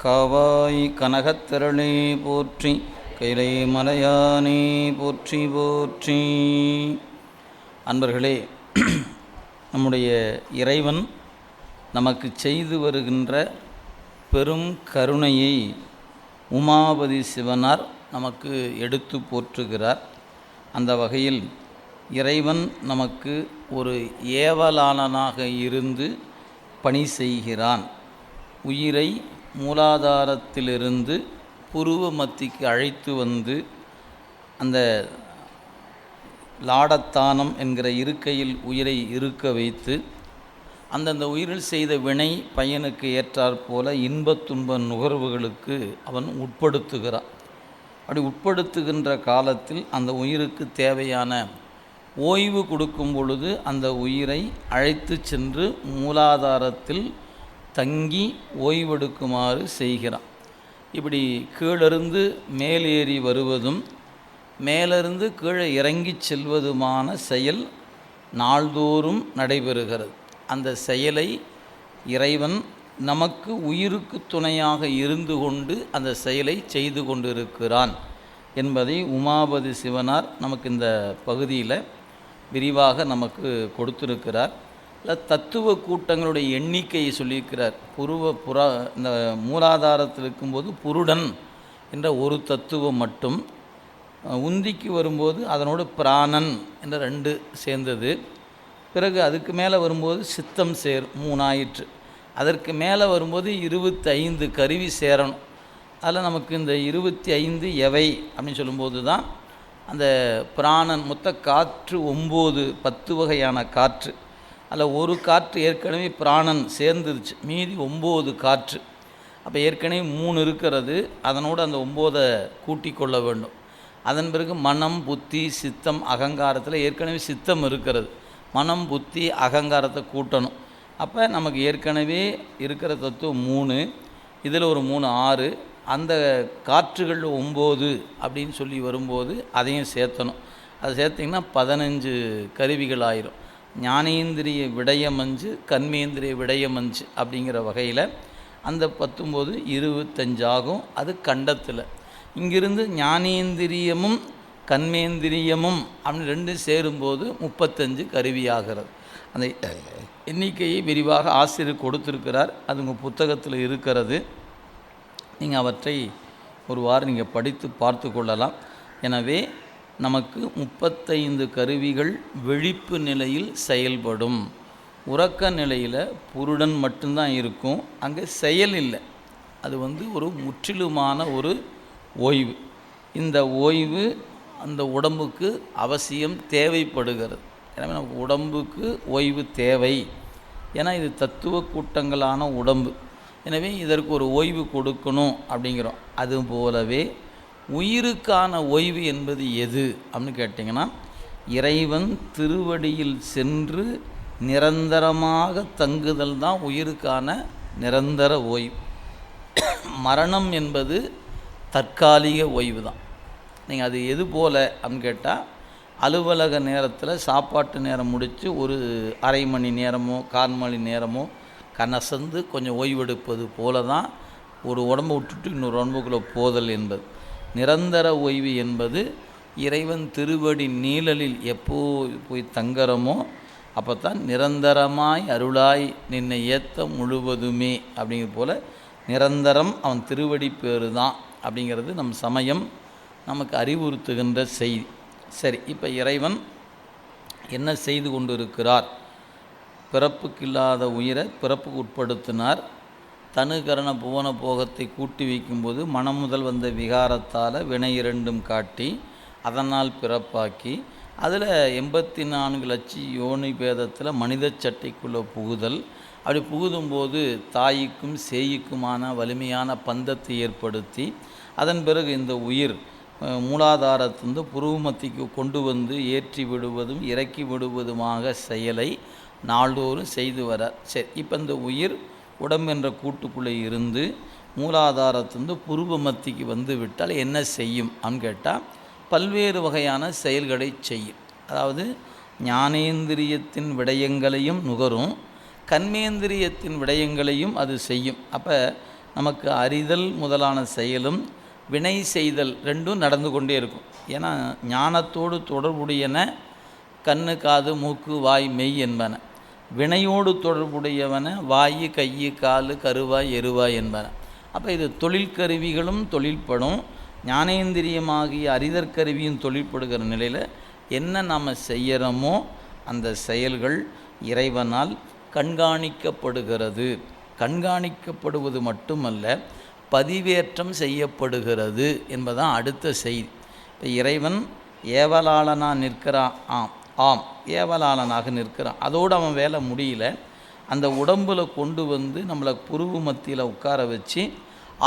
காவாய் கனகத்திரளே போற்றி, கைலை மலையானே போற்றி போற்றி. அன்பர்களே, நம்முடைய இறைவன் நமக்கு செய்து வருகின்ற பெரும் கருணையை உமாபதி சிவனார் நமக்கு எடுத்து போற்றுகிறார். அந்த வகையில் இறைவன் நமக்கு ஒரு ஏவலாளனாக இருந்து பணி செய்கிறான். உயிரை மூலாதாரத்திலிருந்து புருவ மத்திக்கு அழைத்து வந்து அந்த லாடத்தானம் என்கிற இருக்கையில் உயிரை இருக்க வைத்து அந்தந்த உயிரில் செய்த வினை பயனுக்கு ஏற்றாற்போல இன்பத் துன்ப நுகர்வுகளுக்கு அவன் உட்படுத்துகிறான். அப்படி உட்படுத்துகின்ற காலத்தில் அந்த உயிருக்கு தேவையான ஓய்வு கொடுக்கும் பொழுது அந்த உயிரை அழைத்து சென்று மூலாதாரத்தில் தங்கி ஓய்வெடுக்குமாறு செய்கிறான். இப்படி கீழிருந்து மேலேறி வருவதும் மேலிருந்து கீழே இறங்கி செல்வதுமான செயல் நாள்தோறும் நடைபெறுகிறது. அந்த செயலை இறைவன் நமக்கு உயிருக்கு துணையாக இருந்து கொண்டு அந்த செயலை செய்து கொண்டிருக்கிறான் என்பதை உமாபதி சிவனார் நமக்கு இந்த பகுதியில் விரிவாக நமக்கு கொடுத்திருக்கிறார். இல்லை, தத்துவ கூட்டங்களுடைய எண்ணிக்கையை சொல்லியிருக்கிறார். இந்த மூலாதாரத்தில் இருக்கும்போது புருடன் என்ற ஒரு தத்துவம் மட்டும், உந்திக்கு வரும்போது அதனோடு பிராணன் என்ற 2 சேர்ந்தது. பிறகு அதுக்கு மேலே வரும்போது சித்தம் 3 ஆயிற்று. அதற்கு மேலே வரும்போது 25 கருவி சேரணும். அதில் நமக்கு இந்த 25 எவை அப்படின்னு சொல்லும்போது தான் அந்த பிராணன் மொத்த காற்று 9 10 வகையான காற்று. அதில் ஒரு காற்று ஏற்கனவே பிராணன் சேர்ந்துருச்சு, மீதி 9 காற்று. அப்போ ஏற்கனவே 3 இருக்கிறது, அதனோடு அந்த 9 கூட்டி கொள்ள வேண்டும். அதன் பிறகு மனம் புத்தி சித்தம் அகங்காரத்தில் ஏற்கனவே சித்தம் இருக்கிறது, மனம் புத்தி அகங்காரத்தை கூட்டணும். அப்போ நமக்கு ஏற்கனவே இருக்கிற தத்துவம் 3, இதில் ஒரு 3 6, அந்த காற்றுகள் 9 அப்படின்னு சொல்லி வரும்போது அதையும் சேர்த்தணும். அதை சேர்த்திங்கன்னா 15 கருவிகள் ஆயிரும். ஞானேந்திரிய விடயமஞ்சு கர்மேந்திரிய விடயமஞ்சு அப்படிங்கிற வகையில் அந்த 19 25 ஆகும். அது கண்டத்தில். இங்கிருந்து ஞானேந்திரியமும் கர்மேந்திரியமும் அப்படின்னு 2 சேரும்போது 35 கருவியாகிறது. அந்த எண்ணிக்கையை விரிவாக ஆசிரியர் கொடுத்திருக்கிறார். அது உங்கள் புத்தகத்தில் இருக்கிறது. நீங்கள் அவற்றை ஒரு வாரம் நீங்கள் படித்து பார்த்து கொள்ளலாம். எனவே நமக்கு 35 கருவிகள் விழிப்பு நிலையில் செயல்படும். உறக்க நிலையில் புருடன் மட்டும்தான் இருக்கும், அங்கே செயல் இல்லை. அது ஒரு முற்றிலுமான ஒரு ஓய்வு. இந்த ஓய்வு அந்த உடம்புக்கு அவசியம் தேவைப்படுகிறது. எனவே நமக்கு உடம்புக்கு ஓய்வு தேவை. ஏன்னா இது தத்துவ கூட்டங்களான உடம்பு. எனவே இதற்கு ஒரு ஓய்வு கொடுக்கணும் அப்படிங்கிறோம். அதுபோலவே உயிருக்கான ஓய்வு என்பது எது அப்படின்னு கேட்டிங்கன்னா, இறைவன் திருவடியில் சென்று நிரந்தரமாக தங்குதல் தான் உயிருக்கான நிரந்தர ஓய்வு. மரணம் என்பது தற்காலிக ஓய்வு தான். நீங்கள் அது எது போல் அப்படின்னு கேட்டால், அலுவலக நேரத்தில் சாப்பாட்டு நேரம் முடித்து ஒரு அரை மணி நேரமோ 1/4 மணி நேரமோ கனசந்து கொஞ்சம் ஓய்வெடுப்பது போல தான் ஒரு உடம்பை விட்டுட்டு இன்னொரு உடம்புக்குள்ளே போதல் என்பது. நிரந்தர ஓய்வு என்பது இறைவன் திருவடி நீழலில் எப்போ போய் தங்குறமோ அப்போ தான் நிரந்தரமாய் அருளாய் நின்னை ஏத்த முழுவதுமே அப்படிங்கிற போல் நிரந்தரம் அவன் திருவடி பேரு தான் அப்படிங்கிறது நம் சமயம் நமக்கு அறிவுறுத்துகின்ற செய்தி. சரி, இப்போ இறைவன் என்ன செய்து கொண்டு இருக்கிறார்? பிறப்புக்கு இல்லாத உயிரை பிறப்புக்கு உட்படுத்தினார். தனுகரண புவன போகத்தை கூட்டி வைக்கும்போது மனம் முதல் வந்த விகாரத்தால் வினை 2 காட்டி அதனால் பிறப்பாக்கி அதில் 84 லட்சம் யோனி பேதத்தில் மனித சட்டைக்குள்ளே புகுதல். அப்படி புகுதும்போது தாய்க்கும் சேய்க்குமான வலிமையான பந்தத்தை ஏற்படுத்தி அதன் பிறகு இந்த உயிர் மூலாதாரத்திலிருந்து புருவமத்திக்கு கொண்டு வந்து ஏற்றி விடுவதும் இறக்கி விடுவதுமாக செயலை நாள்தோறும் செய்து வர. சரி, இப்போ இந்த உயிர் உடம்பென்ற கூட்டுக்குள்ளே இருந்து மூலாதாரத்திலிருந்து புருவ மத்திக்கு வந்து விட்டால் என்ன செய்யும் அப்படின்னு கேட்டால், பல்வேறு வகையான செயல்களை செய்யும். அதாவது ஞானேந்திரியத்தின் விடயங்களையும் நுகரும், கர்மேந்திரியத்தின் விடயங்களையும் அது செய்யும். அப்போ நமக்கு அறிதல் முதலான செயலும் வினை செய்தல் ரெண்டும் நடந்து கொண்டே இருக்கும். ஏன்னா ஞானத்தோடு தொடர்புடையன கண்ணு, காது, மூக்கு, வாய், மெய் என்பன. வினையோடு தொடர்புடையவன வாயு, கை, கால், கருவாய், எருவாய் என்பன. அப்போ இது தொழிற்கருவிகளும் தொழில்படும். ஞானேந்திரியமாகிய அறிதற்கருவியும் தொழில்படுகிற நிலையில் என்ன நாம் செய்கிறோமோ அந்த செயல்கள் இறைவனால் கண்காணிக்கப்படுகிறது. கண்காணிக்கப்படுவது மட்டுமல்ல, பதிவேற்றம் செய்யப்படுகிறது என்பதான் அடுத்த செய்தி. இப்போ இறைவன் ஏவலாளனாக நிற்கிறான். ஆம் ஏவலாளனாக நிற்கிறான். அதோடு அவன் வேலை முடியல. அந்த உடம்பில் கொண்டு வந்து நம்மளை புருவு மத்தியில் உட்கார வச்சு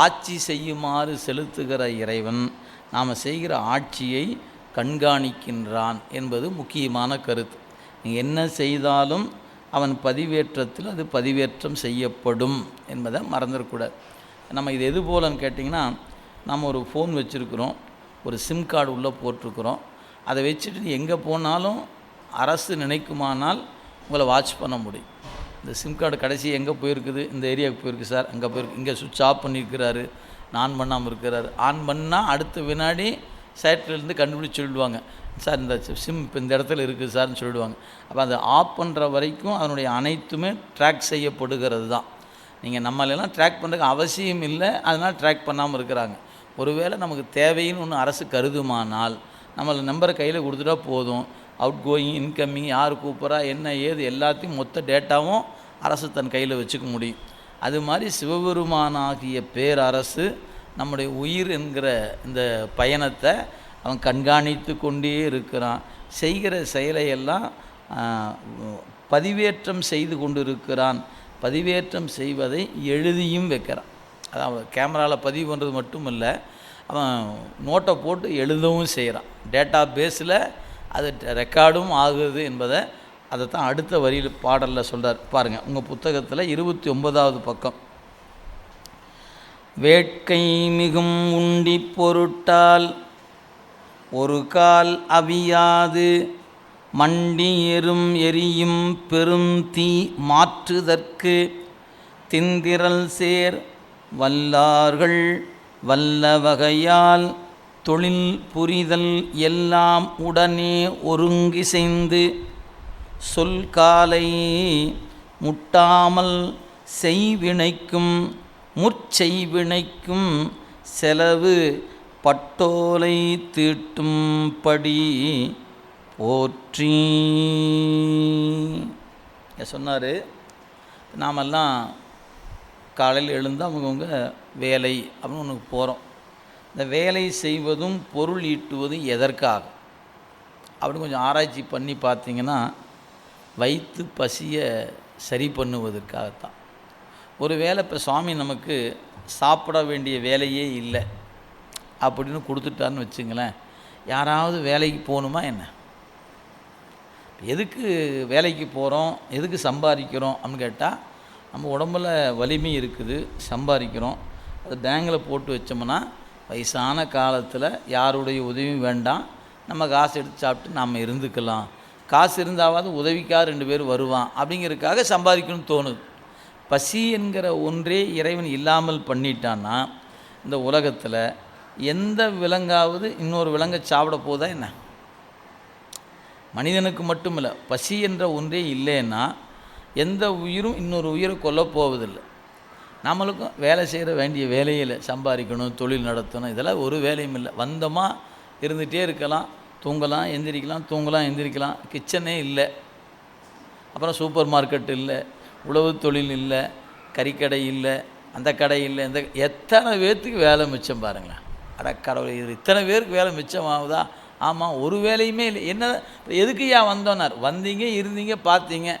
ஆட்சி செய்யுமாறு செலுத்துகிற இறைவன் நாம் செய்கிற ஆட்சியை கண்காணிக்கின்றான் என்பது முக்கியமான கருத்து. நீங்கள் என்ன செய்தாலும் அவன் பதிவேற்றத்தில் அது பதிவேற்றம் செய்யப்படும் என்பதை மறந்துடக்கூடாது. நம்ம இது எது போலன்னு கேட்டிங்கன்னா, நம்ம ஒரு ஃபோன் வச்சுருக்குறோம், ஒரு சிம் கார்டு உள்ளே போட்டிருக்கிறோம். அதை வச்சுட்டு எங்கே போனாலும் அரசு நினைக்குமானால் உங்களை வாட்ச் பண்ண முடியும். இந்த சிம் கார்டு கடைசி எங்கே போயிருக்குது, இந்த ஏரியாவுக்கு போயிருக்கு சார், அங்கே போயிருக்கு, இங்கே சுவிட்ச் ஆஃப் பண்ணியிருக்கிறாரு, ஆன் பண்ணாமல் இருக்கிறாரு. ஆன் பண்ணால் அடுத்த வினாடி சைட்லேருந்து கண்டுபிடிச்சி சொல்லிடுவாங்க, சார் இந்த சிம் இப்போ இந்த இடத்துல இருக்குது சார்னு சொல்லிடுவாங்க. அப்போ அதை ஆஃப் பண்ணுற வரைக்கும் அதனுடைய அனைத்துமே ட்ராக் செய்யப்படுகிறது தான். நீங்கள் நம்மளெல்லாம் ட்ராக் பண்ணுறதுக்கு அவசியம் இல்லை, அதனால் ட்ராக் பண்ணாமல் இருக்கிறாங்க. ஒருவேளை நமக்கு தேவைன்னு ஒன்று அரசு கருதுமானால் நம்மளை நம்பரை கையில் கொடுத்துட்டா போதும். அவுட் கோயிங், இன்கம்மிங், யார் கூப்பிட்றா, என்ன ஏது எல்லாத்தையும் மொத்த டேட்டாவும் அரசு தன் கையில் வச்சுக்க முடியும். அது மாதிரி சிவபெருமானாகிய பேரரசு நம்முடைய உயிர் என்கிற இந்த பயணத்தை அவன் கண்காணித்து கொண்டே இருக்கிறான். செய்கிற செயலையெல்லாம் பதிவேற்றம் செய்து கொண்டு இருக்கிறான். பதிவேற்றம் செய்வதை எழுதியும் வைக்கிறான். அதான் கேமராவில் பதிவு பண்ணுறது மட்டும் இல்லை, அவன் நோட்டை போட்டு எழுதவும் செய்கிறான். டேட்டா பேஸில் அது ரெக்கார்டும் ஆகுது என்பதை அதை தான் அடுத்த வரியில் பாடலில் சொல்கிறார். பாருங்கள், உங்கள் புத்தகத்தில் 29வது பக்கம். வேட்கை மிகும் உண்டி பொருட்டால் ஒரு கால் அவியாது மண்டி எரியும் பெரும் தீ மாற்றுதற்கு திந்திரல் சேர் வல்லார்கள் வல்ல வகையால் தொழில் புரிதல் எல்லாம் உடனே ஒருங்கிசைந்து சொல் காலை முட்டாமல் செய்வினைக்கும் முற்செய்வினைக்கும் செலவு பட்டோலை தீட்டும்படி போற்றி சொன்னார். நாமெல்லாம் காலையில் எழுந்து அவங்கவுங்க வேலை அப்படின்னு ஒன்று போகிறோம். இந்த வேலை செய்வதும் பொருள் ஈட்டுவதும் எதற்காக அப்படின்னு கொஞ்சம் ஆராய்ச்சி பண்ணி பார்த்தீங்கன்னா, வயிற்று பசியை சரி பண்ணுவதற்காகத்தான். ஒரு வேளை இப்போ சுவாமி நமக்கு சாப்பிட வேண்டிய வேலையே இல்லை அப்படின்னு கொடுத்துட்டான்னு வச்சுங்களேன், யாராவது வேலைக்கு போகணுமா என்ன? எதுக்கு வேலைக்கு போகிறோம், எதுக்கு சம்பாதிக்கிறோம் அப்படின்னு கேட்டால், நம்ம உடம்பில் வலிமை இருக்குது, சம்பாதிக்கிறோம். அது பேங்கில் போட்டு வச்சோம்னா வயசான காலத்தில் யாருடைய உதவியும் வேண்டாம், நம்ம காசு எடுத்து சாப்பிட்டு நாம் இருந்துக்கலாம். காசு இருந்தாவது உதவிக்காக 2 பேர் வருவான் அப்படிங்கிறதுக்காக சம்பாதிக்கணும்னு தோணுது. பசி என்கிற ஒன்றே இறைவன் இல்லாமல் பண்ணிட்டான்னா இந்த உலகத்தில் எந்த விலங்காவது இன்னொரு விலங்கை சாப்பிட போதா என்ன? மனிதனுக்கு மட்டும் இல்லை, பசி என்ற ஒன்றே இல்லைன்னா எந்த உயிரும் இன்னொரு உயிரை கொல்லப்போவதில்லை. நம்மளுக்கும் வேலை செய்கிற வேண்டிய வேலையில் சம்பாதிக்கணும், தொழில் நடத்தணும், இதெல்லாம் ஒரு வேலையும் இல்லை. வந்தோமா இருந்துகிட்டே இருக்கலாம், தூங்கலாம் எந்திரிக்கலாம், தூங்கலாம் எந்திரிக்கலாம். கிச்சனே இல்லை, அப்புறம் சூப்பர் மார்க்கெட் இல்லை, உழவு தொழில் இல்லை, கறிக்கடை இல்லை, அந்த கடை இல்லை, இந்த எத்தனை பேர்த்துக்கு வேலை மிச்சம் பாருங்களேன். கடவுள், இது இத்தனை பேருக்கு வேலை மிச்சம் ஆகுதா? ஆமாம், ஒரு வேலையுமே இல்லை. என்ன எதுக்கு ஏன் வந்தோன்னார்? வந்தீங்க, இருந்தீங்க, பார்த்தீங்க,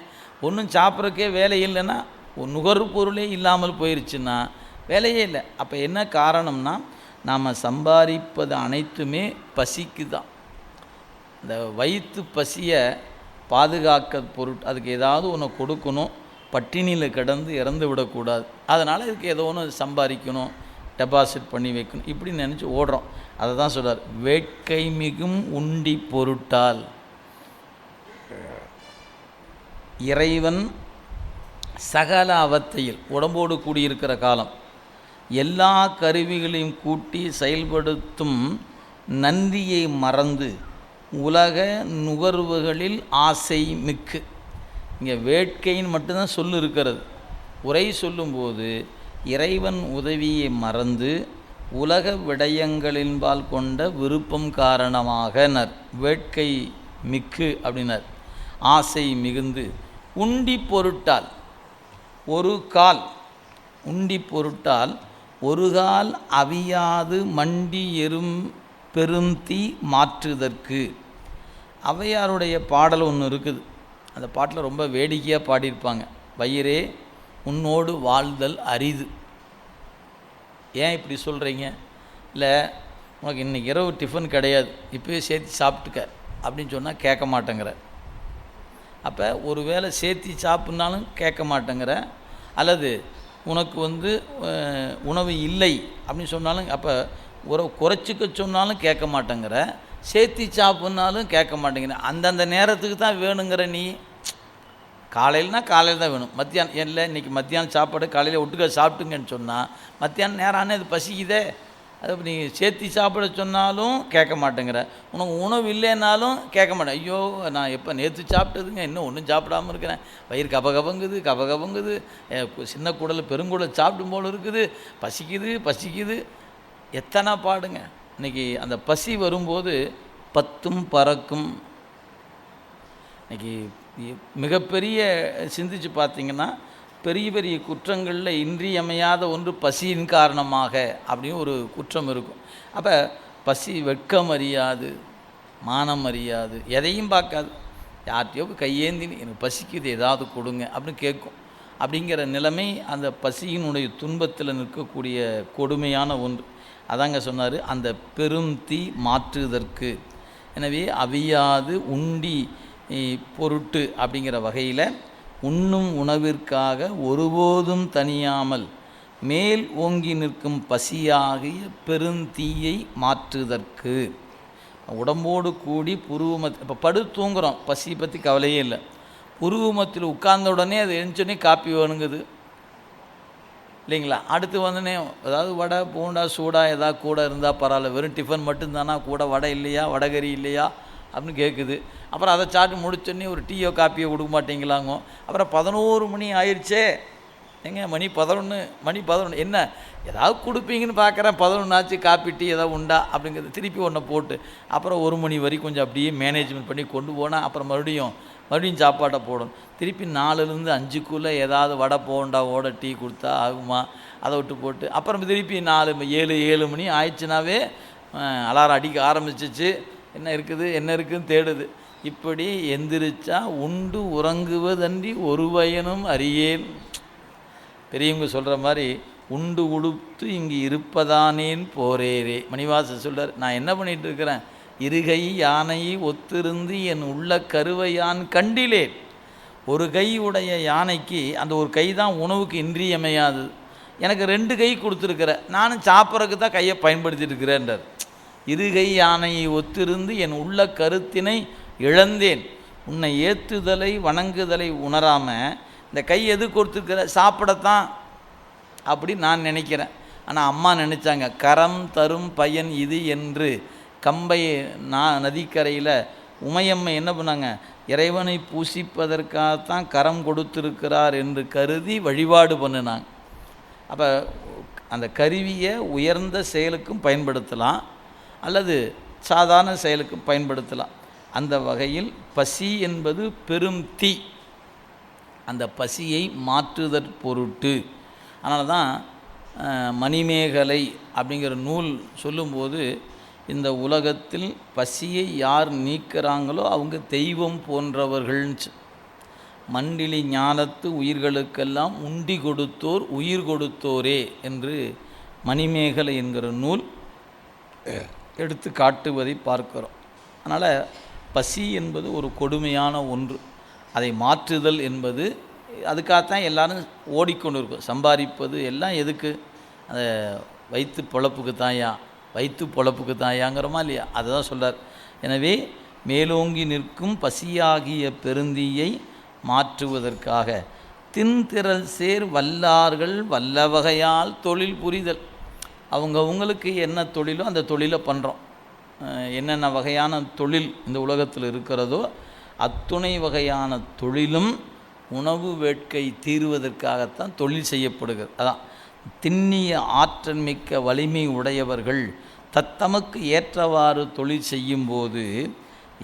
ஒன்றும் சாப்பிட்றக்கே வேலை இல்லைன்னா, நுகர்பொருளே இல்லாமல் போயிடுச்சுன்னா வேலையே இல்லை. அப்போ என்ன காரணம்னா, நாம் சம்பாதிப்பது அனைத்துமே பசிக்கு தான். இந்த வயிற்று பசியை பாதுகாக்க அதுக்கு ஏதாவது ஒன்று கொடுக்கணும், பட்டினியில் கிடந்து இறந்து விடக்கூடாது. அதனால் இதுக்கு ஏதோ ஒன்று சம்பாதிக்கணும், டெபாசிட் பண்ணி வைக்கணும், இப்படி நினச்சி ஓடுறோம். அதை தான் சொல்கிறார், வேட்கை மிகும் உண்டி பொருட்டால். இறைவன் சகல அவத்தையில் உடம்போடு கூடியிருக்கிற காலம் எல்லா கருவிகளையும் கூட்டி செயல்படுத்தும் நன்றியை மறந்து உலக நுகர்வுகளில் ஆசை மிக்கு. இங்கே வேட்கைன்னு மட்டும்தான் சொல்லு இருக்கிறது. உரை சொல்லும்போது இறைவன் உதவியை மறந்து உலக விடயங்களின்பால் கொண்ட விருப்பம் காரணமாகனர் வேட்கை மிக்கு அப்படின்னார். ஆசை மிகுந்து உண்டி பொருட்டால் ஒரு கால் உண்டி பொருட்டால் ஒரு கால் அவியாது மண்டி எறும் பெருந்தீ மாற்றுதற்கு. ஔவையாருடைய பாடல் ஒன்று இருக்குது. அந்த பாட்டில் ரொம்ப வேடிக்கையாக பாடியிருப்பாங்க. வயிறே உன்னோடு வாழ்தல் அரிது. ஏன் இப்படி சொல்கிறீங்க? இல்லை, உனக்கு இன்றைக்கி இரவு டிஃபன் கிடையாது, இப்போயே சேர்த்து சாப்பிட்டுக்க அப்படின்னு சொன்னால் கேட்க மாட்டேங்கிற. அப்போ ஒரு வேளை சேர்த்து சாப்பிட்னாலும் கேட்க மாட்டேங்கிற, அல்லது உனக்கு உணவு இல்லை அப்படின்னு சொன்னாலும், அப்போ உறவு குறைச்சிக்க சொன்னாலும் கேட்க மாட்டேங்கிற, சேர்த்து சாப்பிட்னாலும் கேட்க மாட்டேங்கிற. அந்தந்த நேரத்துக்கு தான் வேணுங்கிற நீ. காலையில்னா காலையில் தான் வேணும், மத்தியானம் இல்லை இன்றைக்கி மத்தியானம் சாப்பாடு காலையில் ஒட்டுக்க சாப்பிட்டுங்கன்னு சொன்னால் மத்தியானம் நேரம் ஆனால் இது பசிக்குதே. அது நீ சேர்த்து சாப்பிட சொன்னாலும் கேட்க மாட்டேங்கிற, உனக்கு உணவு இல்லைன்னாலும் கேட்க மாட்டேன். ஐயோ நான் எப்போ நேற்று சாப்பிட்டதுங்க, இன்னும் ஒன்றும் சாப்பிடாமல் இருக்கிறேன், வயிறு கபகபங்குது, சின்ன குடல் பெருங்குடல் சாப்பிடும் போல் இருக்குது, பசிக்குது. எத்தனை பாடுங்க. இன்றைக்கி அந்த பசி வரும்போது பத்தும் பறக்கும். இன்றைக்கி மிகப்பெரிய சிந்திச்சு பார்த்திங்கன்னா, பெரிய பெரிய குற்றங்களில் இன்றியமையாத ஒன்று பசியின் காரணமாக அப்படின்னு ஒரு குற்றம் இருக்கும். அப்போ பசி வெட்கம் அறியாது, மானம் அறியாது, எதையும் பார்க்காது, யார்கிட்டையோ கையேந்தி எனக்கு பசிக்குது ஏதாவது கொடுங்க அப்படின்னு கேட்கும். அப்படிங்கிற நிலைமை அந்த பசியினுடைய துன்பத்தில் நிற்கக்கூடிய கொடுமையான ஒன்று. அதாங்க சொன்னார், அந்த பெரும் தீ மாற்றுதற்கு. எனவே அவியாது உண்டி பொருட்டு அப்படிங்கிற வகையில் உண்ணும் உணவிற்காக ஒருபோதும் தனியாமல் மேல் ஓங்கி நிற்கும் பசியாகிய பெருந்தீயை மாற்றுதற்கு. உடம்போடு கூடி புருவமத்தில் இப்போ படு தூங்குகிறோம், பசியை பற்றி கவலையே இல்லை. புருவமத்தில் உட்கார்ந்த உடனே அது எழுந்தோடனே காப்பி வேணுங்குது இல்லைங்களா? அடுத்து வந்தோடனே ஏதாவது வடை பூண்டா சூடாக ஏதாவது கூட இருந்தால் பரவாயில்ல, வெறும் டிஃபன் மட்டும்தானா, கூட வடை இல்லையா, வடகறி இல்லையா அப்படின்னு கேட்குது. அப்புறம் அதை சாப்பிட்டு முடிச்சோடனே ஒரு டீயோ காப்பியோ கொடுக்க மாட்டேங்களாங்க. அப்புறம் 11 மணி ஆயிடுச்சே, மணி 11 என்ன ஏதாவது கொடுப்பீங்கன்னு பார்க்குறேன், 11 ஆச்சு, காப்பி டீ ஏதாவது உண்டா அப்படிங்கிறது திருப்பி ஒன்றை போட்டு அப்புறம் 1 மணி வரை கொஞ்சம் அப்படியே மேனேஜ்மெண்ட் பண்ணி கொண்டு போனால் அப்புறம் மறுபடியும் சாப்பாட்டை போடணும். திருப்பி 4லேருந்து 5க்குள்ளே ஏதாவது வடை போண்டாவோட டீ கொடுத்தா ஆகுமா, அதை விட்டு போட்டு அப்புறம் திருப்பி 7 மணி ஆயிடுச்சுனாவே அலாரம் அடிக்க ஆரம்பிச்சிச்சு. என்ன இருக்குதுன்னு தேடுது. இப்படி எந்திரிச்சா உண்டு உறங்குவதன்றி ஒரு பயனும் அறியேன். பெரியவங்க சொல்கிற மாதிரி உண்டு உடுத்து இங்கு இருப்பதானேன் போரேரே. மணிவாசன் சொல்கிறார், நான் என்ன பண்ணிகிட்டு இருக்கிறேன், இருகை யானை ஒத்திருந்து என் உள்ள கருவையான் கண்டிலேன். ஒரு கை உடைய யானைக்கு அந்த ஒரு கை தான் உணவுக்கு இன்றியமையாது. எனக்கு 2 கை கொடுத்துருக்கிற, நானும் சாப்பிட்றதுக்கு தான் கையை பயன்படுத்திட்டு இருக்கிறேன்றார். இருகை யானையை ஒத்திருந்து என் உள்ள கருத்தினை இழந்தேன். உன்னை ஏற்றுதலை வணங்குதலை உணராமல் இந்த கை எது கொடுத்துருக்கிற, சாப்பிடத்தான் அப்படி நான் நினைக்கிறேன். ஆனால் அம்மா நினச்சாங்க, கரம் தரும் பயன் இது என்று. கம்பை நதிக்கரையில் உமையம்மை என்ன பண்ணாங்க, இறைவனை பூசிப்பதற்காகத்தான் கரம் கொடுத்துருக்கிறார் என்று கருதி வழிபாடு பண்ணினாங்க. அப்போ அந்த கருவியை உயர்ந்த செயலுக்கும் பயன்படுத்தலாம், அல்லது சாதாரண செயலுக்கும் பயன்படுத்தலாம். அந்த வகையில் பசி என்பது பெரும் தீ, அந்த பசியை மாற்றுதற் பொருட்டு. அதனால தான் மணிமேகலை அப்படிங்கிற நூல் சொல்லும்போது, இந்த உலகத்தில் பசியை யார் நீக்கிறாங்களோ அவங்க தெய்வம் போன்றவர்கள்னு. மண்டிலி ஞானத்து உயிர்களுக்கெல்லாம் உண்டி கொடுத்தோர் உயிர் கொடுத்தோரே என்று மணிமேகலை என்கிற நூல் எடுத்து காட்டுவதை பார்க்கிறோம். அதனால் பசி என்பது ஒரு கொடுமையான ஒன்று. அதை மாற்றுதல் என்பது அதுக்காகத்தான் எல்லாரும் ஓடிக்கொண்டு இருக்கும். சம்பாதிப்பது எல்லாம் எதுக்கு, அதை வயிற்று பொழப்புக்கு தாயாங்கிறோமா இல்லையா? அதை தான் சொல்கிறார். எனவே மேலோங்கி நிற்கும் பசியாகிய பெருந்தீயை மாற்றுவதற்காக தின்திரள் சேர் வல்லார்கள் வல்ல வகையால் தொழில் புரிதல். அவங்களுக்கு என்ன தொழிலோ அந்த தொழிலை பண்ணுறோம். என்னென்ன வகையான தொழில் இந்த உலகத்தில் இருக்கிறதோ அத்துணை வகையான தொழிலும் உணவு வேட்கை தீர்வதற்காகத்தான் தொழில் செய்யப்படுகிறது. அதான் திண்ணிய ஆற்றல் மிக்க வலிமை உடையவர்கள் தத்தமக்கு ஏற்றவாறு தொழில் செய்யும்போது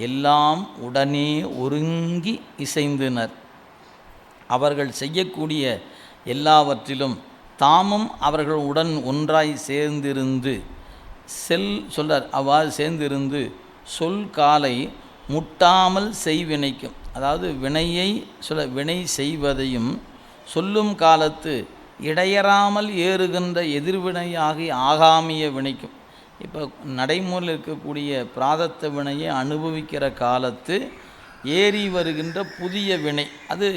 எல்லாம் உடனே ஒருங்கி இசைந்தனர். அவர்கள் செய்யக்கூடிய எல்லாவற்றிலும் தாமும் அவர்கள் உடன் ஒன்றாய் சேர்ந்திருந்து சொல்றார். அவ்வாறு சேர்ந்திருந்து சொல் காலை முட்டாமல் செய்வினைக்கும், அதாவது வினையை வினை செய்வதையும் சொல்லும் காலத்து இடையறாமல் ஏறுகின்ற எதிர்வினையாகி ஆகாமிய வினைக்கும். இப்போ நடைமுறையில் இருக்கக்கூடிய பிராதத்த வினையை அனுபவிக்கிற காலத்து ஏறி வருகின்ற புதிய வினை அது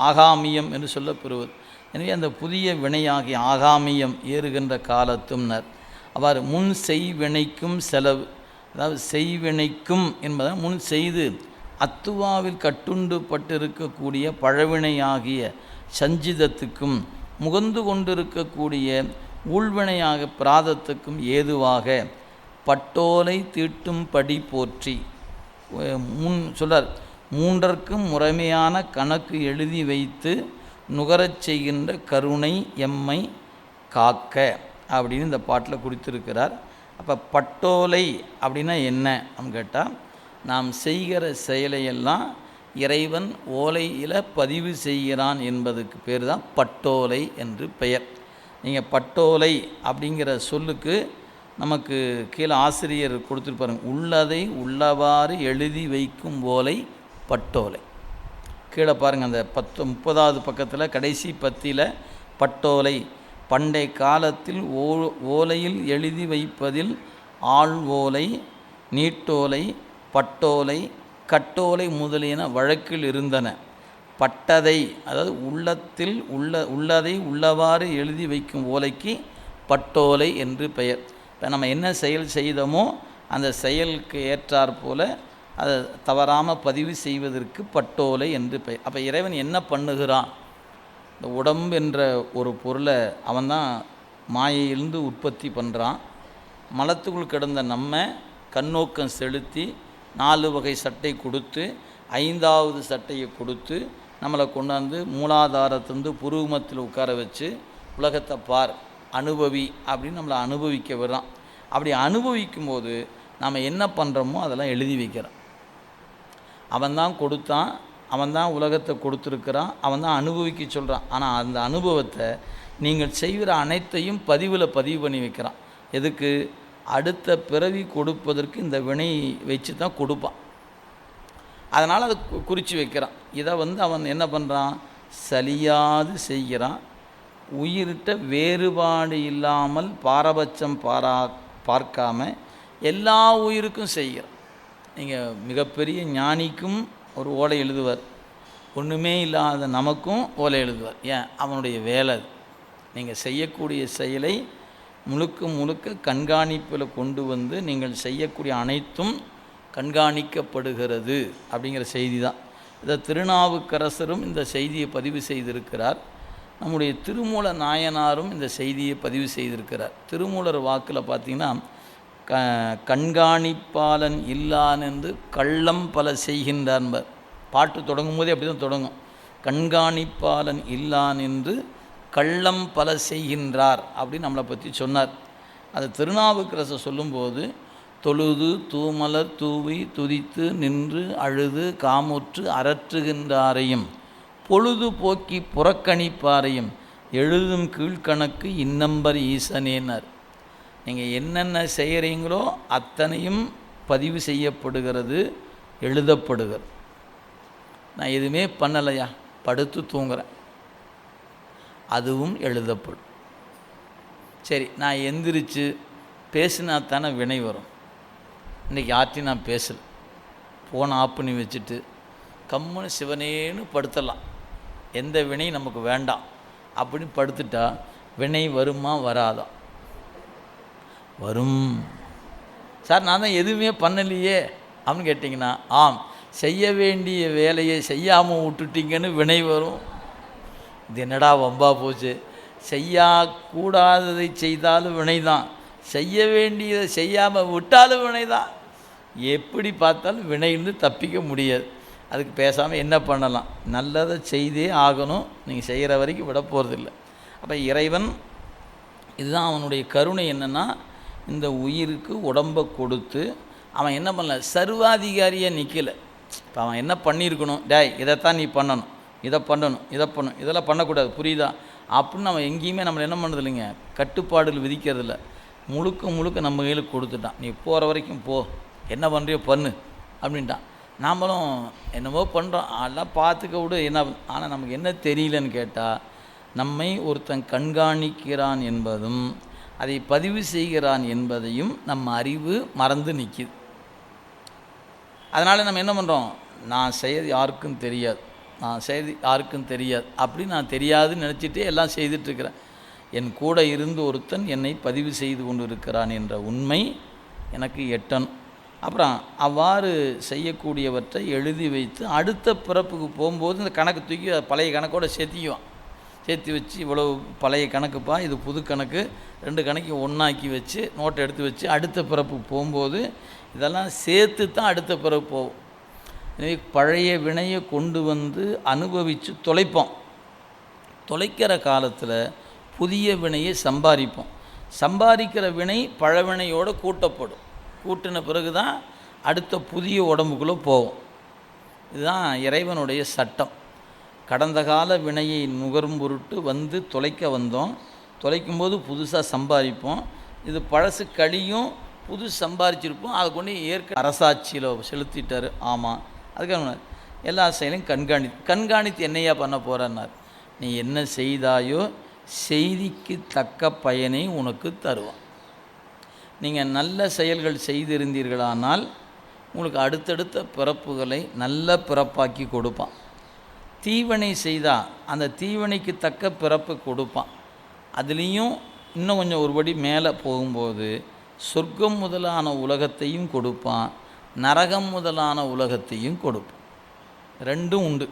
ஆகாமியம் என்று சொல்லப்பெறுவது. எனவே அந்த புதிய வினையாகி ஆகாமியம் ஏறுகின்ற காலத்தும்னர். அவ்வாறு முன் செய்வினைக்கும் செலவு, அதாவது செய்வினைக்கும் என்பதை முன் செய்து அத்துவாவில் கட்டுண்டு பட்டிருக்கக்கூடிய பழவினையாகிய சஞ்சிதத்துக்கும் முகந்து கொண்டிருக்கக்கூடிய ஊழ்வினையாக பிராதத்துக்கும் ஏதுவாக பட்டோலை தீட்டும் படி போற்றி சொல்றார். மூன்றற்கும் முறைமையான கணக்கு எழுதி வைத்து நுகரச் செய்கின்ற கருணை எம்மை காக்க அப்படின்னு இந்த பாட்டில் குறித்திருக்கிறார். அப்போ பட்டோலை அப்படின்னா என்ன அப்படின்னு கேட்டால், நாம் செய்கிற செயலையெல்லாம் இறைவன் ஓலையில் பதிவு செய்கிறான் என்பதுக்கு பேர் தான் பட்டோலை என்று பெயர். நீங்கள் பட்டோலை அப்படிங்கிற சொல்லுக்கு நமக்கு கீழே ஆசிரியர் கொடுத்துருப்பாருங்க, உள்ளதை உள்ளவாறு எழுதி வைக்கும் ஓலை பட்டோலை. கீழே பாருங்கள், அந்த 30வது பக்கத்தில் கடைசி பத்தியில் பட்டோலை பண்டை காலத்தில் ஓலையில் எழுதி வைப்பதில் ஆள் ஓலை, நீட்டோலை, பட்டோலை, கட்டோலை முதலியன வழக்கில் இருந்தன. பட்டதை, அதாவது உள்ளத்தில் உள்ளதை உள்ளவாறு எழுதி வைக்கும் ஓலைக்கு பட்டோலை என்று பெயர். இப்போ நம்ம என்ன செயல் செய்தோமோ அந்த செயலுக்கு ஏற்றாற்போல் அதை தவறாமல் பதிவு செய்வதற்கு பட்டோலை என்று பெயர். அப்போ இறைவன் என்ன பண்ணுகிறான்? இந்த உடம்பு என்ற ஒரு பொருளை அவன்தான் மாயையிலிருந்து உற்பத்தி பண்ணுறான். மலத்துக்குள் கிடந்த நம்ம கண்ணோக்கம் செலுத்தி 4 வகை சட்டை கொடுத்து 5வது சட்டையை கொடுத்து நம்மளை கொண்டாந்து மூலாதாரத்திலிருந்து புருவமத்தில் உட்கார வச்சு உலகத்தை பார், அனுபவி அப்படின்னு நம்மளை அனுபவிக்க விடுறான். அப்படி அனுபவிக்கும்போது நாம் என்ன பண்ணுறோமோ அதெல்லாம் எழுதி வைக்கிறான். அவன்தான் கொடுத்தான், அவன்தான் உலகத்தை கொடுத்துருக்கிறான், அவன்தான் அனுபவிக்க சொல்கிறான். ஆனால் அந்த அனுபவத்தை நீங்கள் செய்கிற அனைத்தையும் பதிவில் பதிவு பண்ணி வைக்கிறான். எதுக்கு? அடுத்த பிறவி கொடுப்பதற்கு இந்த வினை வச்சு தான் கொடுப்பான். அதனால் அதை குறித்து வைக்கிறான். இதை அவன் என்ன பண்ணுறான்? சலியாது செய்கிறான். உயிர்கிட்ட வேறுபாடு இல்லாமல் பாரபட்சம் பார்க்காம எல்லா உயிருக்கும் செய்கிறான். நீங்கள் மிகப்பெரிய ஞானிக்கும் ஒரு ஓலை எழுதுவார், ஒன்றுமே இல்லாத நமக்கும் ஓலை எழுதுவார். ஏன்? அவனுடைய வேலை. நீங்கள் செய்யக்கூடிய செயலை முழுக்க கண்காணிப்பில் கொண்டு வந்து நீங்கள் செய்யக்கூடிய அனைத்தும் கண்காணிக்கப்படுகிறது அப்படிங்கிற செய்தி தான். இதை திருநாவுக்கரசரும் இந்த செய்தியை பதிவு செய்திருக்கிறார். நம்முடைய திருமூல நாயனாரும் இந்த செய்தியை பதிவு செய்திருக்கிறார். திருமூலர் வாக்கில் பார்த்திங்கன்னா, கண்காணிப்பாளன் இல்லான் என்று கள்ளம் பல செய்கின்றான்பர். பாட்டு தொடங்கும் போதே அப்படி தான் தொடங்கும். கண்காணிப்பாளன் இல்லான் என்று கள்ளம் பல செய்கின்றார் அப்படின்னு நம்மளை பற்றி சொன்னார். அது திருநாவுக்கரசர் சொல்லும்போது, தொழுது தூமலர் தூவி துதித்து நின்று அழுது காமுற்று அரற்றுகின்றாரையும் பொழுது போக்கி புறக்கணிப்பாரையும் எழுதும் கீழ்கணக்கு இன்னம்பர் ஈசனேனர். நீங்கள் என்னென்ன செய்கிறீங்களோ அத்தனையும் பதிவு செய்யப்படுகிறது, எழுதப்படுகிறது. நான் எதுவுமே பண்ணலையா, படுத்து தூங்குறேன், அதுவும் எழுதப்படும். சரி, நான் எந்திரிச்சு பேசினா தானே வினை வரும். இன்றைக்கி யார்ட்டையும் நான் பேசலை, ஃபோனை ஆஃப் பண்ணி வச்சுட்டு கம்முன்னு சிவனேன்னு படுத்தலாம், எந்த வினையும் நமக்கு வேண்டாம் அப்படின்னு படுத்துட்டா வினை வருமா வராதா? வரும். சார் நான் தான் எதுவுமே பண்ணலையே அப்படின்னு கேட்டிங்கன்னா, ஆம், செய்ய வேண்டிய வேலையை செய்யாமல் விட்டுட்டிங்கன்னு வினை வரும். இது என்னடா வம்பா போச்சு, செய்யக்கூடாததை செய்தாலும் வினைதான், செய்ய வேண்டியதை செய்யாமல் விட்டாலும் வினைதான். எப்படி பார்த்தாலும் வினையிலிருந்து தப்பிக்க முடியாது. அதுக்கு பேசாமல் என்ன பண்ணலாம், நல்லதை செய்தே ஆகணும். நீங்கள் செய்கிற வரைக்கும் விட போகிறதில்ல. அப்போ இறைவன் இதுதான் அவனுடைய கருணை. என்னென்னா, இந்த உயிருக்கு உடம்பை கொடுத்து அவன் என்ன பண்ணல, சர்வாதிகாரியாக நிற்கலை. இப்போ அவன் என்ன பண்ணியிருக்கணும், டேய் இதைத்தான் நீ பண்ணணும், இதை பண்ணணும், இதை பண்ணணும், இதெல்லாம் பண்ணக்கூடாது, புரியுதா அப்படின்னு அவன் எங்கேயுமே நம்மளை என்ன பண்ணுறது இல்லைங்க, கட்டுப்பாடுகள் விதிக்கிறதில்ல. முழுக்க முழுக்க நம்ம கையில் கொடுத்துட்டான். நீ போகிற வரைக்கும் போ, என்ன பண்ணுறியோ பண்ணு அப்படின்ட்டான். நாமளும் என்னவோ பண்ணுறோம், அதெல்லாம் பார்த்துக்க விடு என்ன. ஆனால் நமக்கு என்ன தெரியலன்னு கேட்டால், நம்மை ஒருத்தன் கண்காணிக்கிறான் என்பதும் அதை பதிவு செய்கிறான் என்பதையும் நம்ம அறிவு மறந்து நிற்கிது. அதனால் நம்ம என்ன பண்ணுறோம், நான் செய்யறது யாருக்கும் தெரியாது, நான் செய்யறது யாருக்கும் தெரியாது அப்படி நான் தெரியாதுன்னு நினச்சிட்டே எல்லாம் செய்துட்ருக்கிறேன். என் கூட இருந்து ஒருத்தன் என்னை பதிவு செய்து கொண்டு இருக்கிறான் என்ற உண்மை எனக்கு எட்டணும். அப்புறம் அவ்வாறு செய்யக்கூடியவற்றை எழுதி வைத்து அடுத்த பிறப்புக்கு போகும்போது இந்த கணக்கு தூக்கி பழைய கணக்கோடு சேர்த்து வச்சு, இவ்வளவு பழைய கணக்குப்பா, இது புது கணக்கு, 2 கணக்கையும் ஒன்றாக்கி வச்சு நோட்டை எடுத்து வச்சு அடுத்த பிறப்புக்கு போகும்போது இதெல்லாம் சேர்த்து தான் அடுத்த பிறப்பு போகும். எனவே பழைய வினையை கொண்டு வந்து அனுபவித்து தொலைப்போம். தொலைக்கிற காலத்தில் புதிய வினையை சம்பாதிப்போம். சம்பாதிக்கிற வினை பழவினையோடு கூட்டப்படும். கூட்டின பிறகு தான் அடுத்த புதிய உடம்புக்குள்ளே போவோம். இதுதான் இறைவனுடைய சட்டம். கடந்த கால வினையை நுகரும் பொருட்டு வந்து தொலைக்க வந்தோம். தொலைக்கும்போது புதுசாக சம்பாதிப்போம். இது பழசு கழியும், புது சம்பாதிச்சிருப்போம். அதை கொண்டு அரசாட்சியில் செலுத்திட்டார். ஆமாம், அதுக்காக எல்லா செயலையும் கண்காணித்து என்னையா பண்ண போகிறான்னார். நீ என்ன செய்தாயோ செய்திக்கு தக்க பயனை உனக்கு தருவான். நீங்கள் நல்ல செயல்கள் செய்திருந்தீர்களானால் உங்களுக்கு அடுத்தடுத்த பிறப்புகளை நல்ல பிறப்பாக்கி கொடுப்பான். தீவனை செய்தால் அந்த தீவனைக்கு தக்க பிறப்பு கொடுப்பான். அதுலேயும் இன்னும் கொஞ்சம் ஒருபடி மேலே போகும்போது சொர்க்கம் முதலான உலகத்தையும் கொடுப்பான், நரகம் முதலான உலகத்தையும் கொடுப்பான். ரெண்டும் உண்டு.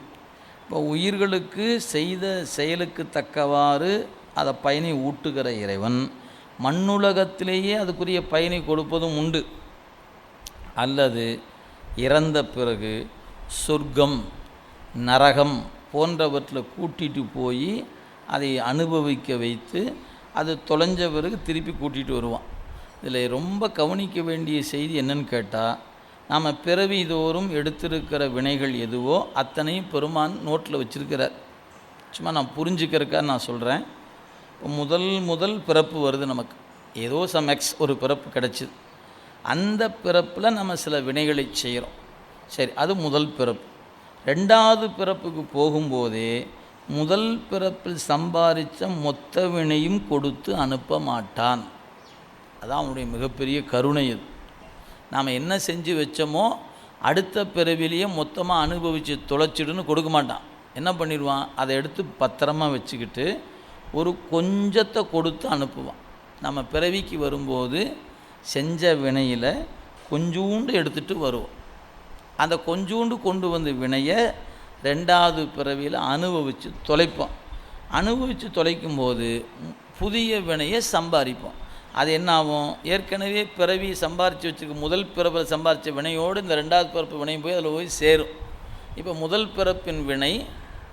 இப்போ உயிர்களுக்கு செய்த செயலுக்கு தக்கவாறு அதை பயனை ஊட்டுகிற இறைவன் மண்ணுலகத்திலேயே அதுக்குரிய பயனை கொடுப்பதும் உண்டு. அல்லது இறந்த பிறகு சொர்க்கம் நரகம் போன்றவற்றில் கூட்டிகிட்டு போய் அதை அனுபவிக்க வைத்து அது தொலைஞ்ச பிறகு திருப்பி கூட்டிகிட்டு வருவான். இதில் ரொம்ப கவனிக்க வேண்டிய செய்தி என்னன்னு கேட்டால், நாம் பிறவி தோறும் எடுத்திருக்கிற வினைகள் எதுவோ அத்தனையும் பெருமான் நோட்டில் வச்சுருக்கிறார். சும்மா நான் புரிஞ்சுக்கிறதுக்காக நான் சொல்கிறேன். இப்போ முதல் பிறப்பு வருது நமக்கு, ஏதோ எக்ஸ் ஒரு பிறப்பு கிடச்சிது. அந்த பிறப்பில் நம்ம சில வினைகளை செய்கிறோம். சரி, அது முதல் பிறப்பு. 2வது பிறப்புக்கு போகும்போதே முதல் பிறப்பில் சம்பாதித்த மொத்த வினையும் கொடுத்து அனுப்ப மாட்டான். அதான் அவனுடைய மிகப்பெரிய கருணை. இது நாம் என்ன செஞ்சு வச்சோமோ அடுத்த பிறவிலேயே மொத்தமாக அனுபவித்து தொலைச்சிடுன்னு கொடுக்க மாட்டான். என்ன பண்ணிடுவான், அதை எடுத்து பத்திரமாக வச்சுக்கிட்டு ஒரு கொஞ்சத்தை கொடுத்து அனுப்புவான். நம்ம பிறவிக்கு வரும்போது செஞ்ச வினையில் கொஞ்சூண்டு எடுத்துகிட்டு வருவோம். அந்த கொஞ்சூண்டு கொண்டு வந்த வினையை 2வது பிறவியில் அனுபவித்து தொலைப்போம். அனுபவித்து தொலைக்கும்போது புதிய வினையை சம்பாதிப்போம். அது என்ன ஆகும், ஏற்கனவே பிறவி சம்பாரித்து வச்சுருக்க முதல் பிறப்பில் சம்பாதித்த வினையோடு இந்த 2வது பிறப்பு வினையும் போய் அதில் போய் சேரும். இப்போ முதல் பிறப்பின் வினை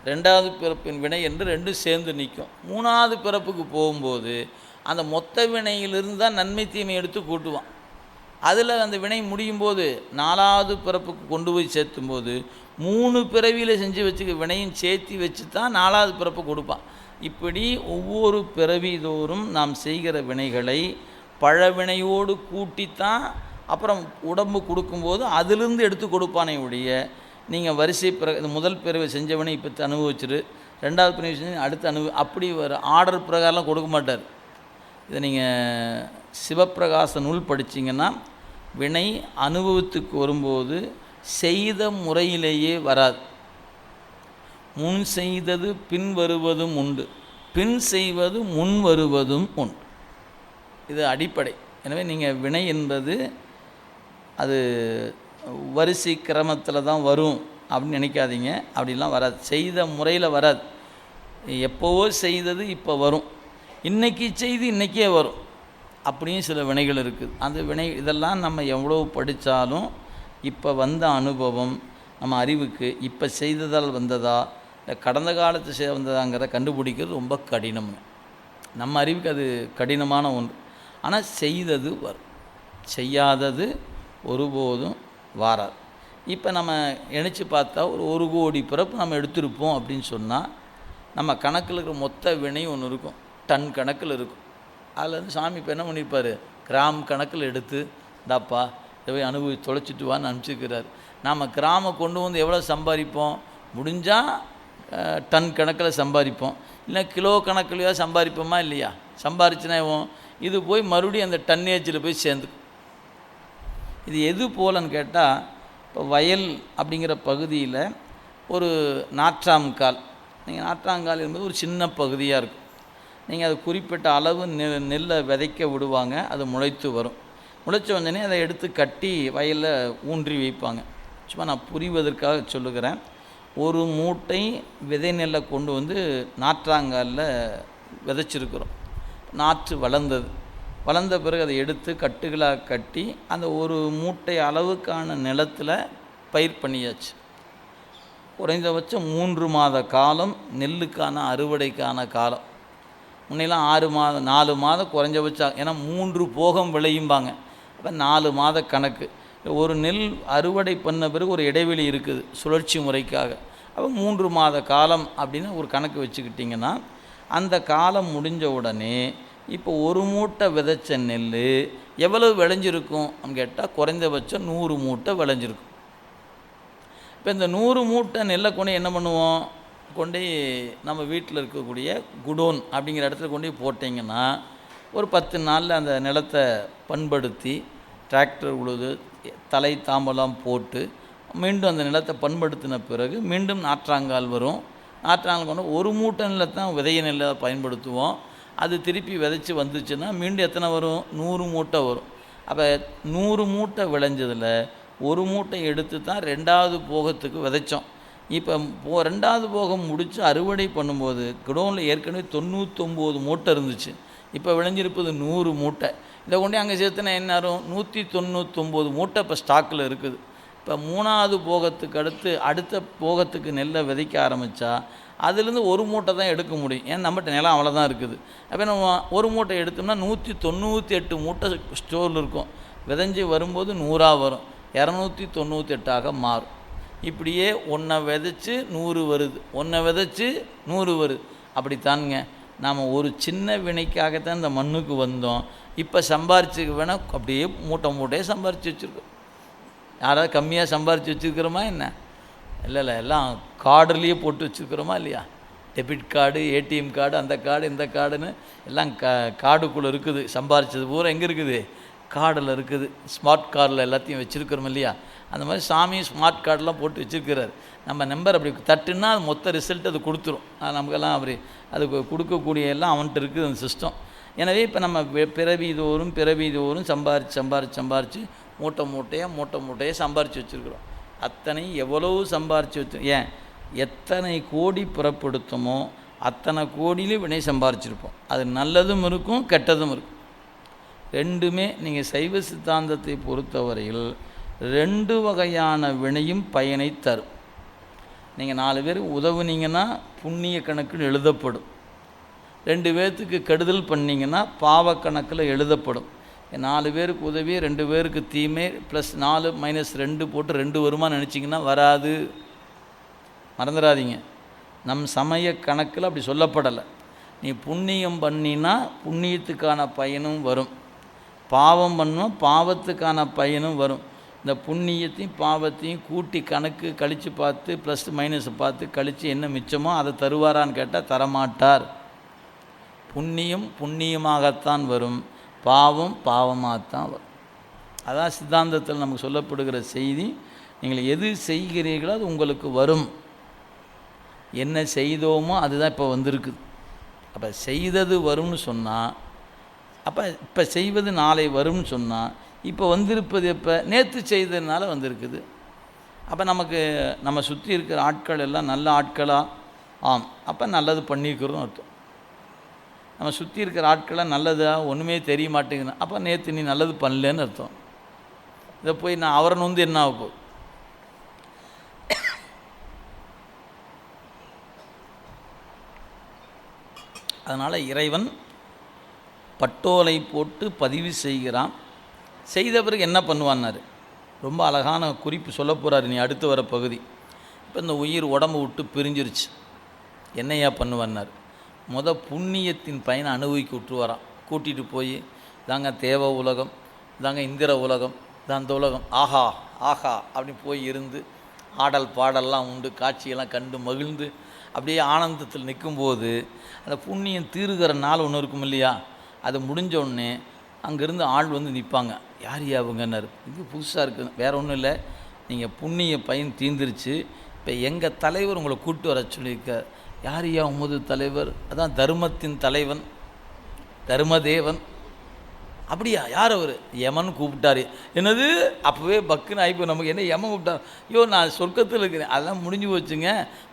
2வது பிறப்பின் வினை என்று 2 சேர்ந்து நிற்கும். 3வது பிறப்புக்கு போகும்போது அந்த மொத்த வினையிலிருந்து தான் நன்மை தீமை எடுத்து கூட்டுவான். அதில் அந்த வினை முடியும் போது 4வது பிறப்புக்கு கொண்டு போய் சேர்த்தும்போது 3 பிறவியில் செஞ்சு வச்சுக்க வினையும் சேர்த்து வச்சு தான் 4வது பிறப்பு கொடுப்பான். இப்படி ஒவ்வொரு பிறவி தோறும் நாம் செய்கிற வினைகளை பழவினையோடு கூட்டித்தான் அப்புறம் உடம்பு கொடுக்கும்போது அதிலிருந்து எடுத்து கொடுப்பானே ஒழிய, நீங்கள் வரிசை இந்த முதல் பிறவை செஞ்ச வினை இப்போ அனுபவிச்சிரு, 2வது பிறவி செஞ்சு அடுத்து அப்படி ஒரு ஆர்டர் பிரகாரம்லாம் கொடுக்க மாட்டார். இதை நீங்கள் சிவப்பிரகாச நூல் படிச்சிங்கன்னா வினை அனுபவத்துக்கு வரும்போது செய்த முறையிலேயே வராது. முன் செய்தது பின் வருவதும் உண்டு, பின் செய்வது முன் வருவதும் உண்டு. இது அடிப்படை. எனவே நீங்கள் வினை என்பது அது வரிசை கிரமத்தில் தான் வரும் அப்படின்னு நினைக்காதீங்க. அப்படிலாம் வராது, செய்த முறையில் வராது. எப்போவோ செய்தது இப்போ வரும், இன்றைக்கி செய்து இன்றைக்கே வரும், அப்படியும் சில வினைகள் இருக்குது. அந்த வினை இதெல்லாம் நம்ம எவ்வளோ படித்தாலும் இப்போ வந்த அனுபவம் நம்ம அறிவுக்கு இப்போ செய்ததால் வந்ததா இல்லை கடந்த காலத்து வந்ததாங்கிறத கண்டுபிடிக்கிறது ரொம்ப கடினம்னு. நம்ம அறிவுக்கு அது கடினமான ஒன்று. ஆனால் செய்தது வரும், செய்யாதது ஒருபோதும் வாராது. இப்போ நம்ம நினச்சி பார்த்தா ஒரு கோடி பிறப்பு நம்ம எடுத்திருப்போம் அப்படின்னு சொன்னால் நம்ம கணக்கில் இருக்கிற மொத்த வினை ஒன்று இருக்கும், டன் கணக்கில் இருக்கும். அதில் வந்து சாமி இப்போ என்ன பண்ணியிருப்பார், கிராம் கணக்கில் எடுத்து தாப்பா இதை அனுபவி தொலைச்சிட்டு வான்னு அனுப்பிச்சிருக்கிறார். நாம் கிராமை கொண்டு வந்து எவ்வளோ சம்பாதிப்போம், முடிஞ்சால் டன் கணக்கில் சம்பாதிப்போம், இல்லை கிலோ கணக்கிலையோ சம்பாதிப்போமா இல்லையா? சம்பாதிச்சுனா இது போய் மறுபடியும் அந்த டன்னேஜில் போய் சேர்ந்துக்கும். இது எது போலன்னு கேட்டால், இப்போ வயல் அப்படிங்கிற பகுதியில் ஒரு நாற்றாங்கால், நீங்கள் நாற்றாங்கால் என்பது ஒரு சின்ன பகுதியாக இருக்கும். நீங்கள் அது குறிப்பிட்ட அளவு நெல்லை விதைக்க விடுவாங்க, அது முளைத்து வரும். முளைச்ச உடனே அதை எடுத்து கட்டி வயலில் ஊன்றி வைப்பாங்க. சும்மா நான் புரிவதற்காக சொல்லுகிறேன். ஒரு மூட்டை விதை நெல்லை கொண்டு வந்து நாற்றாங்காலில் விதைச்சிருக்கிறோம். நாற்று வளர்ந்த பிறகு அதை எடுத்து கட்டுகளாக கட்டி அந்த ஒரு மூட்டை அளவுக்கான நிலத்தில் பயிர் பண்ணியாச்சு. குறைந்தபட்சம் 3 மாத காலம் நெல்லுக்கான அறுவடைக்கான காலம். முன்னெல்லாம் 6 மாதம் 4 மாதம் குறைஞ்சபட்சம், ஏன்னா 3 போகம் விளையும்பாங்க. அப்போ 4 மாத கணக்கு. ஒரு நெல் அறுவடை பண்ண பிறகு ஒரு இடைவெளி இருக்குது சுழற்சி முறைக்காக. அப்போ 3 மாத காலம் அப்படின்னு ஒரு கணக்கு வச்சுக்கிட்டிங்கன்னா, அந்த காலம் முடிஞ்ச உடனே இப்போ ஒரு மூட்டை விதைச்ச நெல் எவ்வளவு விளைஞ்சிருக்கும் அப்படின்னு கேட்டால் குறைந்தபட்சம் 100 மூட்டை விளைஞ்சிருக்கும். இப்போ இந்த 100 மூட்டை நெல்லை கொண்டு என்ன பண்ணுவோம், கொண்டு நம்ம வீட்டில் இருக்கக்கூடிய குடோன் அப்படிங்கிற இடத்துல கொண்டு போட்டிங்கன்னா ஒரு 10 நாளில் அந்த நிலத்தை பண்படுத்தி டிராக்டர் உழுது தலை தாம்பலாம் போட்டு மீண்டும் அந்த நிலத்தை பண்படுத்தின பிறகு மீண்டும் நாற்றாங்கால் வரும். நாற்றாங்கால் கொண்டு ஒரு மூட்டை நிலத்தான் விதைய நெல்லை பயன்படுத்துவோம். அது திருப்பி விதைச்சி வந்துச்சுன்னா மீண்டும் எத்தனை வரும், 100 மூட்டை வரும். அப்போ 100 மூட்டை விளைஞ்சதில் ஒரு மூட்டை எடுத்து தான் 2வது போகத்துக்கு விதைச்சோம். இப்போ 2வது போகம் முடித்து அறுவடை பண்ணும்போது குடோனில் ஏற்கனவே 99 மூட்டை இருந்துச்சு. இப்போ விளைஞ்சிருப்பது 100 மூட்டை. இதை கொண்டு அங்கே சேர்த்துனா என்ன ஆகும், 199 மூட்டை இப்போ ஸ்டாக்கில் இருக்குது. இப்போ 3வது போகத்துக்கு அடுத்த போகத்துக்கு நெல்லை விதைக்க ஆரம்பித்தா அதுலேருந்து ஒரு மூட்டை தான் எடுக்க முடியும். ஏன் நம்மகிட்ட நிலம் அவ்வளோதான் இருக்குது. அப்போ நம்ம ஒரு மூட்டை எடுத்தோம்னா 198 மூட்டை ஸ்டோரில் இருக்கும். விதைஞ்சி வரும்போது 100ஆக வரும், 298ஆக மாறும். இப்படியே ஒன்றை விதைச்சி 100 வருது, ஒன்றை விதைச்சி 100 வருது. அப்படித்தானுங்க நாம் ஒரு சின்ன வினைக்காகத்தான் இந்த மண்ணுக்கு வந்தோம். இப்போ சம்பாரிச்சுக்க வேணால் அப்படியே மூட்டையே சம்பாரித்து வச்சுருக்கோம். யாராவது கம்மியாக சம்பாரித்து வச்சுருக்கிறோமா என்ன? இல்லை, எல்லாம் கார்டுலேயே போட்டு வச்சுருக்கிறோமா இல்லையா? டெபிட் கார்டு, ஏடிஎம் கார்டு, அந்த கார்டு இந்த கார்டுன்னு எல்லாம் கார்டுக்குள்ளே இருக்குது. சம்பாரித்தது பூரா எங்கே இருக்குது, கார்டில் இருக்குது. ஸ்மார்ட் கார்டில் எல்லாத்தையும் வச்சுருக்கிறோம் இல்லையா? அந்த மாதிரி சாமி ஸ்மார்ட் கார்டெலாம் போட்டு வச்சுருக்கிறார். நம்ம நம்பர் அப்படி தட்டுன்னா அது மொத்த ரிசல்ட் அது கொடுத்துரும். நமக்கெல்லாம் அப்படி அது கொடுக்கக்கூடிய எல்லாம் அவன்கிட்ட இருக்குது அந்த சிஸ்டம். எனவே இப்போ நம்ம பிறவி தோறும் சம்பாரித்து மூட்டையாக சம்பாரித்து வச்சுருக்குறோம். அத்தனை எவ்வளவு சம்பாரித்து வச்சு, ஏன் எத்தனை கோடி புறப்படுத்தமோ அத்தனை கோடியிலும் வினை சம்பாரிச்சிருப்போம். அது நல்லதும் இருக்கும் கெட்டதும் இருக்கும். ரெண்டுமே நீங்கள் சைவ சித்தாந்தத்தை பொறுத்தவரையில் 2 வகையான வினையும் பயனை தரும். நீங்கள் 4 பேர் உதவுனீங்கன்னா புண்ணிய கணக்கில் எழுதப்படும். 2 பேர்த்துக்கு கெடுதல் பண்ணிங்கன்னா பாவ கணக்கில் எழுதப்படும். 4 பேருக்கு உதவி 2 பேருக்கு தீமை +4 -2 போட்டு 2 வருமானு நினச்சிங்கன்னா வராது, மறந்துடாதீங்க. நம் சமய கணக்கில் அப்படி சொல்லப்படலை. நீ புண்ணியம் பண்ணினா புண்ணியத்துக்கான பயனும் வரும், பாவம் பண்ணால் பாவத்துக்கான பயனும் வரும். இந்த புண்ணியத்தையும் பாவத்தையும் கூட்டி கணக்கு கழித்து பார்த்து +- பார்த்து கழித்து என்ன மிச்சமோ அதை தருவாரான்னு கேட்டால் தரமாட்டார். புண்ணியம் புண்ணியமாகத்தான் வரும், பாவம் பாவமாகத்தான் வரும். அதான் சித்தாந்தத்தில் நமக்கு சொல்லப்படுகிற செய்தி. நீங்கள் எது செய்கிறீர்களோ அது உங்களுக்கு வரும். என்ன செய்தோமோ அதுதான் இப்போ வந்திருக்குது. அப்போ செய்தது வரும்னு சொன்னால், அப்போ இப்போ செய்வது நாளை வரும்னு சொன்னால், இப்போ வந்திருப்பது எப்போ, நேற்று செய்ததுனால வந்திருக்குது. அப்போ நமக்கு நம்ம சுற்றி இருக்கிற ஆட்கள் எல்லாம் நல்ல ஆட்களா, ஆம், அப்போ நல்லது பண்ணியிருக்கிறோம் அர்த்தம். நம்ம சுற்றி இருக்கிற ஆட்களை நல்லதாக ஒன்றுமே தெரிய மாட்டேங்குது, அப்போ நேற்று நீ நல்லது பண்ணலன்னு அர்த்தம். இதை போய் நான் அவரை வந்து என்ன ஆகும்? அதனால் இறைவன் பட்டோலை போட்டு பதிவு செய்கிறான். செய்த பிறகு என்ன பண்ணுவான்னாரு, ரொம்ப அழகான குறிப்பு சொல்ல போகிறாரு நீ அடுத்து வர பகுதி. இப்போ இந்த உயிர் உடம்பு விட்டு பிரிஞ்சிருச்சு, என்னையா பண்ணுவான்னார். புண்ணியத்தின் பயனை அனுபவிக்க விட்டுருவாரான். கூட்டிகிட்டு போய் தாங்க தேவ உலகம், தாங்க இந்திர உலகம், தான் அந்த உலகம், ஆஹா ஆஹா அப்படின்னு போய் இருந்து ஆடல் பாடல்லாம் உண்டு, காட்சியெல்லாம் கண்டு மகிழ்ந்து அப்படியே ஆனந்தத்தில் நிற்கும்போது அந்த புண்ணியம் தீருகிற நாள் ஒன்று இருக்கும் இல்லையா, அது முடிஞ்சோடனே அங்கேருந்து ஆள் வந்து நிற்பாங்க. யார் யாவுங்கன்னாரு. இது புதுசாக இருக்குது, வேறு ஒன்றும் இல்லை, நீங்கள் புண்ணிய பயன் தீர்ந்துருச்சு, இப்போ எங்கள் தலைவர் உங்களை கூப்பிட்டு வர சொல்லியிருக்க. யார் யா உமது தலைவர்? அதான் தர்மத்தின் தலைவன் தர்மதேவன். அப்படியா, யார் அவர்? யமன் கூப்பிட்டாரு. என்னது? அப்போவே பக்குன்னு ஆகிப்போ நமக்கு, என்ன யமன் கூப்பிட்டார்? ஐயோ நான் சொர்க்கத்தில் இருக்கிறேன், அதெல்லாம் முடிஞ்சு போச்சுங்க,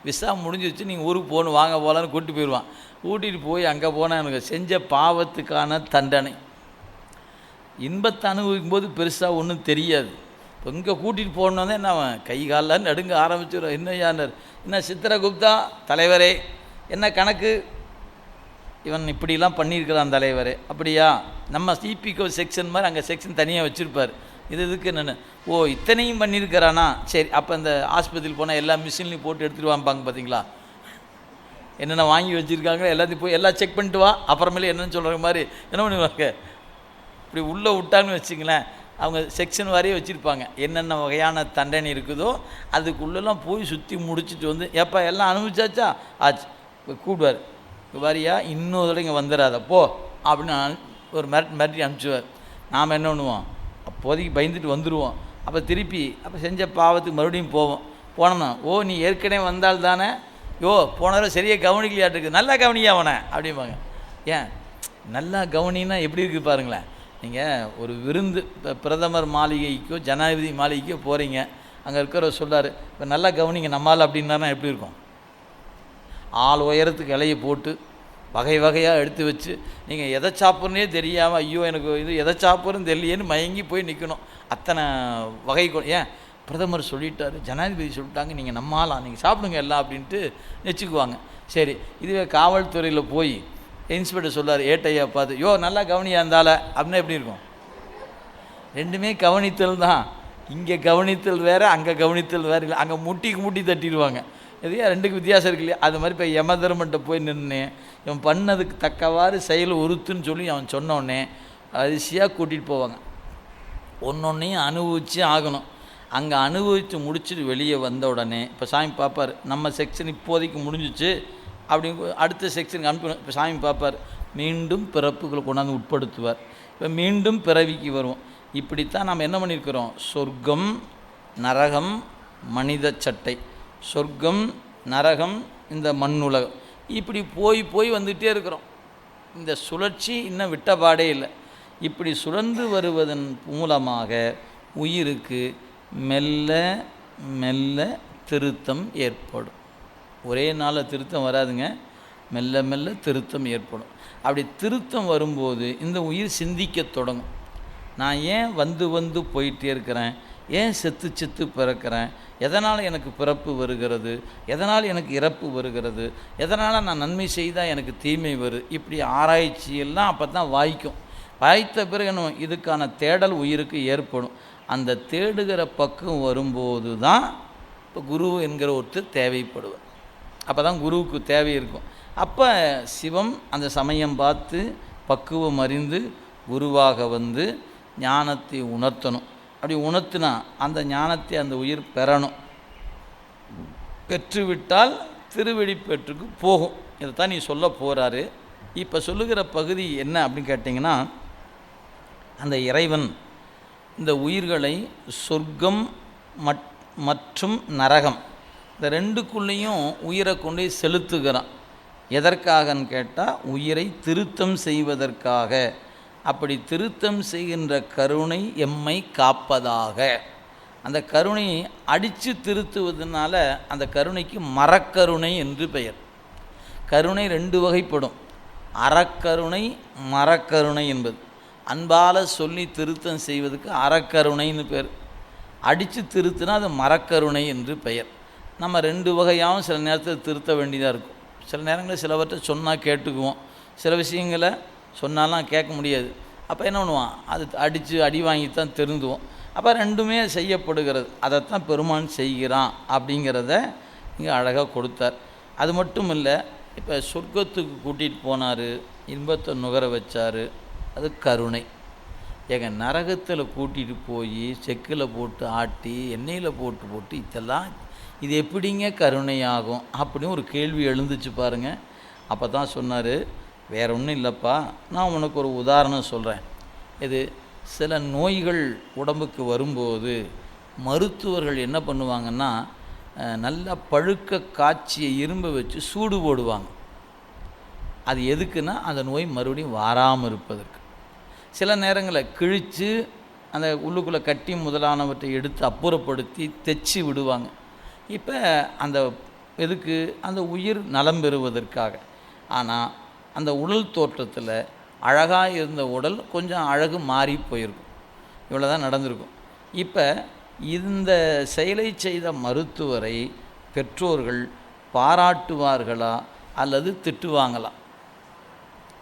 விசா முடிஞ்சு வச்சு, நீங்கள் ஊருக்கு போகணும் வாங்க போகலான்னு கூப்பிட்டு போயிடுவான். கூட்டிகிட்டு போய் அங்கே போனால் எனக்கு செஞ்ச பாவத்துக்கான தண்டனை. இன்பத்தை அனுபவிக்கும் போது பெருசாக ஒன்றும் தெரியாது. இப்போ இங்கே கூட்டிகிட்டு போகணுன்னே என்ன கை காலில் நடுங்க ஆரம்பிச்சிடும். என்ன யார்? என்ன சித்திரகுப்தா தலைவரே, என்ன கணக்கு? இவன் இப்படிலாம் பண்ணியிருக்கிறான் தலைவர். அப்படியா? நம்ம சிபிகோ செக்ஷன் மாதிரி அங்கே செக்ஷன் தனியாக வச்சுருப்பார். இதுக்கு என்னென்னு, ஓ இத்தனையும் பண்ணியிருக்கிறானா, சரி அப்போ இந்த ஆஸ்பத்திரியில் போனால் எல்லா மிஷின்லையும் போட்டு எடுத்துகிட்டு வாம்பாங்க பார்த்தீங்களா, என்னென்ன வாங்கி வச்சுருக்காங்களோ எல்லாத்தையும் போய் எல்லாம் செக் பண்ணிட்டு வா, அப்புறமேலே என்னென்னு சொல்கிற மாதிரி என்ன பண்ணுவாங்க, இப்படி உள்ளே விட்டாங்கன்னு வச்சுங்களேன், அவங்க செக்ஷன் வாரியே வச்சுருப்பாங்க, என்னென்ன வகையான தண்டனை இருக்குதோ அதுக்குள்ளெல்லாம் போய் சுற்றி முடிச்சுட்டு வந்து, எப்போ எல்லாம் அனுபவிச்சாச்சா ஆச்சு, இப்போ கூடுவார், வாரியா இன்னொரு தடவை இங்கே வந்துடாத போ அப்படின்னு ஒரு மிரட்டி அனுப்பிச்சுவார். நாம் என்ன பண்ணுவோம், அப்போதைக்கு பயந்துட்டு வந்துடுவோம். அப்போ திருப்பி அப்போ செஞ்ச பாவத்துக்கு மறுபடியும் போவோம். போனோம்னா, ஓ நீ ஏற்கனவே வந்தால் தானே, யோ போன தடவை சரியாக கவனிக்கலையாட்டுருக்கு, நல்லா கவனியா அவனை அப்படிம்பாங்க. ஏன் நல்லா கவனின்னா எப்படி இருக்குது பாருங்களேன். நீங்கள் ஒரு விருந்து பிரதமர் மாளிகைக்கோ ஜனாதிபதி மாளிகைக்கோ போகிறீங்க, அங்கே இருக்கிறவர் சொல்கிறார் இப்போ நல்லா கவனிங்க நம்மால் அப்படின்னா எப்படி இருக்கும்? ஆள் உயரத்துக்கு இலையை போட்டு வகை வகையாக எடுத்து வச்சு நீங்கள் எதை சாப்பிட்றனே தெரியாமல், ஐயோ எனக்கு இது எதை சாப்பிட்றன்னு தெரியலையேன்னு மயங்கி போய் நிற்கணும். அத்தனை வகை. ஏன் பிரதமர் சொல்லிட்டாரு, ஜனாதிபதி சொல்லிட்டாங்க, நீங்கள் நம்மாலாம் நீங்கள் சாப்பிடுங்க எல்லாம் அப்படின்ட்டு வச்சுக்குவாங்க. சரி, இதுவே காவல்துறையில் போய் இன்ஸ்பெக்டர் சொல்கிறார் ஏட்டையா பார்த்து, யோ நல்லா கவனியா இருந்தால அப்படின்னா எப்படி இருக்கும்? ரெண்டுமே கவனித்தல் தான். இங்கே கவனித்தல் வேறு, அங்கே கவனித்தல் வேறு இல்லை. அங்கே முட்டிக்கு முட்டி தட்டிடுவாங்க. எதையா ரெண்டுக்கு வித்தியாசம் இருக்கு இல்லையா? அது மாதிரி இப்போ யமதர்மன்ட்ட போய் நின்று இவன் பண்ணதுக்கு தக்கவாறு செயல் உறுத்துன்னு சொல்லி அவன் சொன்னோடனே அரிசியாக கூட்டிகிட்டு போவாங்க. ஒன்றொன்னையும் அனுபவிச்சு ஆகணும். அங்கே அனுபவித்து முடிச்சுட்டு வெளியே வந்த உடனே இப்போ சாமி பார்ப்பார், நம்ம செக்ஷன் இப்போதைக்கு முடிஞ்சிச்சு அப்படின்னு அடுத்த செக்ஷனுக்கு அனுப்பணும். இப்போ சாமி பார்ப்பார், மீண்டும் பிறப்புகளை கொண்டாந்து உட்படுத்துவார். இப்போ மீண்டும் பிறவிக்கு வருவோம். இப்படித்தான் நாம் என்ன பண்ணியிருக்கிறோம், சொர்க்கம் நரகம் மனித சட்டை, சொர்க்கம் நரகம் இந்த மண்ணுலகம், இப்படி போய் போய் வந்துகிட்டே இருக்கிறோம். இந்த சுழற்சி இன்னும் விட்டபாடே இல்லை. இப்படி சுழன்று வருவதன் மூலமாக உயிருக்கு மெல்ல மெல்ல திருத்தம் ஏற்படும். ஒரே நாளில் திருத்தம் வராதுங்க, மெல்ல மெல்ல திருத்தம் ஏற்படும். அப்படி திருத்தம் வரும்போது இந்த உயிர் சிந்திக்க தொடங்கும். நான் ஏன் வந்து வந்து போயிட்டே இருக்கிறேன், ஏன் செத்து செத்து பிறக்கிறேன், எதனால் எனக்கு பிறப்பு வருகிறது, எதனால் எனக்கு இறப்பு வருகிறது, எதனால் நான் நன்மை செய்தால் எனக்கு தீமை வரும், இப்படி ஆராய்ச்சியெல்லாம் அப்போ தான் வாய்க்கும். வாய்த்த பிறகு நம்ம இதுக்கான தேடல் உயிருக்கு ஏற்படும். அந்த தேடுகிற பக்கம் வரும்போது தான் இப்போ குரு என்கிற ஒருத்தர் தேவைப்படுவார். அப்போ தான் குருவுக்கு தேவை இருக்கும். அப்போ சிவம் அந்த சமயம் பார்த்து பக்குவம் அறிந்து குருவாக வந்து ஞானத்தை உணர்த்தணும். அப்படி உணர்த்தினா அந்த ஞானத்தை அந்த உயிர் பெறணும். பெற்றுவிட்டால் திருவெளிப்பேற்றுக்கு போகும். இதைத்தான் நீ சொல்ல போகிறாரு. இப்போ சொல்லுகிற பகுதி என்ன அப்படின்னு கேட்டிங்கன்னா, அந்த இறைவன் இந்த உயிர்களை சொர்க்கம் மற்றும் நரகம் இந்த ரெண்டுக்குள்ளேயும் உயிரை கொண்டு செலுத்துகிறான். எதற்காகன்னு கேட்டால் உயிரை திருத்தம் செய்வதற்காக. அப்படி திருத்தம் செய்கின்ற கருணை எம்மை காப்பதாக. அந்த கருணையை அடித்து திருத்துவதனால அந்த கருணைக்கு மரக்கருணை என்று பெயர். கருணை ரெண்டு வகைப்படும். அறக்கருணை, மரக்கருணை என்பது. அன்பால் சொல்லி திருத்தம் செய்வதுக்கு அறக்கருணைன்னு பேர். அடித்து திருத்தினா அது மரக்கருணை என்று பெயர். நம்ம ரெண்டு வகையாகவும் சில நேரத்தில் திருத்த வேண்டியதாக இருக்கும். சில நேரங்களில் சிலவற்றை சொன்னால் கேட்டுக்குவோம், சில விஷயங்களை சொன்னாலாம் கேட்க முடியாது. அப்போ என்ன பண்ணுவான், அது அடித்து அடி வாங்கித்தான் திருந்துவோம். அப்போ ரெண்டுமே செய்யப்படுகிறது. அதைத்தான் பெருமான் செய்கிறான் அப்படிங்கிறத இங்கே அழகாக கொடுத்தார். அது மட்டும் இல்லை, இப்போ சொர்க்கத்துக்கு கூட்டிகிட்டு போனார், இன்பத்தை நுகர வச்சார், அது கருணை. எங்க நரகத்தில் கூட்டிகிட்டு போய் செக்கில் போட்டு ஆட்டி எண்ணெயில் போட்டு இதெல்லாம் இது எப்படிங்க கருணையாகும் அப்படின்னு ஒரு கேள்வி எழுந்துச்சு பாருங்கள். அப்போ தான் சொன்னார், வேற ஒன்றும் இல்லைப்பா, நான் உனக்கு ஒரு உதாரணம் சொல்கிறேன். இது சில நோய்கள் உடம்புக்கு வரும்போது மருத்துவர்கள் என்ன பண்ணுவாங்கன்னா, நல்லா பழுக்க காய்ச்சிய இரும்பை வச்சு சூடு போடுவாங்க. அது எதுக்குன்னா அந்த நோய் மறுபடியும் வாராமல் இருப்பதற்கு. சில நேரங்களில் கிழித்து அந்த உள்ளுக்குள்ளே கட்டி முதலானவற்றை எடுத்து அப்புறப்படுத்தி தைச்சி விடுவாங்க. இப்போ அந்த எதுக்கு, அந்த உயிர் நலம் பெறுவதற்காக. ஆனால் அந்த உடல் தோற்றத்தில் அழகாக இருந்த உடல் கொஞ்சம் அழகு மாறி போயிருக்கும். இவ்வளோ தான் நடந்திருக்கும். இப்போ இந்த செயலை செய்த மருத்துவரை பெற்றோர்கள் பாராட்டுவார்களா அல்லது திட்டுவாங்களா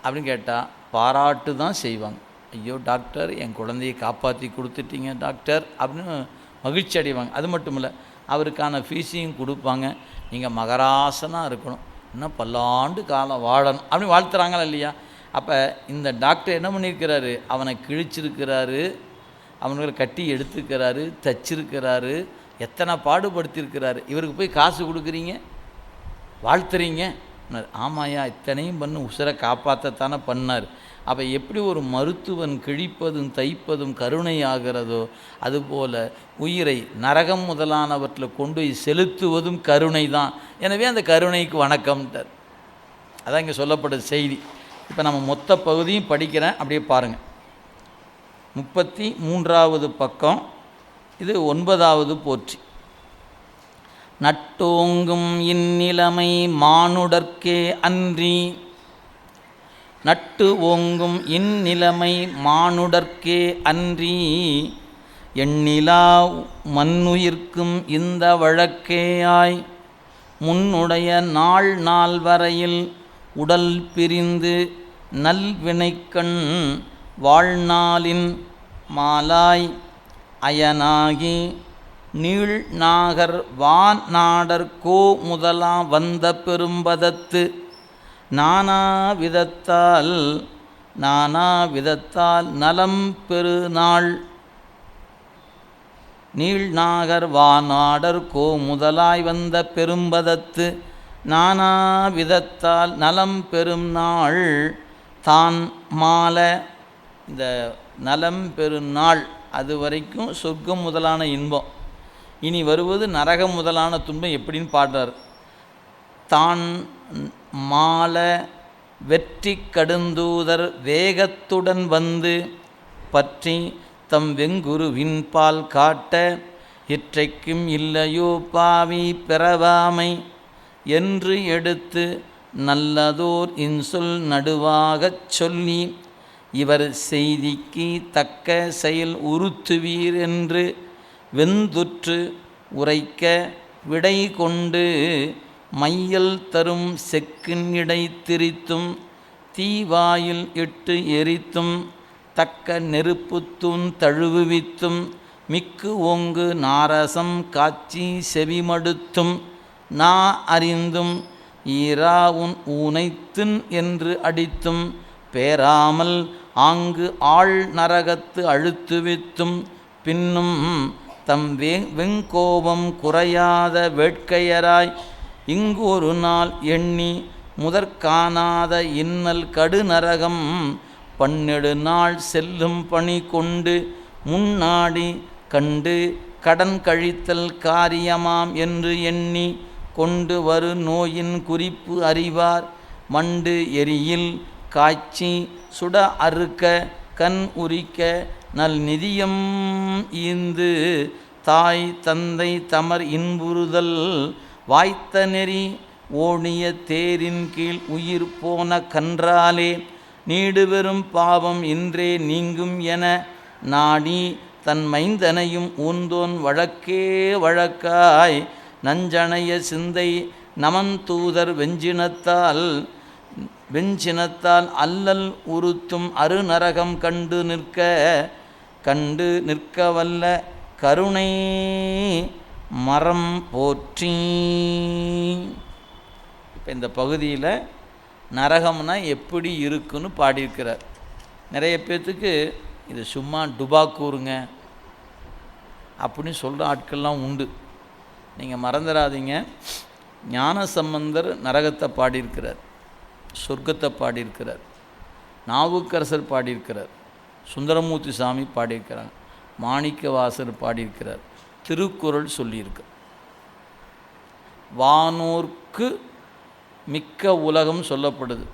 அப்படின்னு கேட்டால் பாராட்டு தான் செய்வாங்க. ஐயோ டாக்டர், என் குழந்தையை காப்பாற்றி கொடுத்துட்டீங்க டாக்டர் அப்படின்னு மகிழ்ச்சி அடைவாங்க. அது மட்டும் இல்லை, அவருக்கான ஃபீஸையும் கொடுப்பாங்க. நீங்கள் மகராசனாக இருக்கணும், இன்னும் பல்லாண்டு காலம் வாழணும் அப்படின்னு வாழ்த்துறாங்களா இல்லையா? அப்போ இந்த டாக்டர் என்ன பண்ணியிருக்கிறாரு, அவனை கிழிச்சிருக்கிறாரு, அவனுங்களை கட்டி எடுத்துக்கிறாரு, தச்சிருக்கிறாரு, எத்தனை பாடுபடுத்தியிருக்கிறாரு. இவருக்கு போய் காசு கொடுக்குறீங்க, வாழ்த்துறீங்க. ஆமாயா, இத்தனையும் பண்ணு உசுரை காப்பாற்றத்தானே பண்ணார். அப்போ எப்படி ஒரு மருத்துவன் கிழிப்பதும் தைப்பதும் கருணை ஆகிறதோ, அதுபோல் உயிரை நரகம் முதலானவற்றில் கொண்டு போய் செலுத்துவதும் கருணை தான். எனவே அந்த கருணைக்கு வணக்கம்ட்டார். அதான் இங்கே சொல்லப்படுற செய்தி. இப்போ நம்ம மொத்த பகுதியும் படிக்கிறேன், அப்படியே பாருங்கள். 33வது பக்கம், இது 9வது போற்றி. நட்டோங்கும் இந்நிலைமை மானுடர்க்கே அன்றி, நட்டு ஓங்கும் இந்நிலைமை மானுடர்க்கே அன்றி, எண்ணிலா மண்ணுயிர்க்கும் இந்த வழக்கேயாய், முன்னுடைய நாள் வரையில் உடல் பிரிந்து நல்வினைக்கண் வாழ்நாளின் மாலாய் அயனாகி நீள் நாகர் வான் நாடர் கோ முதலா வந்த பெரும்பதத்து நானா விதத்தால் நலம் பெருநாள். நீள்நாகர் வானாடர் கோ முதலாய் வந்த பெரும்பதத்து நானா விதத்தால் நலம் பெரும் நாள் தான் மால. இந்த நலம் பெருநாள் அது வரைக்கும் சொர்க்கம் முதலான இன்பம், இனி வருவது நரகம் முதலான துன்பம் எப்படின்னு பாடுறார். தான் மால வெற்றி கடுந்தூதர் வேகத்துடன் வந்து பற்றி தம் வெங்குருவின் பால் காட்ட, இற்றைக்கும் இல்லையோ பாவி பிறவாமை என்று எடுத்து நல்லதோர் இன்சொல் நடுவாகச் சொல்லி, இவர் செய்திக்கு தக்க செயல் உறுத்துவீர் என்று வெந்துற்று உரைக்க விடை கொண்டு, மையல் தரும் செக்கின் இடை திரித்தும் தீவாயில் இட்டு எரித்தும் தக்க நெருப்புத்தூன் தழுவுவித்தும் மிக்கு ஓங்கு நாரசம் காட்சி செவிமடுத்தும் நா அறிந்தும் ஈராவுன் ஊனைத்தின் என்று அடித்தும் பேராமல் ஆங்கு ஆள் நரகத்து அழுத்துவித்தும் பின்னும் தம் வெங்கோபம் குறையாத வேட்கையராய் இங்கு ஒரு நாள் எண்ணி முதற்காணாத இன்னல் கடுநரகம் பன்னெடு நாள் செல்லும் பணி கொண்டு முன்னாடி கண்டு கடன் கழித்தல் காரியமாம் என்று எண்ணி கொண்டு வரு நோயின் குறிப்பு அறிவார். மண்டு எரியில் காய்ச்சி சுட அறுக்க கண் உரிக்க நல் நிதியம் ஈந்து தாய் தந்தை தமர் இன்புறுதல் வாய்த்த நெறி ஓணிய தேரின் கீழ் உயிர் போன கன்றாலே நீடு பெறும் பாவம் இன்றே நீங்கும் என நாடி தன் மைந்தனையும் ஊந்தோன் வழக்கே வழக்காய் நஞ்சணைய சிந்தை நமந்தூதர் வெஞ்சினத்தால் அல்லல் உறுத்தும் அருநரகம் கண்டு நிற்க வல்ல கருணை மரம் போற்றி. இப்போ இந்த பகுதியில் நரகம்னா எப்படி இருக்குன்னு பாடியிருக்கிறார். நிறைய பேர்த்துக்கு இது சும்மா டுபாக்கூருங்க அப்படின்னு சொல்கிற ஆட்கள்லாம் உண்டு. நீங்கள் மறந்துடாதீங்க, ஞானசம்பந்தர் நரகத்தை பாடியிருக்கிறார், சொர்க்கத்தை பாடியிருக்கிறார், நாவுக்கரசர் பாடியிருக்கிறார், சுந்தரமூர்த்தி சாமி பாடியிருக்கிறாங்க, மாணிக்கவாசர் பாடியிருக்கிறார், திருக்குறள் சொல்லியிருக்கு. வானோர்க்கு மிக்க உலகம் சொல்லப்படுது,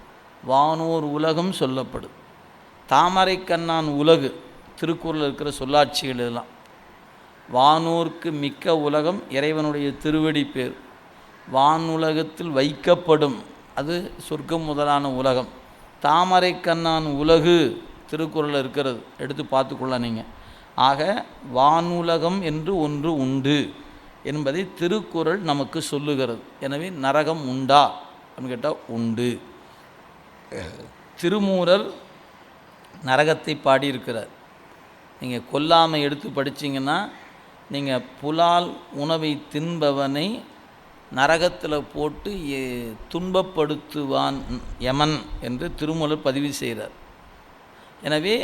வானோர் உலகம் சொல்லப்படுது. தாமரை கண்ணான் உலகு திருக்குறள் இருக்கிற சொல்லாட்சிகள் இதெல்லாம். வானோர்க்கு மிக்க உலகம் இறைவனுடைய திருவடி பேர். வானுலகத்தில் வைக்கப்படும் அது சொர்க்கம் முதலான உலகம். தாமரை கண்ணான் உலகு திருக்குறளில் இருக்கிறது, எடுத்து பார்த்துக்கொள்ள நீங்கள். ஆக வானுலகம் என்று ஒன்று உண்டு என்பதை திருக்குறள் நமக்கு சொல்லுகிறது. எனவே நரகம் உண்டா அப்படின்னு கேட்டால் உண்டு. திருமூரர் நரகத்தை பாடியிருக்கிறார். நீங்கள் கொல்லாமை எடுத்து படித்தீங்கன்னா நீங்கள் புலால் உணவை தின்பவனை நரகத்தில் போட்டு துன்பப்படுத்துவான் யமன் என்று திருமூலர் பதிவு செய்கிறார். எனவே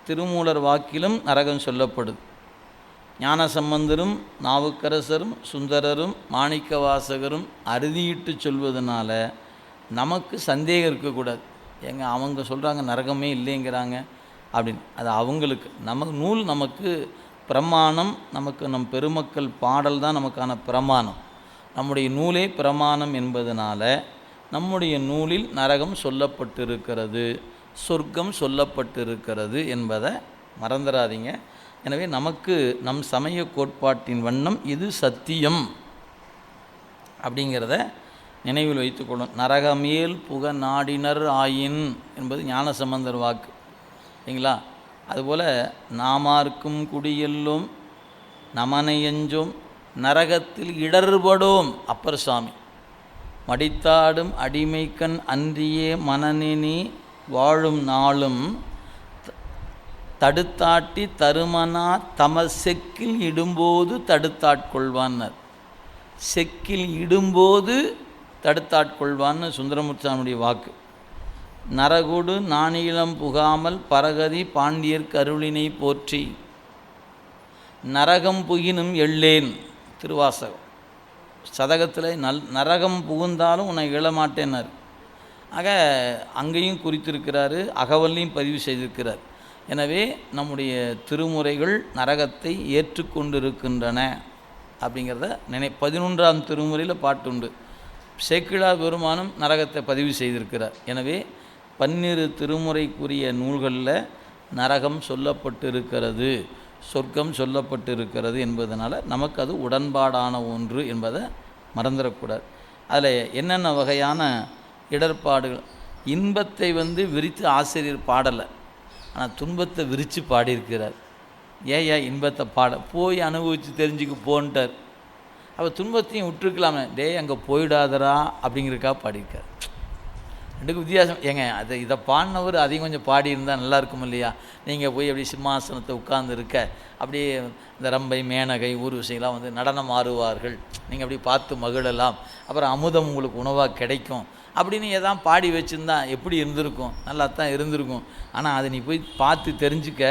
திருமூலர் வாக்கிலும் நரகம் சொல்லப்படுது. ஞானசம்பந்தரும் நாவுக்கரசரும் சுந்தரரும் மாணிக்கவாசகரும் அறுதியிட்டு சொல்வதனால நமக்கு சந்தேகம் இருக்கக்கூடாது. ஏங்க அவங்க சொல்கிறாங்க நரகமே இல்லைங்கிறாங்க அப்படின்னு. அது அவங்களுக்கு. நூல் நமக்கு பிரமாணம், நமக்கு நம் பெருமக்கள் பாடல் தான் நமக்கான பிரமாணம். நம்முடைய நூலே பிரமாணம் என்பதனால நம்முடைய நூலில் நரகம் சொல்லப்பட்டிருக்கிறது, சொர்க்கம் சொல்லப்பட்டிருக்கிறது என்பதை மறந்துடாதீங்க. எனவே நமக்கு நம் சமய கோட்பாட்டின் வண்ணம் இது சத்தியம் அப்படிங்கிறத நினைவில் வைத்துக்கொள்ளும். நரகமேல் புக நாடினர் ஆயின் என்பது ஞானசம்பந்தர் வாக்கு இல்லைங்களா? அதுபோல் நாமார்க்கும் குடியெல்லும் நமனையஞ்சோம் நரகத்தில் இடர்படோம் அப்பர் சாமி. மடித்தாடும் அடிமைக்கண் அன்றியே மனநெனி வாழும் நாளும் தடுத்தாட்டி தருமனா தம செக்கில் இடும்போது தடுத்தாட்கொள்வான்னர். செக்கில் இடும்போது தடுத்தாட்கொள்வான்னு சுந்தரமூர்த்திசாமியுடைய வாக்கு. நரகுடு நானிலம் புகாமல் பரகதி பாண்டியர் கருளினை போற்றி நரகம் புகினும் எள்ளேன் திருவாசகம். சதகத்தில் நரகம் புகுந்தாலும் உன்னை எழமாட்டேன்னார். ஆக அங்கேயும் குறித்திருக்கிறாரு, அகவல்லையும் பதிவு செய்திருக்கிறார். எனவே நம்முடைய திருமுறைகள் நரகத்தை ஏற்றுக்கொண்டிருக்கின்றன அப்படிங்கிறத 11ஆம் திருமுறையில் பாட்டுண்டு. சேக்கிழார் பெருமானும் நரகத்தை பதிவு செய்திருக்கிறார். எனவே 12 திருமுறைக்குரிய நூல்களில் நரகம் சொல்லப்பட்டிருக்கிறது, சொர்க்கம் சொல்லப்பட்டிருக்கிறது என்பதனால் நமக்கு அது உடன்பாடான ஒன்று என்பதை மறந்துடக்கூடாது. அதில் என்னென்ன வகையான இடர்பாடுகள், இன்பத்தை விரித்து ஆசிரியர் பாடலை, ஆனால் துன்பத்தை விரித்து பாடியிருக்கிறார். ஏன் இன்பத்தை போய் அனுபவித்து தெரிஞ்சுக்கு போன்ட்டார். அப்போ துன்பத்தையும் விட்டுருக்கலாமே, அங்கே போயிடாதரா அப்படிங்கிறக்கா பாடியிருக்கார். ரெண்டுக்கு வித்தியாசம். இதை பாடினவர் அதையும் கொஞ்சம் பாடியிருந்தால் நல்லாயிருக்கும் இல்லையா? நீங்கள் போய் அப்படி சிம்மாசனத்தை உட்கார்ந்து இருக்க, அப்படியே இந்த ரம்பை மேனகை ஊர்வசிகளாம் நடனம் ஆடுவார்கள், நீங்கள் அப்படி பார்த்து மகிழலாம், அப்புறம் அமுதம் உங்களுக்கு உணவாக கிடைக்கும் அப்படின்னு ஏதாவது பாடி வச்சுருந்தா எப்படி இருந்திருக்கும்? நல்லா தான் இருந்திருக்கும். ஆனால் அதை நீ போய் பார்த்து தெரிஞ்சுக்க.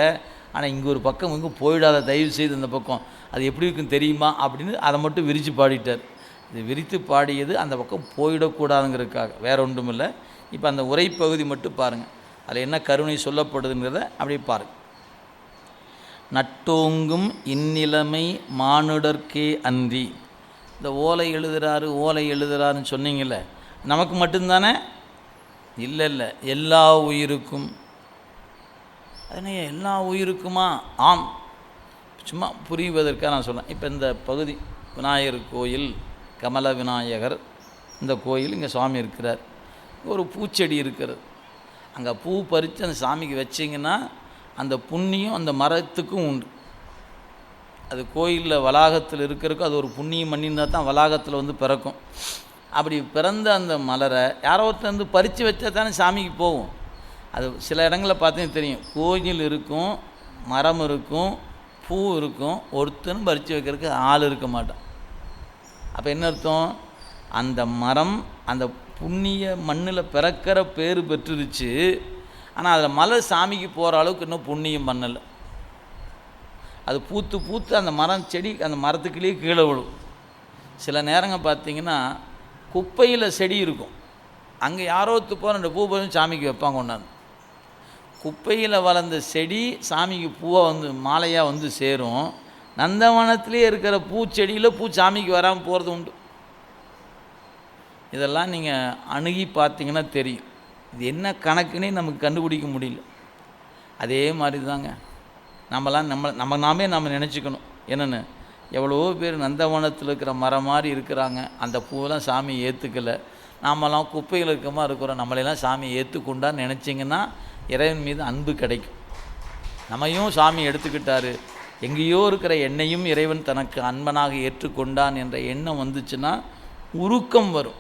ஆனால் இங்கே ஒரு பக்கம் போயிடாத, தயவு செய்து இந்த பக்கம் அது எப்படி இருக்குன்னு தெரியுமா அப்படின்னு அதை மட்டும் விரித்து பாடிட்டார். இது விரித்து பாடியது அந்த பக்கம் போயிடக்கூடாதுங்கிறதுக்காக, வேற ஒன்றும் இல்லை. இப்போ அந்த உரைப்பகுதி மட்டும் பாருங்கள், அதில் என்ன கருணை சொல்லப்படுதுங்கிறத அப்படியே பாருங்கள். நட்டோங்கும் இந்நிலைமை மானுடர்க்கே அன்றி. இந்த ஓலை எழுதுறாருன்னு சொன்னீங்கல்ல, நமக்கு மட்டும்தானே? இல்லை எல்லா உயிருக்கும். அதனே எல்லா உயிருக்குமா? ஆம். சும்மா புரிவதற்காக நான் சொல்கிறேன். இப்போ இந்த பகுதி விநாயகர் கோயில், கமல விநாயகர் இந்த கோயில் இங்கே சுவாமி இருக்கிறார். ஒரு பூச்செடி இருக்கிறது, அங்கே பூ பறித்து அந்த சாமிக்கு வச்சிங்கன்னா அந்த புண்ணியம் அந்த மரத்துக்கும் உண்டு. அது கோயிலில் வளாகத்தில் இருக்கிறதுக்கும் அது ஒரு புண்ணியம் பண்ணியிருந்தா தான் வளாகத்தில் வந்து பிறக்கும். அப்படி பிறந்த அந்த மலரை யாரோ ஒருத்தர் வந்து பறித்து வச்சா தானே சாமிக்கு போகும். அது சில இடங்களில் பார்த்தீங்கன்னா தெரியும், கோயில் இருக்கும், மரம் இருக்கும், பூ இருக்கும், ஒருத்தனும் பறித்து வைக்கிறதுக்கு ஆள் இருக்க மாட்டான். அப்போ என்ன அர்த்தம்? அந்த மரம் அந்த புண்ணிய மண்ணில் பிறக்கிற பேர் பெற்றுருச்சு, ஆனால் அதில் மலர் சாமிக்கு போகிற அளவுக்கு இன்னும் புண்ணியம் பண்ணலை. அது பூத்து பூத்து அந்த மரம் செடி அந்த மரத்துக்குள்ளேயே கீழே விழும். சில நேரங்கள் பார்த்திங்கன்னா குப்பையில் செடி இருக்கும், அங்கே யாரோ போகிற ரெண்டு பூ போய் சாமிக்கு வைப்பாங்க. கொண்டாந்து குப்பையில் வளர்ந்த செடி சாமிக்கு பூவாக வந்து மாலையாக வந்து சேரும். நந்தவனத்திலே இருக்கிற பூச்செடியில் பூ சாமிக்கு வராமல் போகிறது உண்டு. இதெல்லாம் நீங்கள் அணுகி பார்த்தீங்கன்னா தெரியும். இது என்ன கணக்குன்னே நமக்கு கண்டுபிடிக்க முடியல. அதே மாதிரி தாங்க நாமே நம்ம நினச்சிக்கணும். என்னென்னு, எவ்வளோ பேர் நந்தவனத்தில் இருக்கிற மரம் மாதிரி இருக்கிறாங்க, அந்த பூவெல்லாம் சாமி ஏற்றுக்கலை, நாமெல்லாம் குப்பையில் இருக்க மாதிரி இருக்கிறோம், நம்மளெல்லாம் சாமி ஏற்றுக்கொண்டான்னு நினச்சிங்கன்னா இறைவன் மீது அன்பு கிடைக்கும். நம்மையும் சாமி எடுத்துக்கிட்டாரு, எங்கேயோ இருக்கிற என்னையும் இறைவன் தனக்கு அன்பனாக ஏற்றுக்கொண்டான் என்ற எண்ணம் வந்துச்சுன்னா உருக்கம் வரும்.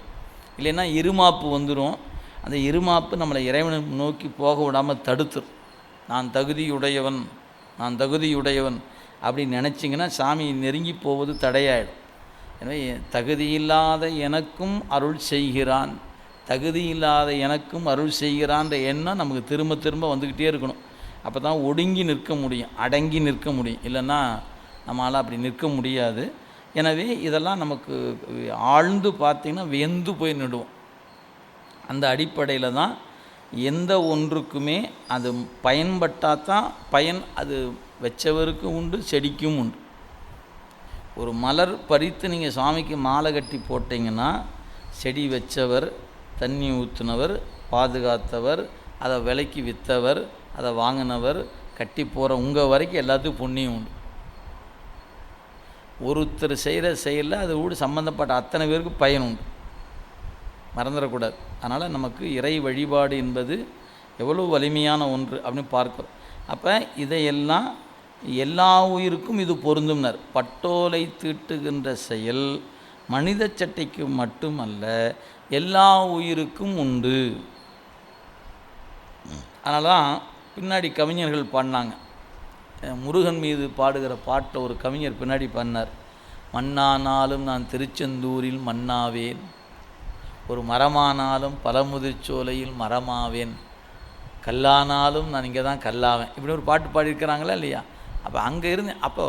இல்லைன்னா இருமாப்பு வந்துடும். அந்த இருமாப்பு நம்மளை இறைவனை நோக்கி போக விடாமல் தடுத்துரும். நான் தகுதியுடையவன் அப்படின்னு நினச்சிங்கன்னா சாமி நெருங்கி போவது தடையாயிடும். எனவே தகுதியில்லாத எனக்கும் அருள் செய்கிறான், தகுதியில்லாத எனக்கும் அருள் செய்கிறான்ற எண்ணம் நமக்கு திரும்ப திரும்ப வந்துக்கிட்டே இருக்கணும். அப்போ தான் ஒடுங்கி நிற்க முடியும், அடங்கி நிற்க முடியும். இல்லைன்னா நம்மளால் அப்படி நிற்க முடியாது. எனவே இதெல்லாம் நமக்கு ஆழ்ந்து பார்த்திங்கன்னா வியந்து போய் நிடுவோம். அந்த அடிப்படையில் தான் எந்த ஒன்றுக்குமே அது பயன்பட்டால் தான் பயன். அது வச்சவருக்கு உண்டு, செடிக்கும் உண்டு. ஒரு மலர் பறித்து நீங்கள் சுவாமிக்கு மாலை கட்டி போட்டிங்கன்னா செடி வச்சவர், தண்ணி ஊற்றுனவர், பாதுகாத்தவர், அதை விலைக்கு விற்றவர், அதை வாங்கினவர், கட்டி போகிற உங்கள் வரைக்கும் எல்லாத்துக்கும் புண்ணியம் உண்டு. ஒருத்தர் செய்கிற செயலில் அது கூட சம்மந்தப்பட்ட அத்தனை பேருக்கு பயன் உண்டு, மறந்துடக்கூடாது. அதனால் நமக்கு இறை வழிபாடு என்பது எவ்வளோ வலிமையான ஒன்று அப்படின்னு பார்க்குறோம். அப்போ இதையெல்லாம் எல்லா உயிருக்கும் இது பொருந்தும்னர். பட்டோலை தீட்டுகின்ற செயல் மனித சட்டைக்கு மட்டுமல்ல, எல்லா உயிருக்கும் உண்டு. அதனால தான் பின்னாடி கவிஞர்கள் பாடினாங்க. முருகன் மீது பாடுகிற பாட்டில் ஒரு கவிஞர் பின்னாடி பண்ணார், மண்ணானாலும் நான் திருச்செந்தூரில் மண்ணாவேன், ஒரு மரமானாலும் பழமுதிர்ச்சோலையில் மரமாவேன், கல்லானாலும் நான் இங்கே தான் கல்லாவேன். இப்படி ஒரு பாட்டு பாடியிருக்கிறாங்களா இல்லையா? அப்போ அங்கே இருந்து அப்போ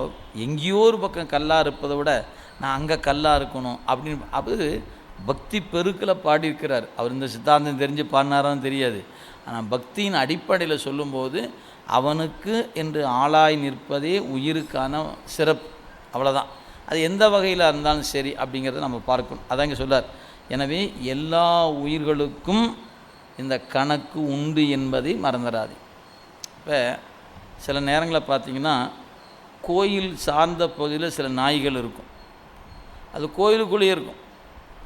எங்கேயோ ஒரு பக்கம் கல்லாக இருப்பதை விட நான் அங்கே கல்லாக இருக்கணும் அப்படின்னு அது பக்தி பெருக்கில் பாடியிருக்கிறார். அவர் இந்த சித்தாந்தம் தெரிஞ்சு பாடினாரான்னு தெரியாது. ஆனால் பக்தியின் அடிப்படையில் சொல்லும்போது அவனுக்கு என்று ஆளாய் நிற்பதே உயிருக்கான சிறப்பு, அவ்வளோதான். அது எந்த வகையில் இருந்தாலும் சரி அப்படிங்கிறத நம்ம பார்க்கணும். அதான் இங்கே சொல்றார். எனவே எல்லா உயிர்களுக்கும் இந்த கணக்கு உண்டு என்பதை மறந்துடாது. இப்போ சில நேரங்களில் பார்த்திங்கன்னா கோயில் சார்ந்த பகுதியில் சில நாய்கள் இருக்கும், அது கோயிலுக்குள்ளேயே இருக்கும்.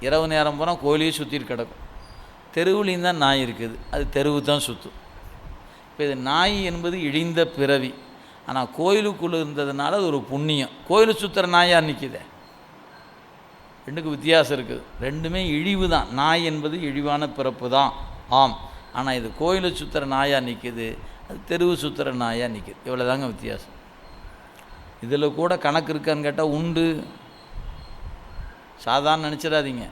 இரவு நேரம் போனால் கோயிலையே சுற்றிட்டு கிடக்கும். தெருவுலேயும் தான் நாய் இருக்குது, அது தெருவு தான் சுற்றும். இப்போ இது நாய் என்பது இழிந்த பிறவி, ஆனால் கோயிலுக்குள்ளே இருந்ததுனால அது ஒரு புண்ணியம். கோயிலை சுற்றுற நாயாக நிற்கிதே, ரெண்டுக்கு வித்தியாசம் இருக்குது. ரெண்டுமே இழிவு தான். நாய் என்பது இழிவான பிறப்பு தான், ஆம். ஆனால் இது கோயிலை சுற்றுற நாயாக நிற்கிது, அது தெருவு சுற்றுற நாயாக நிற்கிது. இவ்வளோ தாங்க வித்தியாசம். இதில் கூட கணக்கு இருக்கான்னு கேட்டால் உண்டு. சாதாரண நினச்சிடாதீங்க.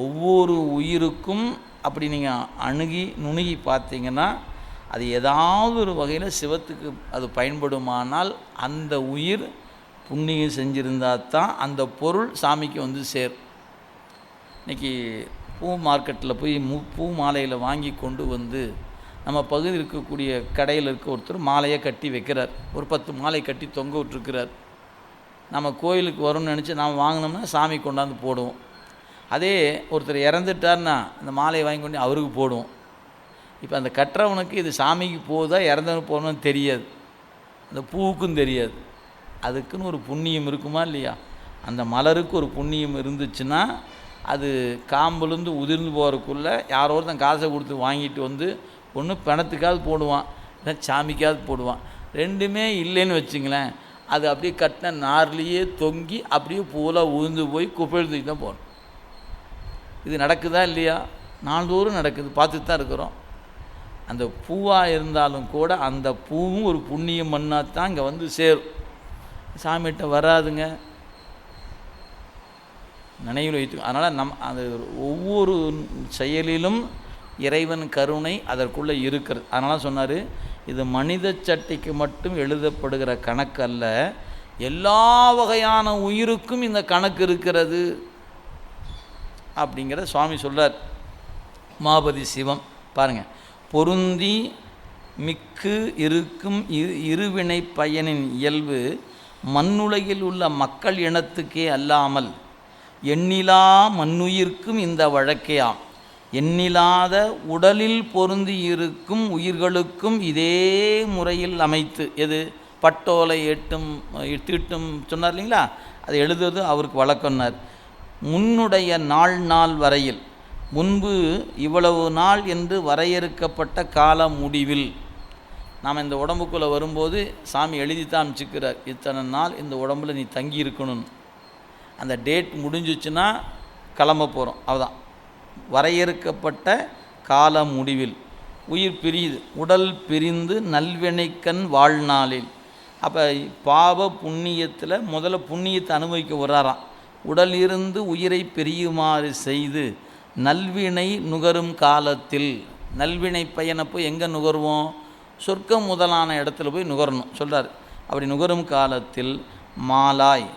ஒவ்வொரு உயிருக்கும் அப்படி நீங்கள் அணுகி நுணுகி பார்த்தீங்கன்னா அது ஏதாவது ஒரு வகையில் சிவத்துக்கு அது பயன்படுமானால் அந்த உயிர் புண்ணியம் செஞ்சிருந்தால் தான் அந்த பொருள் சாமிக்கு வந்து சேரும். இன்றைக்கி பூ மார்க்கெட்டில் போய் பூ மாலையில் வாங்கி கொண்டு வந்து நம்ம பகுதியில் இருக்கக்கூடிய கடையில் இருக்க ஒருத்தர் மாலையை கட்டி வைக்கிறார். ஒரு 10 மாலை கட்டி தொங்க விட்டுருக்கிறார். நம்ம கோயிலுக்கு வரும்னு நினச்சி நாம் வாங்கினோம்னா சாமி கொண்டாந்து போடுவோம். அதே ஒருத்தர் இறந்துட்டார்னா அந்த மாலையை வாங்கி கொண்டு அவருக்கு போடுவோம். இப்போ அந்த கட்டுறவனுக்கு இது சாமிக்கு போகுதா இறந்தவனுக்கு போகணும்னு தெரியாது, அந்த பூவுக்கும் தெரியாது. அதுக்குன்னு ஒரு புண்ணியம் இருக்குமா இல்லையா? அந்த மலருக்கு ஒரு புண்ணியம் இருந்துச்சுன்னா அது காம்புலேருந்து உதிர்ந்து போகிறதுக்குள்ளே யாரோ ஒருத்தன் காசை கொடுத்து வாங்கிட்டு வந்து ஒன்று பிணத்துக்காவது போடுவான், இல்லை சாமிக்காவது போடுவான். ரெண்டுமே இல்லைன்னு வச்சுங்களேன், அது அப்படியே கட்டின நார்லேயே தொங்கி அப்படியே பூலாக உதிர்ந்து போய் குப்பையில் தூக்கி தான் போகணும். இது நடக்குதா இல்லையா? நாள்தோறும் நடக்குது, பார்த்துட்டு தான் இருக்கிறோம். அந்த பூவாக இருந்தாலும் கூட அந்த பூவும் ஒரு புண்ணிய மண்ணாக தான் இங்கே வந்து சேரும். சாமிகிட்ட வராதுங்க, நினைவில் வைத்து. அதனால் அது ஒவ்வொரு செயலிலும் இறைவன் கருணை அதற்குள்ளே இருக்கிறது. அதனால் சொன்னார், இது மனித சட்டைக்கு மட்டும் எழுதப்படுகிற கணக்கு அல்ல, எல்லா வகையான உயிருக்கும் இந்த கணக்கு இருக்கிறது அப்படிங்கிற சுவாமி சொல்கிறார். உமாபதி சிவம் பாருங்கள், பொருந்தி மிக்கு இருக்கும் இருவினை பயனின் இயல்பு மண்ணுலகில் உள்ள மக்கள் இனத்துக்கே அல்லாமல் எண்ணிலா மண்ணுயிர்க்கும் இந்த வழக்கையாம். எண்ணிலாத உடலில் பொருந்தி இருக்கும் உயிர்களுக்கும் இதே முறையில் அமைத்து, எது பட்டோலை தீட்டும் சொன்னார் இல்லைங்களா, அதை எழுதுவது அவருக்கு வழக்கம்னார். முன்னுடைய நாள் வரையில், முன்பு இவ்வளவு நாள் என்று வரையறுக்கப்பட்ட கால முடிவில், நாம் இந்த உடம்புக்குள்ளே வரும்போது சாமி எழுதி தான் அமைச்சிக்கிறார், இத்தனை நாள் இந்த உடம்புல நீ தங்கி இருக்கணும்னு. அந்த டேட் முடிஞ்சிச்சுன்னா கிளம்ப போகிறோம், அதுதான் வரையறுக்கப்பட்ட கால முடிவில் உயிர் பிரியுது. உடல் பிரிந்து நல்வினைக்கண் வாழ்நாளில், அப்போ பாவ புண்ணியத்தில் முதல்ல புண்ணியத்தை அனுபவிக்க வராராம். உடல் இருந்து உயிரை பிரியுமாறு செய்து நல்வினை நுகரும் காலத்தில், நல்வினை பயனை போய் எங்கே நுகர்வோம்? சொர்க்கம் முதலான இடத்துல போய் நுகரணும் சொல்கிறார். அப்படி நுகரும் காலத்தில் மாலாய்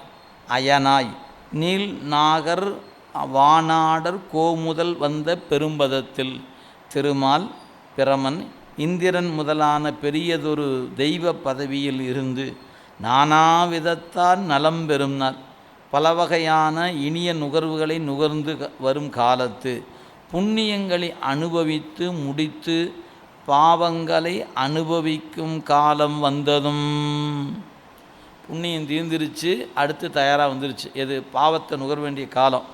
அயனாய் நீல் நாகர் வானாடர் கோமுதல் வந்த பெரும்பதத்தில் திருமால் பிரமன் இந்திரன் முதலான பெரியதொரு தெய்வ பதவியில் இருந்து நானாவிதத்தால் நலம் பெறும்னார். பல வகையான இனிய நுகர்வுகளை நுகர்ந்து வரும் காலத்து புண்ணியங்களை அனுபவித்து முடித்து பாவங்களை அனுபவிக்கும் காலம் வந்ததும், புண்ணியம் தீர்ந்துருச்சு, அடுத்து தயாராக வந்துருச்சு, எது பாவத்தை நுகர வேண்டிய காலம்.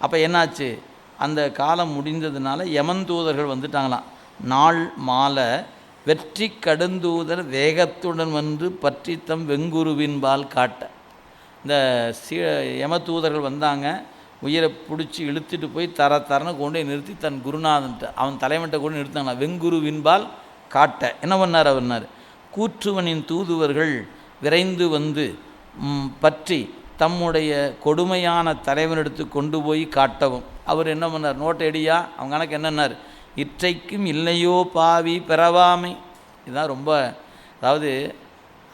அப்போ என்னாச்சு? அந்த காலம் முடிந்ததுனால யமன் தூதர்கள் வந்துட்டாங்களாம். நாள் மாலை வெற்றி கடுந்தூதர் வேகத்துடன் வந்து பற்றி தம் வெங்குருவின்பால் காட்ட, இந்த யம தூதர்கள் வந்தாங்க, உயிரை பிடிச்சி இழுத்துட்டு போய் தரன்னு கொண்டு நிறுத்தி தன் குருநாதன்ட்ட அவன் தலைவன்ட்ட கொண்டு நிறுத்தாங்களா. வெங்குருவின்பால் காட்ட என்ன பண்ணார்? அவர்னார், கூற்றுவனின் தூதுவர்கள் விரைந்து வந்து பற்றி தம்முடைய கொடுமையான தலைவனிடத்து கொண்டு போய் காட்டவும். அவர் என்ன பண்ணார்? நோட்டை எடியா, அவங்க கணக்கு என்னன்னார், இற்றைக்கும் இல்லையோ பாவி பிறவாமை. இதுதான் ரொம்ப, அதாவது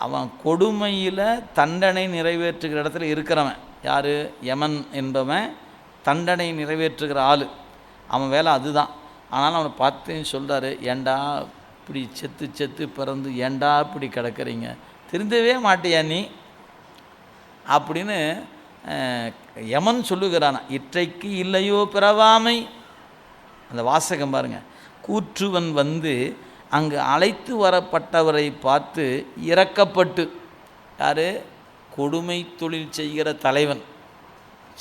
அவன் கொடுமையில் தண்டனை நிறைவேற்றுகிற இடத்துல இருக்கிறவன் யார்? யமன் என்பவன் தண்டனை நிறைவேற்றுகிற ஆள், அவன் வேலை அதுதான். ஆனாலும் அவனை பார்த்து சொல்கிறாரு, ஏண்டா இப்படி செத்து செத்து பிறந்து ஏண்டா இப்படி கிடக்கிறீங்க, திருந்தவே மாட்டியா நீ அப்படின்னு யமன் சொல்லுகிறானா. இற்றைக்கு இல்லையோ பிறவாமை, அந்த வாசகம் பாருங்கள். கூற்றுவன் வந்து அங்கு அழைத்து வரப்பட்டவரை பார்த்து இறக்கப்பட்டு, யார்? கொடுமை தொழில் செய்கிற தலைவன்,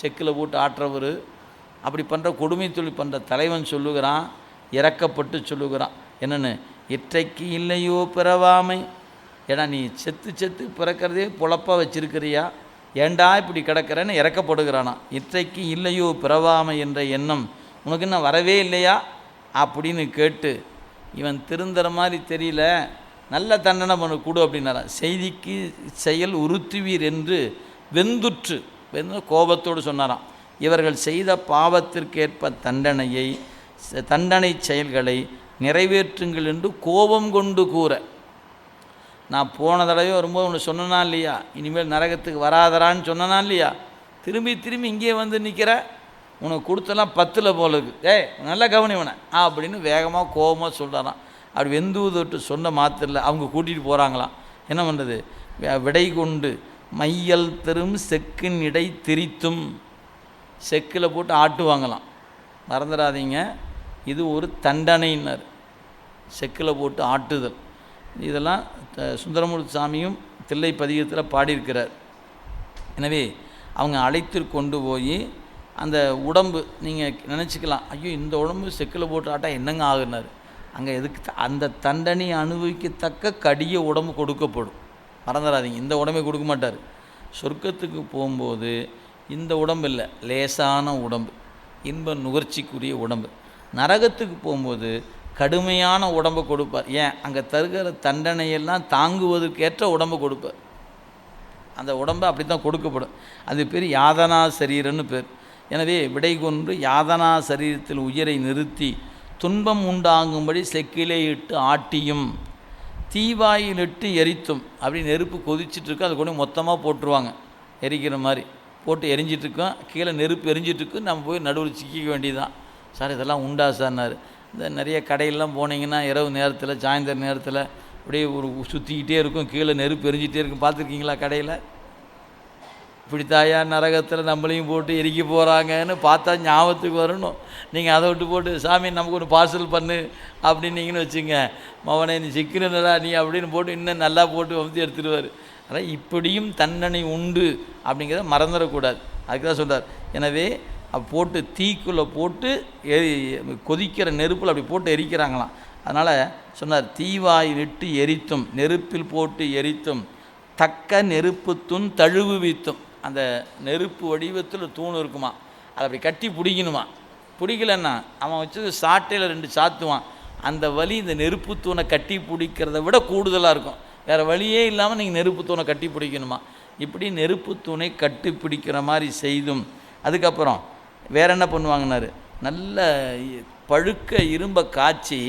செக்கில் போட்டு ஆற்றவர், அப்படி பண்ணுற கொடுமை தொழில் பண்ணுற தலைவன் சொல்லுகிறான், இறக்கப்பட்டு சொல்லுகிறான் என்னென்னு, இற்றைக்கு இல்லையோ பிறவாமை. ஏன்னா நீ செத்து செத்து பிறக்கிறதே பொழப்பாக வச்சிருக்கிறியா, ஏண்டா இப்படி கிடக்கிறேன்னு இறக்கப்படுகிறானா. இற்றைக்கு இல்லையோ பிறவாமை என்ற எண்ணம் உனக்கு இன்னும் வரவே இல்லையா அப்படின்னு கேட்டு, இவன் திருந்துற மாதிரி தெரியல, நல்ல தண்டனை பண்ண கூடு அப்படின்னாரான். செய்திக்கு செயல் உறுத்துவீர் என்று வெந்துற்று கோபத்தோடு சொன்னாராம். இவர்கள் செய்த பாவத்திற்கேற்ப தண்டனை செயல்களை நிறைவேற்றுங்கள் என்று கோபம் கொண்டு கூற, நான் போன தடவை வரும்போது உன்னை சொன்னனா இல்லையா, இனிமேல் நரகத்துக்கு வராதரான்னு சொன்னனா இல்லையா, திரும்பி திரும்பி இங்கே வந்து நிற்கிற, உனக்கு கொடுத்தெல்லாம் 10 போல இருக்குது, நல்லா கவனிவன அப்படின்னு வேகமாக கோபமாக சொல்கிறாராம். அப்படி வெந்துவதொட்டு சொன்ன மாத்திரல அவங்க கூட்டிகிட்டு போகிறாங்களாம். என்ன பண்ணுறது? விடை கொண்டு மையல் தரும் செக்கின் இடை திரித்தும், செக்கில் போட்டு ஆட்டுவாங்களாம். மறந்துடாதீங்க, இது ஒரு தண்டனையினர், செக்கில் போட்டு ஆட்டுதல். இதெல்லாம் சுந்தரமூர்த்தி சாமியும் தில்லை பதிகத்தில் பாடியிருக்கிறார். எனவே அவங்க அழைத்து கொண்டு போய் அந்த உடம்பு நீங்கள் நினச்சிக்கலாம், ஐயோ இந்த உடம்பு செக்கில் போட்டு ஆட்டா என்னங்க ஆகுனார். அங்கே எதுக்கு அந்த தண்டனை அனுபவிக்கத்தக்க கடிய உடம்பு கொடுக்கப்படும், மறந்துடாதீங்க. இந்த உடம்பை கொடுக்க மாட்டார். சொர்க்கத்துக்கு போகும்போது இந்த உடம்பு இல்லை, லேசான உடம்பு, இன்ப நுகர்ச்சிக்குரிய உடம்பு. நரகத்துக்கு போகும்போது கடுமையான உடம்பை கொடுப்பார். ஏன், அங்கே தருகிற தண்டனையெல்லாம் தாங்குவதற்கேற்ற உடம்பை கொடுப்பார். அந்த உடம்பை அப்படி தான் கொடுக்கப்படும். அது பேர் யாதனா சரீரன்னு பேர். எனவே விடை கொண்டு யாதனா சரீரத்தில் உயிரை நிறுத்தி துன்பம் உண்டாகும்படி செக்கிலே இட்டு ஆட்டியும் தீவாயிலிட்டு எரித்தும். அப்படி நெருப்பு கொதிச்சிட்ருக்கு, அதை கொண்டு மொத்தமாக போட்டுருவாங்க, எரிக்கிற மாதிரி போட்டு எரிஞ்சிட்ருக்கோம். கீழே நெருப்பு எரிஞ்சிட்ருக்கு, நம்ம போய் நடுவில் சிக்கிக்க வேண்டியதுதான். சார் இதெல்லாம் உண்டா சார்னார். இந்த நிறைய கடையெல்லாம் போனீங்கன்னா இரவு நேரத்தில் சாயந்தர நேரத்தில் அப்படியே ஒரு சுற்றிக்கிட்டே இருக்கும், கீழே நெருப்பு எரிஞ்சிட்டே இருக்கும். பார்த்துருக்கீங்களா கடையில்? இப்படித்தாயா நரகத்தில் நம்மளையும் போட்டு எரிக்க போகிறாங்கன்னு பார்த்தா ஞாபகத்துக்கு வரணும். நீங்கள் அதை விட்டு போட்டு சாமி நமக்கு ஒரு பார்சல் பண்ணு அப்படின்னீங்கன்னு வச்சுங்க, மவனை நீ சிக்கனடா நீ அப்படின்னு போட்டு இன்னும் நல்லா போட்டு வந்து எடுத்துடுவார். அதான் இப்படியும் தண்டனை உண்டு அப்படிங்கிறத மறந்துடக்கூடாது. அதுக்கு தான் சொல்கிறார். எனவே போட்டு தீக்குள்ளே போட்டு கொதிக்கிற நெருப்பில் அப்படி போட்டு எரிக்கிறாங்களாம். அதனால் சொன்னார், தீவாயிலிட்டு எரித்தும், நெருப்பில் போட்டு எரித்தும், தக்க நெருப்பு தூண் தழுவு வீத்தும். அந்த நெருப்பு வடிவத்தில் தூண் இருக்குமா, அதை அப்படி கட்டி பிடிக்கணுமா. பிடிக்கலன்னா அவன் வச்சு சாட்டையில் 2 சாத்துவான். அந்த வலி இந்த நெருப்பு தூணை கட்டி பிடிக்கிறத விட கூடுதலாக இருக்கும். வேறு வழியே இல்லாமல் நீங்கள் நெருப்பு தூணை கட்டி பிடிக்கணுமா. இப்படி நெருப்பு தூணை கட்டி பிடிக்கிற மாதிரி செய்தும். அதுக்கப்புறம் வேற என்ன பண்ணுவாங்கன்னாரு, நல்ல பழுக்க இரும்பை காய்ச்சி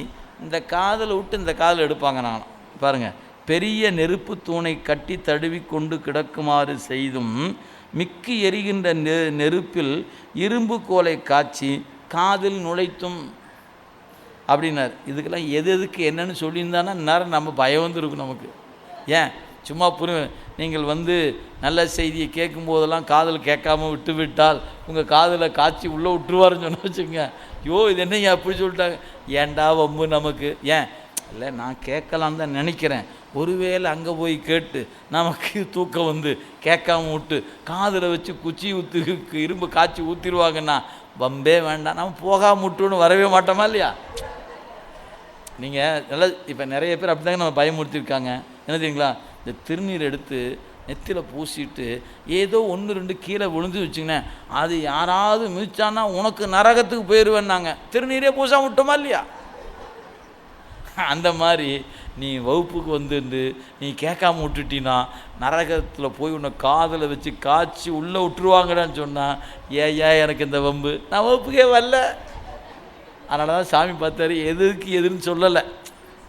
இந்த காதில் விட்டு இந்த காதில் எடுப்பாங்க. நான் பாருங்கள், பெரிய நெருப்பு தூணை கட்டி தழுவி கொண்டு கிடக்குமாறு செய்தும் மிக்கு எரிகின்ற நெருப்பில் இரும்பு கோலை காய்ச்சி காதில் நுழைத்தும் அப்படின்னார். இதுக்கெல்லாம் எதுக்கு என்னன்னு சொல்லியிருந்தானா நேரம் நம்ம பயம் வந்துருக்கும் நமக்கு. ஏன் சும்மா நீங்கள் நல்ல செய்தியை கேட்கும் போதெல்லாம் காதில் கேட்காம விட்டு விட்டால் உங்கள் காதில் காய்ச்சி உள்ளே விட்டுருவாருன்னு சொன்ன வச்சுங்க. ஐயோ இது என்னையா அப்படி சொல்லிட்டாங்க, ஏன்டா வம்பு நமக்கு. ஏன் இல்லை, நான் கேட்கலான்னு தான் நினைக்கிறேன். ஒருவேளை அங்கே போய் கேட்டு நமக்கு தூக்கம் கேட்காம விட்டு காதில் வச்சு குச்சி இரும்பு காய்ச்சி ஊற்றிடுவாங்கன்னா வம்பே வேண்டாம், நம்ம போகாம விட்டுன்னு வரவே மாட்டோமா இல்லையா. நீங்கள் நல்லா இப்போ நிறைய பேர் அப்படி தாங்க நம்ம பயமுறுத்திருக்காங்க. என்ன தெரியுங்களா, இந்த திருநீர் எடுத்து நெத்தியில் பூசிட்டு ஏதோ 1-2 கீழே விழுந்து வச்சுங்கண்ணேன், அது யாராவது மிதிச்சான்னா உனக்கு நரகத்துக்கு போயிடுவேன்னாங்க. திருநீரே பூசாம விட்டோமா இல்லையா. அந்த மாதிரி நீ வகுப்புக்கு நீ கேட்காம விட்டுட்டினா நரகத்தில் போய் உன்னை காதில் வச்சு காய்ச்சி உள்ளே விட்டுருவாங்கடான்னு சொன்னால், ஏயா எனக்கு இந்த வம்பு, நான் வகுப்புக்கே வரல. அதனால தான் சாமி பார்த்தாரு, எதுக்கு எதுன்னு சொல்லலை,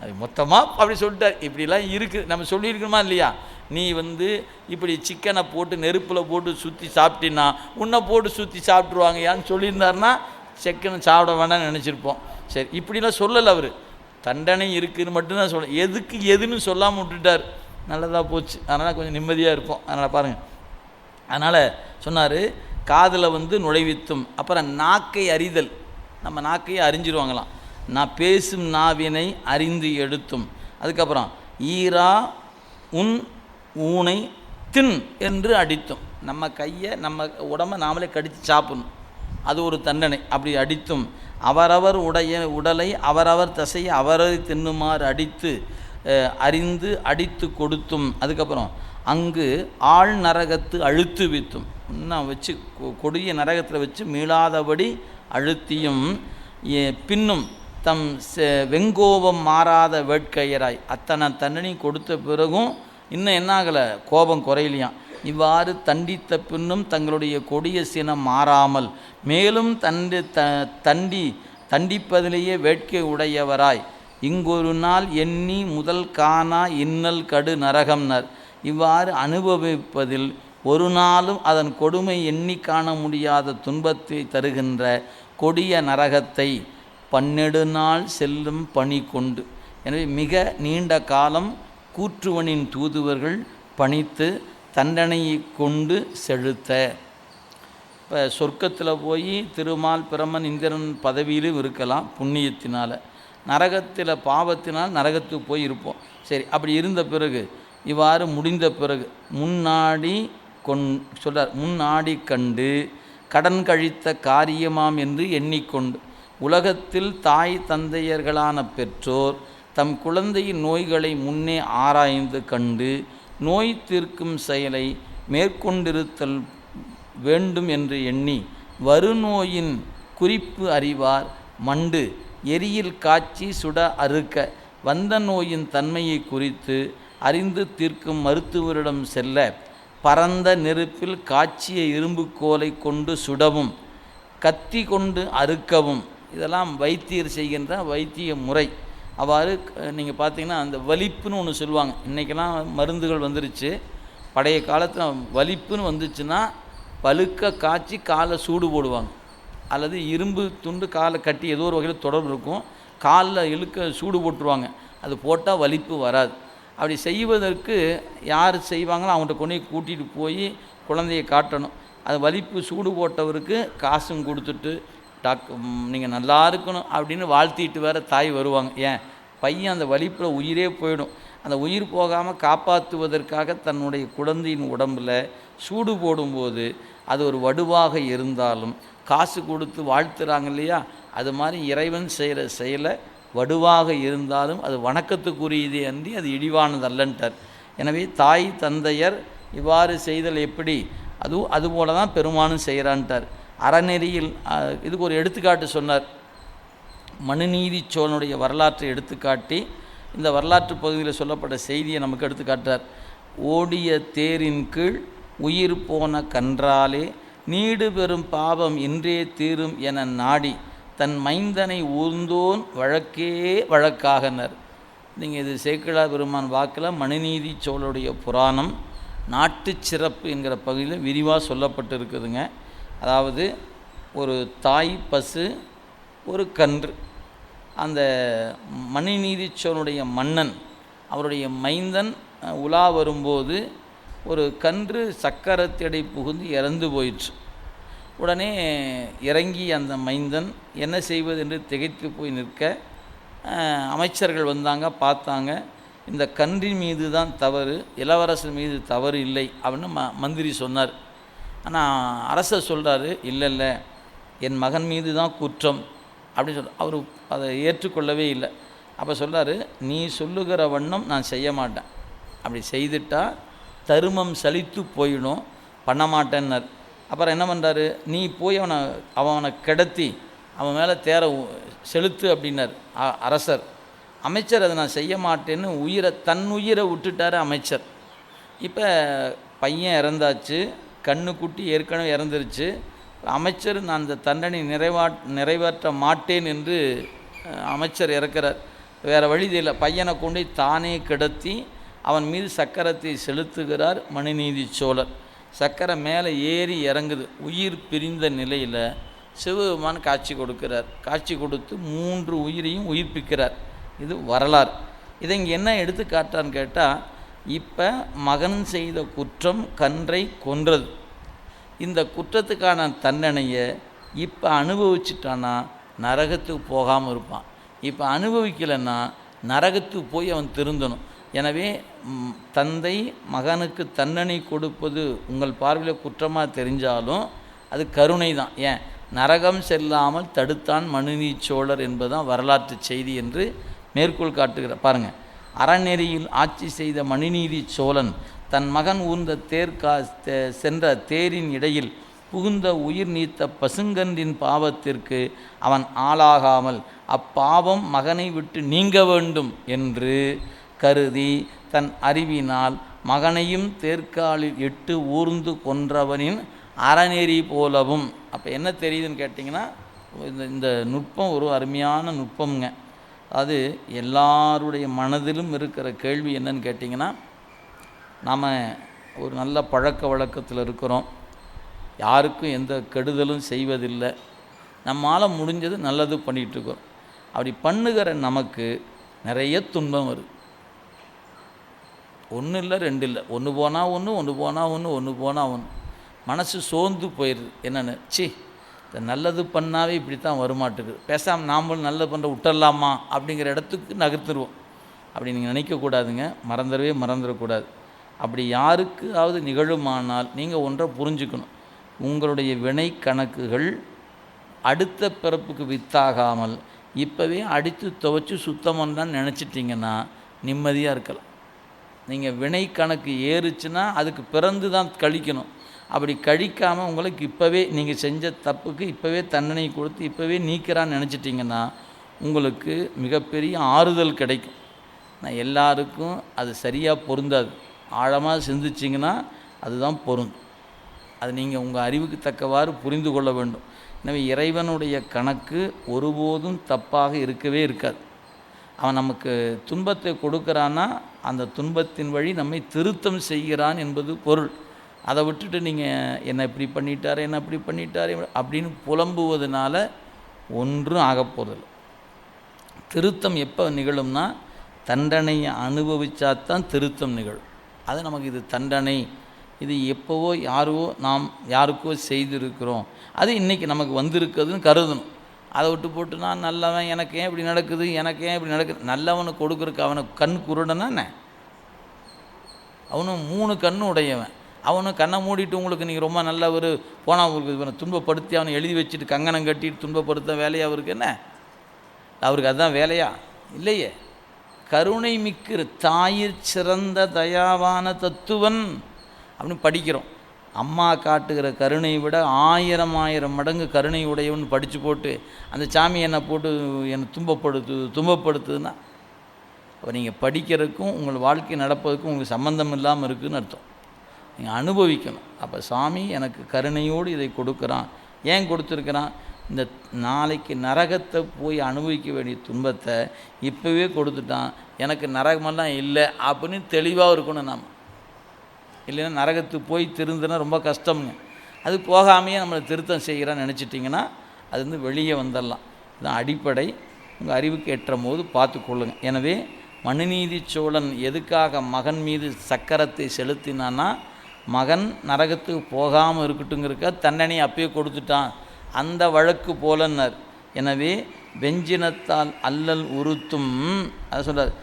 அது மொத்தமாக அப்படி சொல்லிட்டார். இப்படிலாம் இருக்குது, நம்ம சொல்லியிருக்கணுமா இல்லையா. நீ இப்படி சிக்கனை போட்டு நெருப்பில் போட்டு சுற்றி சாப்பிட்டின்னா உன்னை போட்டு சுற்றி சாப்பிட்ருவாங்க யான்னு சொல்லியிருந்தாருன்னா சிக்கனை சாப்பிட வேண்டாம்னு நினச்சிருப்போம். சரி, இப்படிலாம் சொல்லலை அவர், தண்டனை இருக்குதுன்னு மட்டும்தான் சொல்ல, எதுக்கு எதுன்னு சொல்லாமல் விட்டுட்டார். நல்லதாக போச்சு, அதனால் கொஞ்சம் நிம்மதியாக இருப்போம். அதனால் பாருங்கள், அதனால் சொன்னார் காதில் நுழைவித்தும். அப்புறம் நாக்கை அறிதல், நம்ம நாக்கையை அறிஞ்சிருவாங்களாம். நான் பேசும் நாவினை அறிந்து எடுத்தும். அதுக்கப்புறம் ஈரா உன் ஊனை தின் என்று அடித்தும். நம்ம கையை நம்ம உடம்பை நாமளே கடித்து சாப்பிடணும், அது ஒரு தண்டனை. அப்படி அடித்தும் அவரவர் உடலை அவரவர் தசையை அவரவை தின்னுமாறு அடித்து அறிந்து அடித்து கொடுத்தும். அதுக்கப்புறம் அங்கு ஆள் நரகத்து அழுத்து வித்தும். இன்னும் வச்சு கொடிய நரகத்தில் வச்சு மீளாதபடி அழுத்தியும். பின்னும் தம் வெங்கோபம் மாறாத வேட்கையராய். அத்தனை தண்டனை கொடுத்த பிறகும் இன்னும் என்னாகலை, கோபம் குறையிலையாம். இவ்வாறு தண்டித்த பின்னும் தங்களுடைய கொடிய சினம் மாறாமல் மேலும் தண்டிப்பதிலேயே வேட்கை உடையவராய் இங்கொரு நாள் எண்ணி முதல் காணா இன்னல் கடு நரகம்னர். இவ்வாறு அனுபவிப்பதில் ஒரு நாளும் அதன் கொடுமை எண்ணி காண முடியாத துன்பத்தை தருகின்ற கொடிய நரகத்தை 12 நாள் செல்லும் பணி கொண்டு. எனவே மிக நீண்ட காலம் கூற்றுவனின் தூதுவர்கள் பணித்து தண்டனையை கொண்டு செலுத்த. இப்போ சொர்க்கத்தில் போய் திருமால் பிரமன் இந்திரன் பதவியிலும் இருக்கலாம் புண்ணியத்தினால், நரகத்தில் பாவத்தினால் நரகத்துக்கு போய் இருப்போம். சரி, அப்படி இருந்த பிறகு இவ்வாறு முடிந்த பிறகு முன்னாடி சொல்கிறார், முன்னாடி கண்டு கடன் கழித்த காரியமாம் என்று எண்ணிக்கொண்டு உலகத்தில் தாய் தந்தையர்களான பெற்றோர் தம் குழந்தையின் நோய்களை முன்னே ஆராய்ந்து கண்டு நோய் தீர்க்கும் செயலை மேற்கொண்டிருத்தல் வேண்டும் என்று எண்ணி வருநோயின் குறிப்பு அறிவார் மண்டு எரியில் காய்ச்சி சுட அறுக்க வந்த நோயின் தன்மையை குறித்து அறிந்து தீர்க்கும் மருத்துவரிடம் செல்ல பரந்த நெருப்பில் காய்ச்சிய இரும்புக்கோலை கொண்டு சுடவும் கத்தி கொண்டு அறுக்கவும் இதெல்லாம் வைத்தியர் செய்கின்ற வைத்திய முறை. அவ்வாறு நீங்கள் பார்த்தீங்கன்னா அந்த வலிப்புன்னு ஒன்று சொல்லுவாங்க. இன்றைக்கெல்லாம் மருந்துகள் வந்துருச்சு. பழைய காலத்தில் வலிப்புன்னு வந்துச்சுன்னா பழுக்க காய்ச்சி காலை சூடு போடுவாங்க, அல்லது இரும்பு துண்டு காலை கட்டி ஏதோ ஒரு வகையில் தொடர்பு இருக்கும், காலில் இழுக்க சூடு போட்டுருவாங்க. அது போட்டால் வலிப்பு வராது. அப்படி செய்வதற்கு யார் செய்வாங்களோ அவங்கள்ட்ட கொண்டு கூட்டிகிட்டு போய் குழந்தையை காட்டணும். அது வலிப்பு சூடு போட்டவருக்கு காசும் கொடுத்துட்டு நீங்கள் நல்லா இருக்கணும் அப்படின்னு வாழ்த்திட்டு வேறு தாய் வருவாங்க. ஏன் பையன் அந்த வலிப்பில் உயிரே போயிடும். அந்த உயிர் போகாமல் காப்பாற்றுவதற்காக தன்னுடைய குழந்தையின் உடம்பில் சூடு போடும்போது அது ஒரு வடுவாக இருந்தாலும் காசு கொடுத்து வாழ்த்துறாங்க இல்லையா, அது மாதிரி இறைவன் செய்கிற செயலை வடுவாக இருந்தாலும் அது வணக்கத்துக்குரியதே அன்றி அது இழிவானதல்லன்ட்டார். எனவே தாய் தந்தையர் இவ்வாறு செய்தல் எப்படி அதுபோல தான் பெருமானும் செய்கிறான்ட்டார். அறநெறியில் இதுக்கு ஒரு எடுத்துக்காட்டு சொன்னார். மனுநீதி சோழனுடைய வரலாற்றை எடுத்துக்காட்டி இந்த வரலாற்று பகுதியில் சொல்லப்பட்ட செய்தியை நமக்கு எடுத்துக்காட்டார். ஓடிய தேரின் கீழ் உயிர் போன கன்றாலே நீடு பெறும் பாவம் இன்றே தீரும் என நாடி தன் மைந்தனை ஊர்ந்தோன் வழக்கே வழக்காகனர். நீங்கள் இது சேக்கிழார் பெருமான் வாக்கில் மனுநீதி சோழனுடைய புராணம் நாட்டு சிறப்பு என்கிற பகுதியில் விரிவாக சொல்லப்பட்டு இருக்குதுங்க. அதாவது ஒரு தாய் பசு ஒரு கன்று, அந்த மனுநீதி சோழனுடைய மன்னன் அவருடைய மைந்தன் உலா வரும்போது ஒரு கன்று சக்கரத்தடை புகுந்து இறந்து போயிற்று. உடனே இறங்கி அந்த மைந்தன் என்ன செய்வது என்று திகைத்து போய் நிற்க அமைச்சர்கள் வந்தாங்க, பார்த்தாங்க. இந்த கன்றின் மீது தான் தவறு, இளவரசர் மீது தவறு இல்லை அப்படின்னு மந்திரி சொன்னார். ஆனால் அரசர் சொல்கிறாரு, இல்லை என் மகன் மீது தான் குற்றம் அப்படின்னு சொல்ல. அவர் அதை ஏற்றுக்கொள்ளவே இல்லை. அப்போ சொல்கிறாரு, நீ சொல்லுகிற வண்ணம் நான் செய்ய மாட்டேன், அப்படி செய்துட்டால் தருமம் சலித்து போயிடும், பண்ண மாட்டேன்னார். அப்புறம் என்ன பண்ணுறாரு, நீ போய் அவனை கிடத்தி அவன் மேலே தேரை செலுத்து அப்படின்னார் அரசர். அமைச்சர் அதை நான் செய்ய மாட்டேன்னு தன் உயிரை விட்டுட்டார் அமைச்சர். இப்போ பையன் இறந்தாச்சு, கண்ணுக்குட்டி ஏற்கனவே இறந்துருச்சு. அமைச்சர் நான் அந்த தண்டனை நிறைவேற்ற மாட்டேன் என்று அமைச்சர் இறக்கிறார். வேறு வழி இல்லை, பையனை கொண்டு தானே கிடத்தி அவன் மீது சக்கரத்தை செலுத்துகிறார் மனுநீதி சோழர். சக்கரை மேலே ஏறி இறங்குது. உயிர் பிரிந்த நிலையில் சிவபெருமான் காட்சி கொடுக்கிறார். காட்சி கொடுத்து 3 உயிரையும் உயிர்ப்பிக்கிறார். இது வரலாறு. இதை இங்கே என்ன எடுத்து காட்டான்னு கேட்டால், இப்போ மகன் செய்த குற்றம் கன்றை கொன்றது. இந்த குற்றத்துக்கான தண்டனையை இப்போ அனுபவிச்சுட்டானா நரகத்துக்கு போகாமல் இருப்பான். இப்போ அனுபவிக்கலைன்னா நரகத்துக்கு போய் அவன் திருந்தணும். எனவே தந்தை மகனுக்கு தண்டனை கொடுப்பது உங்கள் பார்வையில் குற்றமாக தெரிஞ்சாலும் அது கருணை தான். ஏன் நரகம் செல்லாமல் தடுத்தான் மனுநீதி சோழர் என்பதுதான் வரலாற்று செய்தி என்று மேற்கோள் காட்டுகிற. பாருங்கள், அறநெறியில் ஆட்சி செய்த மனுநீதி சோழன் தன் மகன் ஊர்ந்த சென்ற தேரின் இடையில் புகுந்த உயிர் நீத்த பசுங்கன்றின் பாவத்திற்கு அவன் ஆளாகாமல் அப்பாவம் மகனை விட்டு நீங்க வேண்டும் என்று கருதி தன் அறிவினால் மகனையும் தேர்காலில் இட்டு ஊர்ந்து கொன்றவனின் அறநெறி போலவும். அப்போ என்ன தெரியுதுன்னு கேட்டிங்கன்னா, இந்த நுட்பம் ஒரு அருமையான நுட்பம்ங்க. அது எல்லாருடைய மனதிலும் இருக்கிற கேள்வி என்னன்னு கேட்டிங்கன்னா, நாம் ஒரு நல்ல பழக்க வழக்கத்தில் இருக்கிறோம், யாருக்கும் எந்த கெடுதலும் செய்வதில்லை, நம்மால் முடிஞ்சது நல்லது பண்ணிகிட்ருக்கோம். அப்படி பண்ணுகிற நமக்கு நிறைய துன்பம் வருது. 1 இல்லை 2 இல்லை, 1 போனால் 1, 1 போனால் 1, 1 போனால் 1. மனசு சோர்ந்து போயிடுது. என்னென்னு இந்த நல்லது பண்ணாவே இப்படி தான் வருமாட்டுக்குது, பேசாமல் நாமளும் நல்லது பண்ணுற விட்டுடலாமா அப்படிங்கிற இடத்துக்கு நகர்த்துருவோம். அப்படி நீங்கள் நினைக்கக்கூடாதுங்க, மறந்துடக்கூடாது. அப்படி யாருக்காவது நிகழுமானால் நீங்கள் ஒன்றை புரிஞ்சுக்கணும். உங்களுடைய வினை கணக்குகள் அடுத்த பிறப்புக்கு வித்தாகாமல் இப்போவே அடித்து துவைச்சி சுத்தம் பண்ணான்னு நினச்சிட்டிங்கன்னா நிம்மதியாக இருக்கலாம். நீங்கள் வினை கணக்கு ஏறுச்சுன்னா அதுக்கு பிறந்து தான் கழிக்கணும். அப்படி கழிக்காமல் உங்களுக்கு இப்போவே நீங்கள் செஞ்ச தப்புக்கு இப்போவே தண்டனை கொடுத்து இப்போவே நீக்கிறான்னு நினச்சிட்டிங்கன்னா உங்களுக்கு மிகப்பெரிய ஆறுதல் கிடைக்கும். நான் எல்லாருக்கும் அது சரியாக பொருந்தாது. ஆழமாக சிந்திச்சிங்கன்னா அதுதான் பொருந்தும். அது நீங்கள் உங்கள் அறிவுக்கு தக்கவாறு புரிந்து கொள்ள வேண்டும். எனவே இறைவனுடைய கணக்கு ஒருபோதும் தப்பாக இருக்கவே இருக்காது. அவன் நமக்கு துன்பத்தை கொடுக்குறான்னா அந்த துன்பத்தின் வழி நம்மை திருத்தம் செய்கிறான் என்பது பொருள். அதை விட்டுட்டு நீங்கள் என்ன இப்படி பண்ணிட்டார் என்ன அப்படி பண்ணிட்டார் அப்படின்னு புலம்புவதனால ஒன்றும் ஆகப்போதில்லை. திருத்தம் எப்போ நிகழும்னா தண்டனையை அனுபவிச்சாதான் திருத்தம் நிகழும். அது நமக்கு இது தண்டனை, இது எப்போவோ நாம் யாருக்கோ செய்திருக்கிறோம், அது இன்றைக்கி நமக்கு வந்திருக்குதுன்னு கருதணும். அதை விட்டு போட்டு நான் நல்லவன், எனக்கு ஏன் இப்படி நடக்குது, எனக்கு ஏன் இப்படி நடக்குது. நல்லவனுக்கு கொடுக்குறக்கு அவனுக்கு கண் குருடனா என்ன? அவனும் 3 கண்ணு உடையவன். அவனும் கண்ணை மூடிட்டு உங்களுக்கு நீங்கள் ரொம்ப நல்லவர் போனால் அவருக்கு துன்பப்படுத்தி அவனை எழுதி வச்சுட்டு கங்கணம் கட்டிட்டு துன்பப்படுத்த வேலையாக அவருக்கு என்ன? அவருக்கு அதுதான் வேலையா? இல்லையே. கருணை மிக்கிற தாயிற் சிறந்த தயாவான தத்துவன் அப்படின்னு படிக்கிறோம். அம்மா காட்டுகிற கருணை விட 1000 மடங்கு கருணை உடையவன் படித்து போட்டு அந்த சாமி என்னை போட்டு என்னை துன்பப்படுத்துதுன்னா அப்போ நீங்கள் படிக்கிறதுக்கும் உங்கள் வாழ்க்கை நடப்பதுக்கும் உங்களுக்கு சம்மந்தம் இல்லாமல் இருக்குதுன்னு அர்த்தம். நீங்கள் அனுபவிக்கணும். அப்போ சாமி எனக்கு கருணையோடு இதை கொடுக்குறான். ஏன் கொடுத்துருக்குறான்? இந்த நாளைக்கு நரகத்தை போய் அனுபவிக்க வேண்டிய துன்பத்தை இப்போவே கொடுத்துட்டான். எனக்கு நரகமெல்லாம் இல்லை அப்படின்னு தெளிவாக இருக்கணும். நாம் இல்லைன்னா நரகத்துக்கு போய் திருந்துனா ரொம்ப கஷ்டம்ங்க. அது போகாமையே நம்மளை திருத்தம் செய்கிறான்னு நினச்சிட்டிங்கன்னா அது வெளியே வந்துடலாம். இதுதான் அடிப்படை. உங்கள் அறிவுக்கு ஏற்ற போது பார்த்து கொள்ளுங்கள். எனவே மனுநீதி சோழன் எதுக்காக மகன் மீது சக்கரத்தை செலுத்தினான்னா மகன் நரகத்துக்கு போகாமல் இருக்கட்டுங்கிறக்க தண்டனை அப்பயே கொடுத்துட்டான். அந்த வழக்கு போலன்னர். எனவே வெஞ்சினத்தால் அல்லல் உறுத்தும் அதை சொல்கிறார்.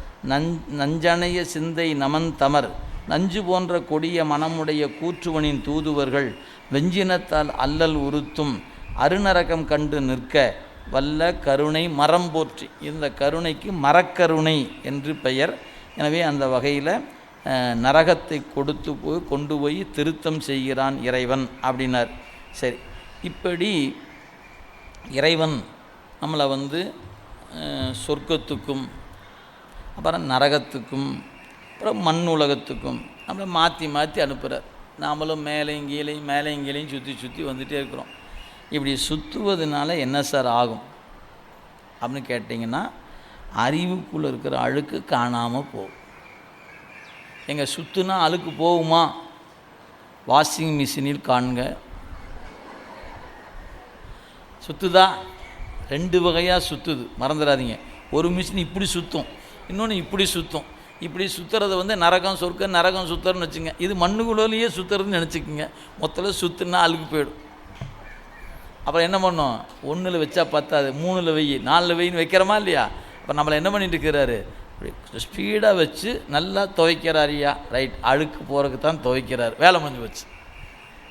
நஞ்சனைய சிந்தை நமன் தமர் நஞ்சு போன்ற கொடிய மனமுடைய கூற்றுவனின் தூதுவர்கள் வெஞ்சினத்தால் அல்லல் உறுத்தும் அருநரகம் கண்டு நிற்க வல்ல கருணை மரம் போற்றி. இந்த கருணைக்கு மரக்கருணை என்று பெயர். எனவே அந்த வகையில் நரகத்தை கொண்டு போய் திருத்தம் செய்கிறான் இறைவன் அப்படின்னார். சரி, இப்படி இறைவன் நம்மளை சொர்க்கத்துக்கும் அப்புறம் நரகத்துக்கும் அப்புறம் மண் உலகத்துக்கும் நம்மளை மாற்றி மாற்றி அனுப்புகிறார். நாமளும் மேலையும் கீழையும் சுற்றி வந்துகிட்டே இருக்கிறோம். இப்படி சுற்றுவதனால என்ன சார் ஆகும் அப்படின்னு கேட்டிங்கன்னா அறிவுக்குள்ளே இருக்கிற அழுக்கு காணாமல் போகும். எங்கள் சுற்றுனா அழுக்கு போகுமா? வாஷிங் மிஷினில் காண்க. சுற்றுதா? 2 வகையாக சுற்றுது, மறந்துடாதீங்க. ஒரு மிஷின் இப்படி சுற்றும், இன்னொன்று இப்படி சுற்றும். இப்படி சுற்றுறதை நரகம் சொர்க்கம் நரகம் சுற்றுறன்னு வச்சுங்க. இது மண்ணுக்குள்ளேயே சுற்றுறதுன்னு நினச்சிக்கோங்க. மொத்தத்தில் சுற்றுனா அழுக்கு போயிடும். அப்புறம் என்ன பண்ணோம்? 1ல் வச்சா பத்தாது, 3ல் வை, 4ல் வைன்னு வைக்கிறோமா இல்லையா? அப்போ நம்மளை என்ன பண்ணிட்டு இருக்கிறாரு? ஸ்பீடாக வச்சு நல்லா துவைக்கிறாரியா? ரைட், அழுக்கு போகிறதுக்கு தான் துவைக்கிறார். வேலை முடிஞ்சு வச்சு.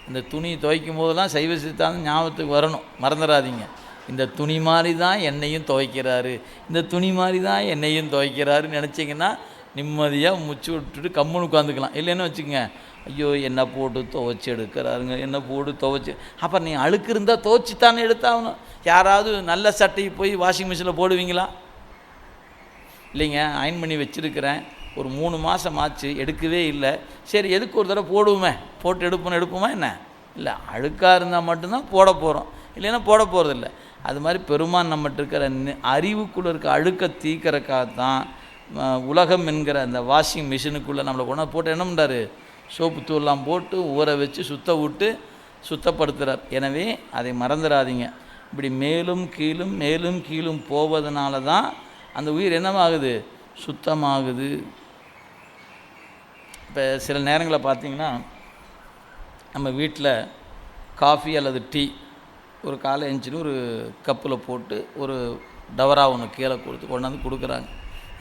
இந்த துணி துவைக்கும் போதெல்லாம் சைவ சித்தாந்தம் ஞாபகத்துக்கு வரணும், மறந்துடாதீங்க. இந்த துணி மாதிரி தான் என்னையும் துவைக்கிறாரு, இந்த துணி மாதிரி தான் என்னையும் துவைக்கிறாருன்னு நினச்சிங்கன்னா நிம்மதியாக முச்சு விட்டுட்டு கம்முன்னு உட்காந்துக்கலாம். இல்லைன்னு வச்சுக்கோங்க, ஐயோ என்ன போட்டு துவைச்சி எடுக்கிறாருங்க, என்ன போட்டு துவைச்சி. அப்புறம் நீ அழுக்கு இருந்தால் துவைச்சித்தானே எடுத்தாகணும். யாராவது நல்ல சட்டையை போய் வாஷிங் மிஷினில் போடுவீங்களா? இல்லைங்க, அயன் பண்ணி வச்சுருக்கிறேன், ஒரு 3 மாதம் ஆச்சு, எடுக்கவே இல்லை. சரி, எதுக்கு ஒரு தடவை போடுவோமே, போட்டு எடுப்போமா என்ன? இல்லை, அழுக்காக இருந்தால் மட்டும்தான் போட போகிறோம், இல்லைன்னா போட போகிறதில்ல. அது மாதிரி பெருமான் நம்மகிட்ட இருக்கிற அறிவுக்குள்ளே இருக்க அழுக்க தீக்கிறக்காகத்தான் உலகம் என்கிற அந்த வாஷிங் மிஷினுக்குள்ளே நம்மளை கொண்டு போட்டு என்ன பண்ணுறாரு? சோப்பு தூள்லாம் போட்டு ஊற வச்சு விட்டு சுத்தப்படுத்துகிறார். எனவே அதை மறந்துடாதீங்க. இப்படி மேலும் கீழும் போவதனால தான் அந்த உயிர் என்னமாகுது? சுத்தமாகுது. இப்போ சில நேரங்களில் பார்த்திங்கன்னா நம்ம வீட்டில் காஃபி அல்லது டீ ஒரு காலை எழுந்துச்சின்னு ஒரு கப்பில் போட்டு ஒரு டவரா ஒன்று கீழே கொண்டாந்து கொடுக்குறாங்க.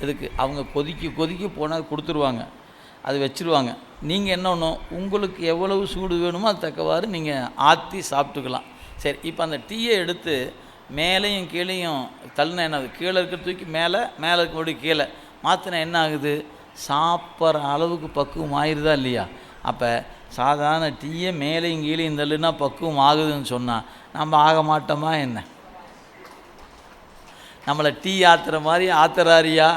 இதுக்கு அவங்க கொதிக்க போனால் கொடுத்துருவாங்க. அது வச்சுருவாங்க. நீங்கள் என்ன பண்ணணும், உங்களுக்கு எவ்வளவு சூடு வேணுமோ அது தக்கவாறு நீங்கள் ஆற்றி சாப்பிட்டுக்கலாம். சரி, இப்போ அந்த டீயை எடுத்து மேலேயும் கீழேயும் தள்ளினா என்ன ஆகுது, கீழே இருக்கிற தூக்கி மேலே, மேலே இருக்கிறபடி கீழே மாற்றினா என்ன ஆகுது, சாப்பிட்ற அளவுக்கு பக்குவம் ஆயிடுதா இல்லையா? அப்போ சாதாரண டீயை மேலேயும் கீழேயும் தள்ளுனா பக்குவம் ஆகுதுன்னு சொன்னால் நம்ம ஆக மாட்டோமா என்ன? நம்மளை டீ ஆற்றுற மாதிரி ஆத்துறாரியா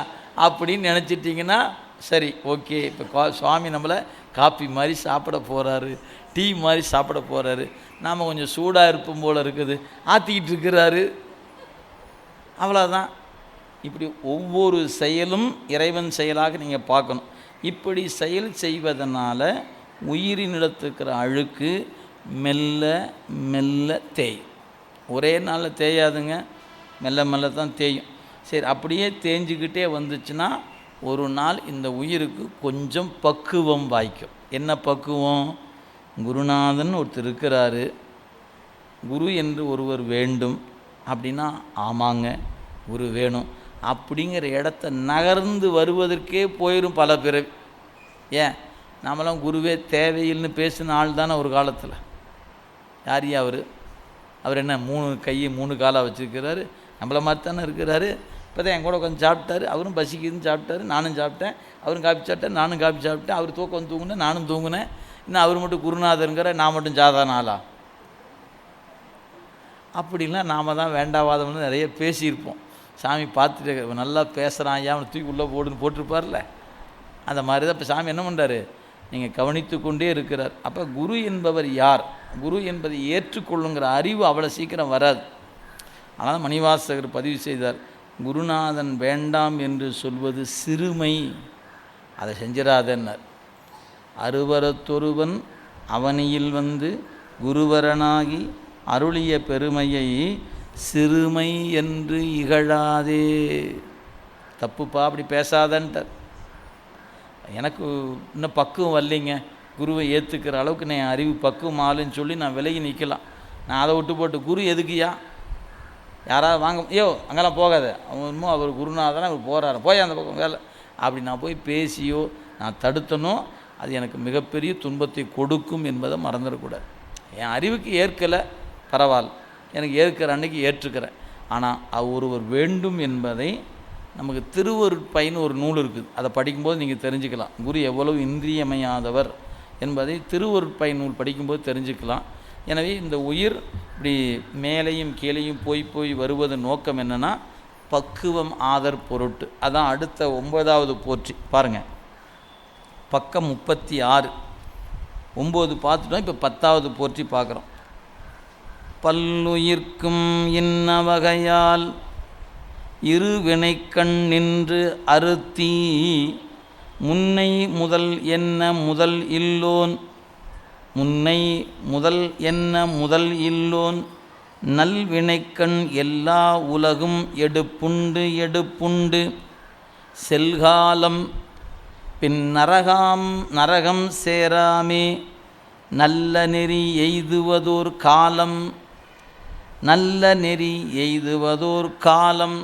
அப்படின்னு நினச்சிட்டிங்கன்னா சரி, ஓகே. இப்போ சுவாமி நம்மளை காப்பி மாதிரி சாப்பிட போகிறாரு, டீ மாதிரி சாப்பிட போகிறாரு, நாம் கொஞ்சம் சூடாக இருப்போம் போல் இருக்குது, ஆற்றிக்கிட்டு இருக்கிறாரு, அவ்வளோதான். இப்படி ஒவ்வொரு செயலும் இறைவன் செயலாக நீங்கள் பார்க்கணும். இப்படி செயல் செய்வதனால உயிரினிடத்துக்கிற அழுக்கு மெல்ல மெல்ல தேயும். ஒரே நாளில் தேயாதுங்க, மெல்ல மெல்ல தான் தேயும். சரி, அப்படியே தேஞ்சிக்கிட்டே வந்துச்சுன்னா ஒரு நாள் இந்த உயிருக்கு கொஞ்சம் பக்குவம் வாய்க்கும். என்ன பக்குவம்? குருநாதன் ஒருத்தர் இருக்கிறாரு, குரு என்று ஒருவர் வேண்டும் அப்படின்னா, ஆமாங்க குரு வேணும் அப்படிங்கிற இடத்த நகர்ந்து வருவதற்கே போயிடும் பல பிறவி. ஏன், நம்மளாம் குருவே தேவையில்லைன்னு பேசின ஆள் தானே ஒரு காலத்தில். யாரையா அவர் என்ன 3 கை 3 காலாக வச்சுருக்கிறாரு, நம்மளை மாதிரி தானே இருக்கிறாரு. இப்போ தான் என் கூட கொஞ்சம் சாப்பிட்டாரு, அவரும் பசிக்குதுன்னு சாப்பிட்டாரு, நானும் சாப்பிட்டேன், அவரும் காப்பி சாப்பிட்டேன், நானும் காப்பி சாப்பிட்டேன், அவர் தூக்கம் தூங்குனேன், நானும் தூங்குனேன். இன்னும் அவர் மட்டும் குருநாதருங்கிற, நான் மட்டும் சாதாரண ஆளா? அப்படின்லாம் நாம் தான் வேண்டாவாதம்னு நிறைய பேசியிருப்போம். சாமி பார்த்துட்டு நல்லா பேசுகிறான் ஐயா, அவனை தூக்கி உள்ளே போடுன்னு போட்டிருப்பார்ல, அந்த மாதிரி தான் இப்போ சாமி என்ன பண்ணுறாரு, நீங்கள் கவனித்து கொண்டே இருக்கிறார். அப்போ குரு என்பவர் யார், குரு என்பதை ஏற்றுக்கொள்ளுங்கிற அறிவு அவ்வளோ சீக்கிரம் வராது. ஆனால் மணிவாசகர் பதிவு செய்தார், குருநாதன் வேண்டாம் என்று சொல்வது சிறுமை, அதை செஞ்சிடாதன்னார். அருவரத்தொருவன் அவனியில் வந்து குருவரனாகி அருளிய பெருமையை சிறுமை என்று இகழாதே. தப்புப்பா, அப்படி பேசாதன்ட்டார். எனக்கு இன்னும் பக்குவம் வரலைங்க, குருவை ஏற்றுக்கிற அளவுக்கு நான் அறிவு பக்குவம் ஆளுன்னு சொல்லி நான் விலகி நிற்கலாம். நான் அதை விட்டு போட்டு குரு எதுக்குயா, யாராவது வாங்க, ஐயோ அங்கெல்லாம் போகாத, அவங்க அவர் குருநாதனா அவர் போகிறாரு, போய் அந்த பக்கம் வேலை அப்படி நான் போய் பேசியோ நான் தடுத்தனோ அது எனக்கு மிகப்பெரிய துன்பத்தை கொடுக்கும் என்பதை மறந்துடக்கூடாது. என் அறிவுக்கு ஏற்கலை பரவாயில்ல, எனக்கு ஏற்கிற அன்னைக்கு ஏற்றுக்கிறேன். ஆனால் ஒருவர் வேண்டும் என்பதை நமக்கு திருவருட்பயன்னு ஒரு நூல் இருக்குது, அதை படிக்கும்போது நீங்கள் தெரிஞ்சுக்கலாம் குரு எவ்வளவு இன்றியமையாதவர் என்பதை திருவருட்பயன் நூல் படிக்கும்போது தெரிஞ்சுக்கலாம். எனவே இந்த உயிர் இப்படி மேலையும் கீழையும் போய் வருவது நோக்கம் என்னென்னா பக்குவம் ஆதர் பொருட்டு. அதான் அடுத்த 9வது போற்றி பாருங்கள், பக்கம் 36. 9 பார்த்துட்டோம், இப்போ 10வது போற்றி பார்க்குறோம். பல்லுயிர்க்கும் இன்ன வகையால் இருவினைக்கண் நின்று அறுத்தீ முன்னை முதல் என்ன முதல் இல்லோன், முன்னை முதல் என்ன முதல் இல்லோன் நல்வினைக்கண் எல்லா உலகும் எடுப்புண்டு எடுப்புண்டு செல்காலம் பின் நரகம் சேராமே நல்ல நெறி எய்துவதோர் காலம், நல்ல நெறி எய்துவதோர் காலம்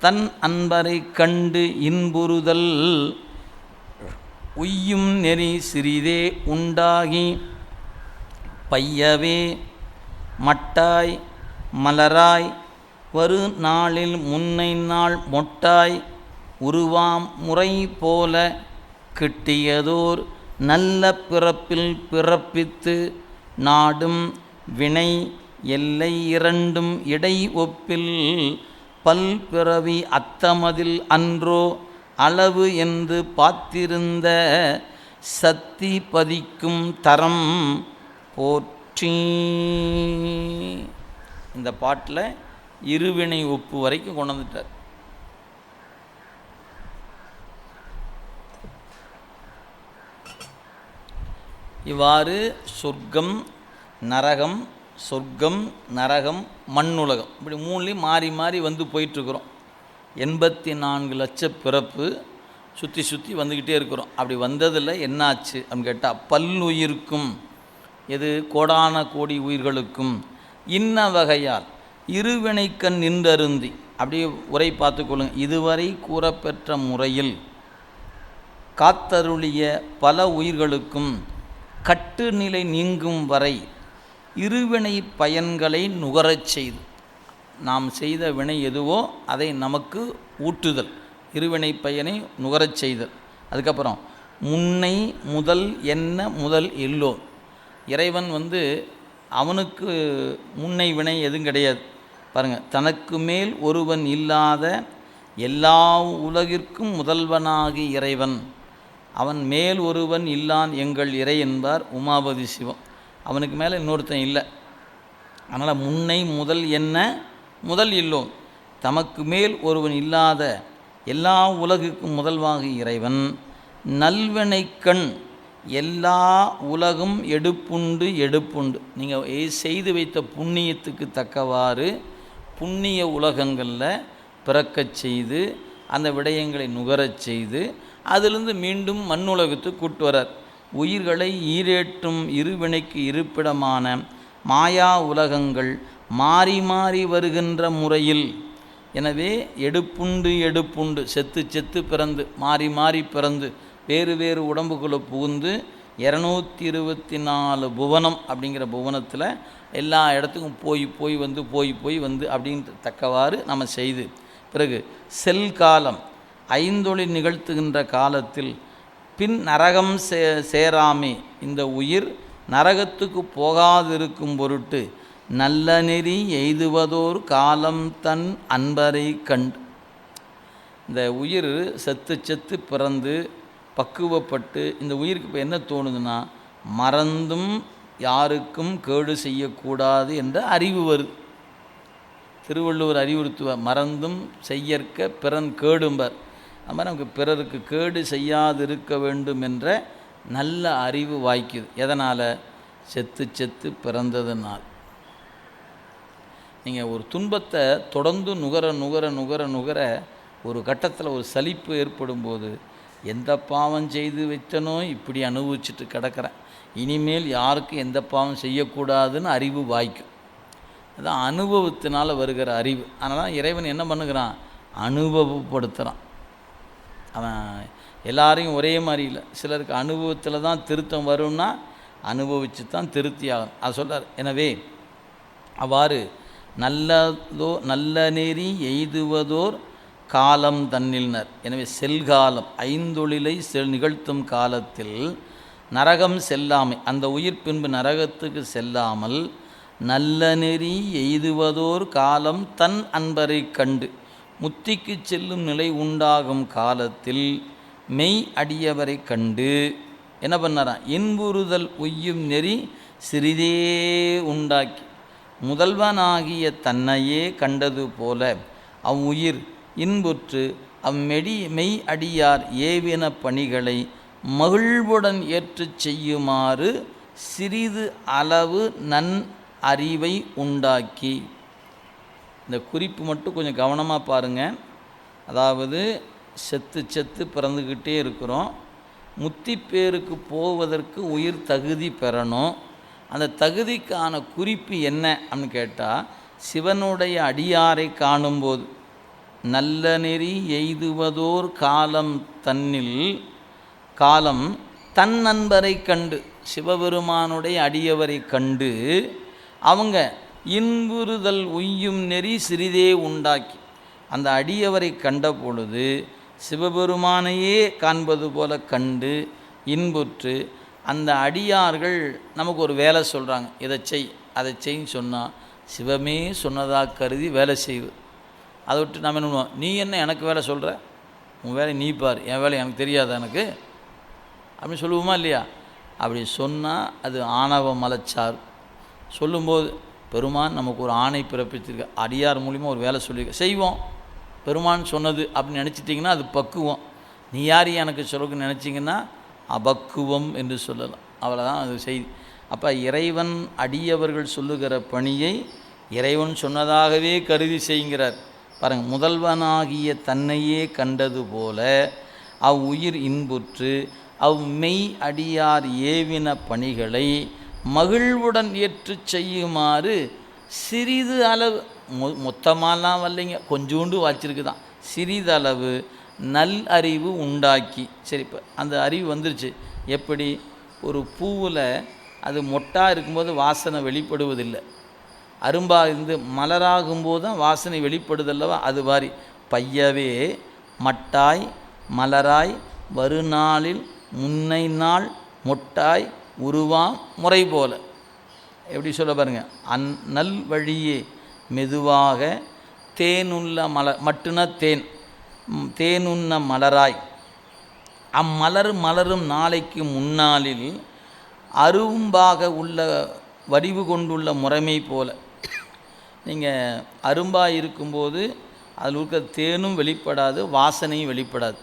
தன் அன்பரை கண்டு இன்புறுதல் உய்யும் நெறி சிறிதே உண்டாகி பையவே மட்டாய் மலராய் வரு நாளில் முன்னை நாள் மொட்டாய் உருவாம் முறை போல கிட்டியதோர் நல்ல பிறப்பில் பிறப்பித்து நாடும் வினை எல்லை இரண்டும் இடை ஒப்பில் பல்பிறவி அத்தமதில் அன்றோ அளவு என்று பார்த்திருந்த சத்தி பதிக்கும் தரம் போற்றி. இந்த பாட்டில் இருவினை ஒப்பு வரைக்கும் கொண்டு வந்துட்டார். இவ்வாறு சொர்க்கம் நரகம், சொர்க்கம் நரகம் மண்ணுலகம் இப்படி 3லையும் மாறி மாறி வந்து போயிட்டுருக்குறோம். 84 லட்சம் பிறப்பு சுற்றி சுற்றி வந்துக்கிட்டே இருக்கிறோம். அப்படி வந்ததில் என்னாச்சு அப்படின்னு கேட்டால் பல்லுயிருக்கும், எது கோடான கோடி உயிர்களுக்கும் இன்ன வகையால் இருவினைக்கண் நின்றருந்தி, அப்படியே உரை பார்த்துக்கொள்ளுங்க. இதுவரை கூறப்பெற்ற முறையில் காத்தருளிய பல உயிர்களுக்கும் கட்டுநிலை நீங்கும் வரை இருவினை பயன்களை நுகரச் செய்து, நாம் செய்த வினை எதுவோ அதை நமக்கு ஊட்டுதல், இருவினை பயனை நுகரச் செய்தல். அதுக்கப்புறம் முன்னை முதல் என்ன முதல் எல்லோ, இறைவன் அவனுக்கு முன்னை வினை எதுவும் கிடையாது. பாருங்கள், தனக்கு மேல் ஒருவன் இல்லாத எல்லா உலகிற்கும் முதல்வனாகி இறைவன், அவன் மேல் ஒருவன் இல்லான் எங்கள் இறை என்பார் உமாபதி சிவம். அவனுக்கு மேலே இன்னொருத்தன் இல்லை. அதனால் முன்னை முதல் என்ன முதல் இல்லோன், தமக்கு மேல் ஒருவன் இல்லாத எல்லா உலகுக்கும் முதல்வாகி இறைவன் நல்வினைக்கண் எல்லா உலகும் எடுப்புண்டு எடுப்புண்டு. நீங்கள் செய்து வைத்த புண்ணியத்துக்கு தக்கவாறு புண்ணிய உலகங்களில் பிறக்கச் செய்து அந்த விடயங்களை நுகரச் செய்து அதிலிருந்து மீண்டும் மண்ணுலகத்துக்கு கூட்டு வரார். உயிர்களை ஈரேற்றும் இருவினைக்கு இருப்பிடமான மாயா உலகங்கள் மாறி மாறி வருகின்ற முறையில், எனவே எடுப்புண்டு எடுப்புண்டு, செத்து செத்து பிறந்து மாறி மாறி பிறந்து வேறு வேறு உடம்புக்குள்ளே புகுந்து 224 புவனம் அப்படிங்கிற புவனத்தில் எல்லா இடத்துக்கும் போய் வந்து அப்படின்ற தக்கவாறு நம்ம செய்து, பிறகு செல் காலம் ஐந்தொழில் நிகழ்த்துகின்ற காலத்தில் பின் நரகம் சேராமே இந்த உயிர் நரகத்துக்கு போகாதிருக்கும் பொருட்டு நல்ல நெறி எய்துவதோர் காலம் தன் அன்பரை கண்டு. இந்த உயிர் செத்து செத்து பிறந்து பக்குவப்பட்டு இந்த உயிருக்கு இப்போ என்ன தோணுதுன்னா, மறந்தும் யாருக்கும் கேடு செய்யக்கூடாது என்ற அறிவு வருது. திருவள்ளுவர் அறிவுறுத்துவார், மறந்தும் செய்யற்க பிறன் கேடும்பர். அது மாதிரி நமக்கு பிறருக்கு கேடு செய்யாதிருக்க வேண்டும் என்ற நல்ல அறிவு வாய்க்குது. எதனால்? செத்து செத்து பிறந்ததுனால். நீங்கள் ஒரு துன்பத்தை தொடர்ந்து நுகர ஒரு கட்டத்தில் ஒரு சலிப்பு ஏற்படும் போது, எந்த பாவம் செய்து வைத்தனோ இப்படி அனுபவிச்சுட்டு கிடக்கிறேன், இனிமேல் யாருக்கும் எந்த பாவம் செய்யக்கூடாதுன்னு அறிவு வாய்க்கும். அதுதான் அனுபவத்தினால் வருகிற அறிவு. அதனால் இறைவன் என்ன பண்ணுகிறான்? அனுபவப்படுத்துகிறான். அவன் எல்லாரையும் ஒரே மாதிரி இல்லை. சிலருக்கு அனுபவத்தில் தான் திருத்தம் வரும்னா அனுபவித்து தான் திருத்தி ஆகும். அது சொல்கிறார். எனவே அவ்வாறு நல்ல நெறி எய்துவதோர் காலம் தன்னில்னர். எனவே செல்காலம் ஐந்தொழிலை நிகழ்த்தும் காலத்தில் நரகம் செல்லாமை, அந்த உயிர் பின்பு நரகத்துக்கு செல்லாமல் நல்ல நெறி எய்துவதோர் காலம் தன் அன்பரை கண்டு முத்திக்கு செல்லும் நிலை உண்டாகும் காலத்தில் மெய் அடியவரை கண்டு என்ன பண்ணாராம்? இன்புறுதல் உய்யும் நெறி சிறிதே உண்டாக்கி முதல்வனாகிய தன்னையே கண்டது போல அவ்வுயிர் இன்புற்று மெய் அடியார் ஏவின பணிகளை மகிழ்வுடன் ஏற்றுச் செய்யுமாறு சிறிது அளவு நன் அறிவை உண்டாக்கி. இந்த குறிப்பு மட்டும் கொஞ்சம் கவனமாக பாருங்கள். அதாவது செத்து செத்து பிறந்துக்கிட்டே இருக்கிறோம். முத்தி பேருக்கு போவதற்கு உயிர் தகுதி பெறணும். அந்த தகுதிக்கான குறிப்பு என்ன அப்படின்னு கேட்டால், சிவனுடைய அடியாரை காணும்போது நல்ல நெறி எய்துவதோர் காலம் தன்னில் காலம் தன் நண்பரை கண்டு, சிவபெருமானுடைய அடியவரை கண்டு அவங்க இன்புறுதல் உய்யும் நெறி சிறிதே உண்டாக்கி, அந்த அடியவரை கண்ட பொழுது சிவபெருமானையே காண்பது போல கண்டு இன்புற்று அந்த அடியார்கள் நமக்கு ஒரு வேலை சொல்கிறாங்க, இதை செய் அதை செய்ன்னு சொன்னால் சிவமே சொன்னதாக கருதி வேலை செய்வது. அதை விட்டு நம்ம என்ன பண்ணுவோம்? நீ என்ன எனக்கு வேலை சொல்கிற, உன் வேலை நீ பார், என் வேலை எனக்கு தெரியாதா எனக்கு அப்படின்னு சொல்லுவோமா இல்லையா? அப்படி சொன்னால் அது ஆணவ மலச்சார். சொல்லும்போது பெருமான் நமக்கு ஒரு ஆணை பிறப்பித்திருக்க, அடியார் மூலிமா ஒரு வேலை சொல்லியிருக்க, செய்வோம், பெருமான் சொன்னது அப்படின்னு நினச்சிட்டிங்கன்னா அது பக்குவம். நீ யார் எனக்கு சொல்லுன்னு நினச்சிங்கன்னா அபக்குவம் என்று சொல்லலாம். அவ்வளோதான் அது செய்தி. அப்போ இறைவன் அடியவர்கள் சொல்லுகிற பணியை இறைவன் சொன்னதாகவே கருதி செய்கிறார். பாருங்கள், முதல்வனாகிய தன்னையே கண்டது போல அவ்வுயிர் இன்புற்று மெய் அடியார் ஏவின பணிகளை மகிழ்வுடன் ஏற்று செய்யுமாறு சிறிது அளவு, மொத்தமாலாம் வரலைங்க, கொஞ்சோண்டு வச்சிருக்கு தான், சிறிதளவு நல் அறிவு உண்டாக்கி. சரி, இப்போ அந்த அறிவு வந்துருச்சு. எப்படி? ஒரு பூவில் அது மொட்டாக இருக்கும்போது வாசனை வெளிப்படுவதில்லை, அரும்பாக இருந்து மலராகும்போது தான் வாசனை வெளிப்படுதல்லவா? அது மாதிரி பையவே மட்டாய் மலராய் வருநாளில் முன்னை நாள் மொட்டாய் உருவாம் முறை போல. எப்படி சொல்ல பாருங்கள். நல் வழியே மெதுவாக தேனுள்ள மட்டுனா தேனுண்ண மலராய் மலரும் நாளைக்கு முன்னாளில் அரும்பாக உள்ள வடிவு கொண்டுள்ள முறைமை போல. நீங்கள் அரும்பாக இருக்கும்போது அதில் இருக்க தேனும் வெளிப்படாது, வாசனையும் வெளிப்படாது.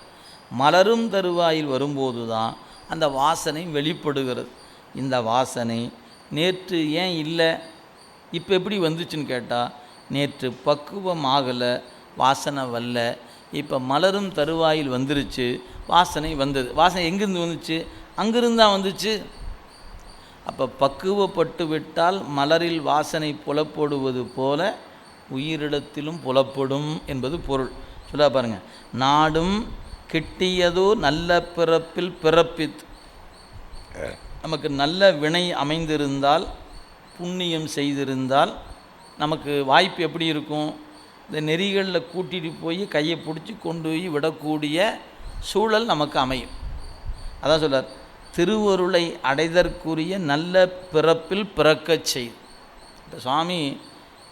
மலரும் தருவாயில் வரும்போது தான் அந்த வாசனை வெளிப்படுகிறது. இந்த வாசனை நேற்று ஏன் இல்லை, இப்போ எப்படி வந்துச்சுன்னு கேட்டால், நேற்று பக்குவம் ஆகலை, வாசனை வரல. இப்போ மலரும் தருவாயில் வந்துருச்சு, வாசனை வந்தது. வாசனை எங்கேருந்து வந்துச்சு? அங்கிருந்து தான் வந்துச்சு. அப்போ பக்குவப்பட்டு விட்டால் மலரில் வாசனை புலப்படுவது போல உயிரிடத்திலும் புலப்படும் என்பது பொருள். சொல்ல பாருங்கள். நாடும் கிட்டியதோ நல்ல பிறப்பில் பிறப்பித்து. நமக்கு நல்ல வினை அமைந்திருந்தால், புண்ணியம் செய்திருந்தால் நமக்கு வாய்ப்பு எப்படி இருக்கும்? இந்த நெறிகளில் கூட்டிகிட்டு போய் கையை பிடிச்சி கொண்டு போய் விடக்கூடிய சூழல் நமக்கு அமையும். அதான் சொல்றார், திருவருளை அடைதற்குரிய நல்ல பிறப்பில் பிறக்கச் செய். இப்போ சுவாமி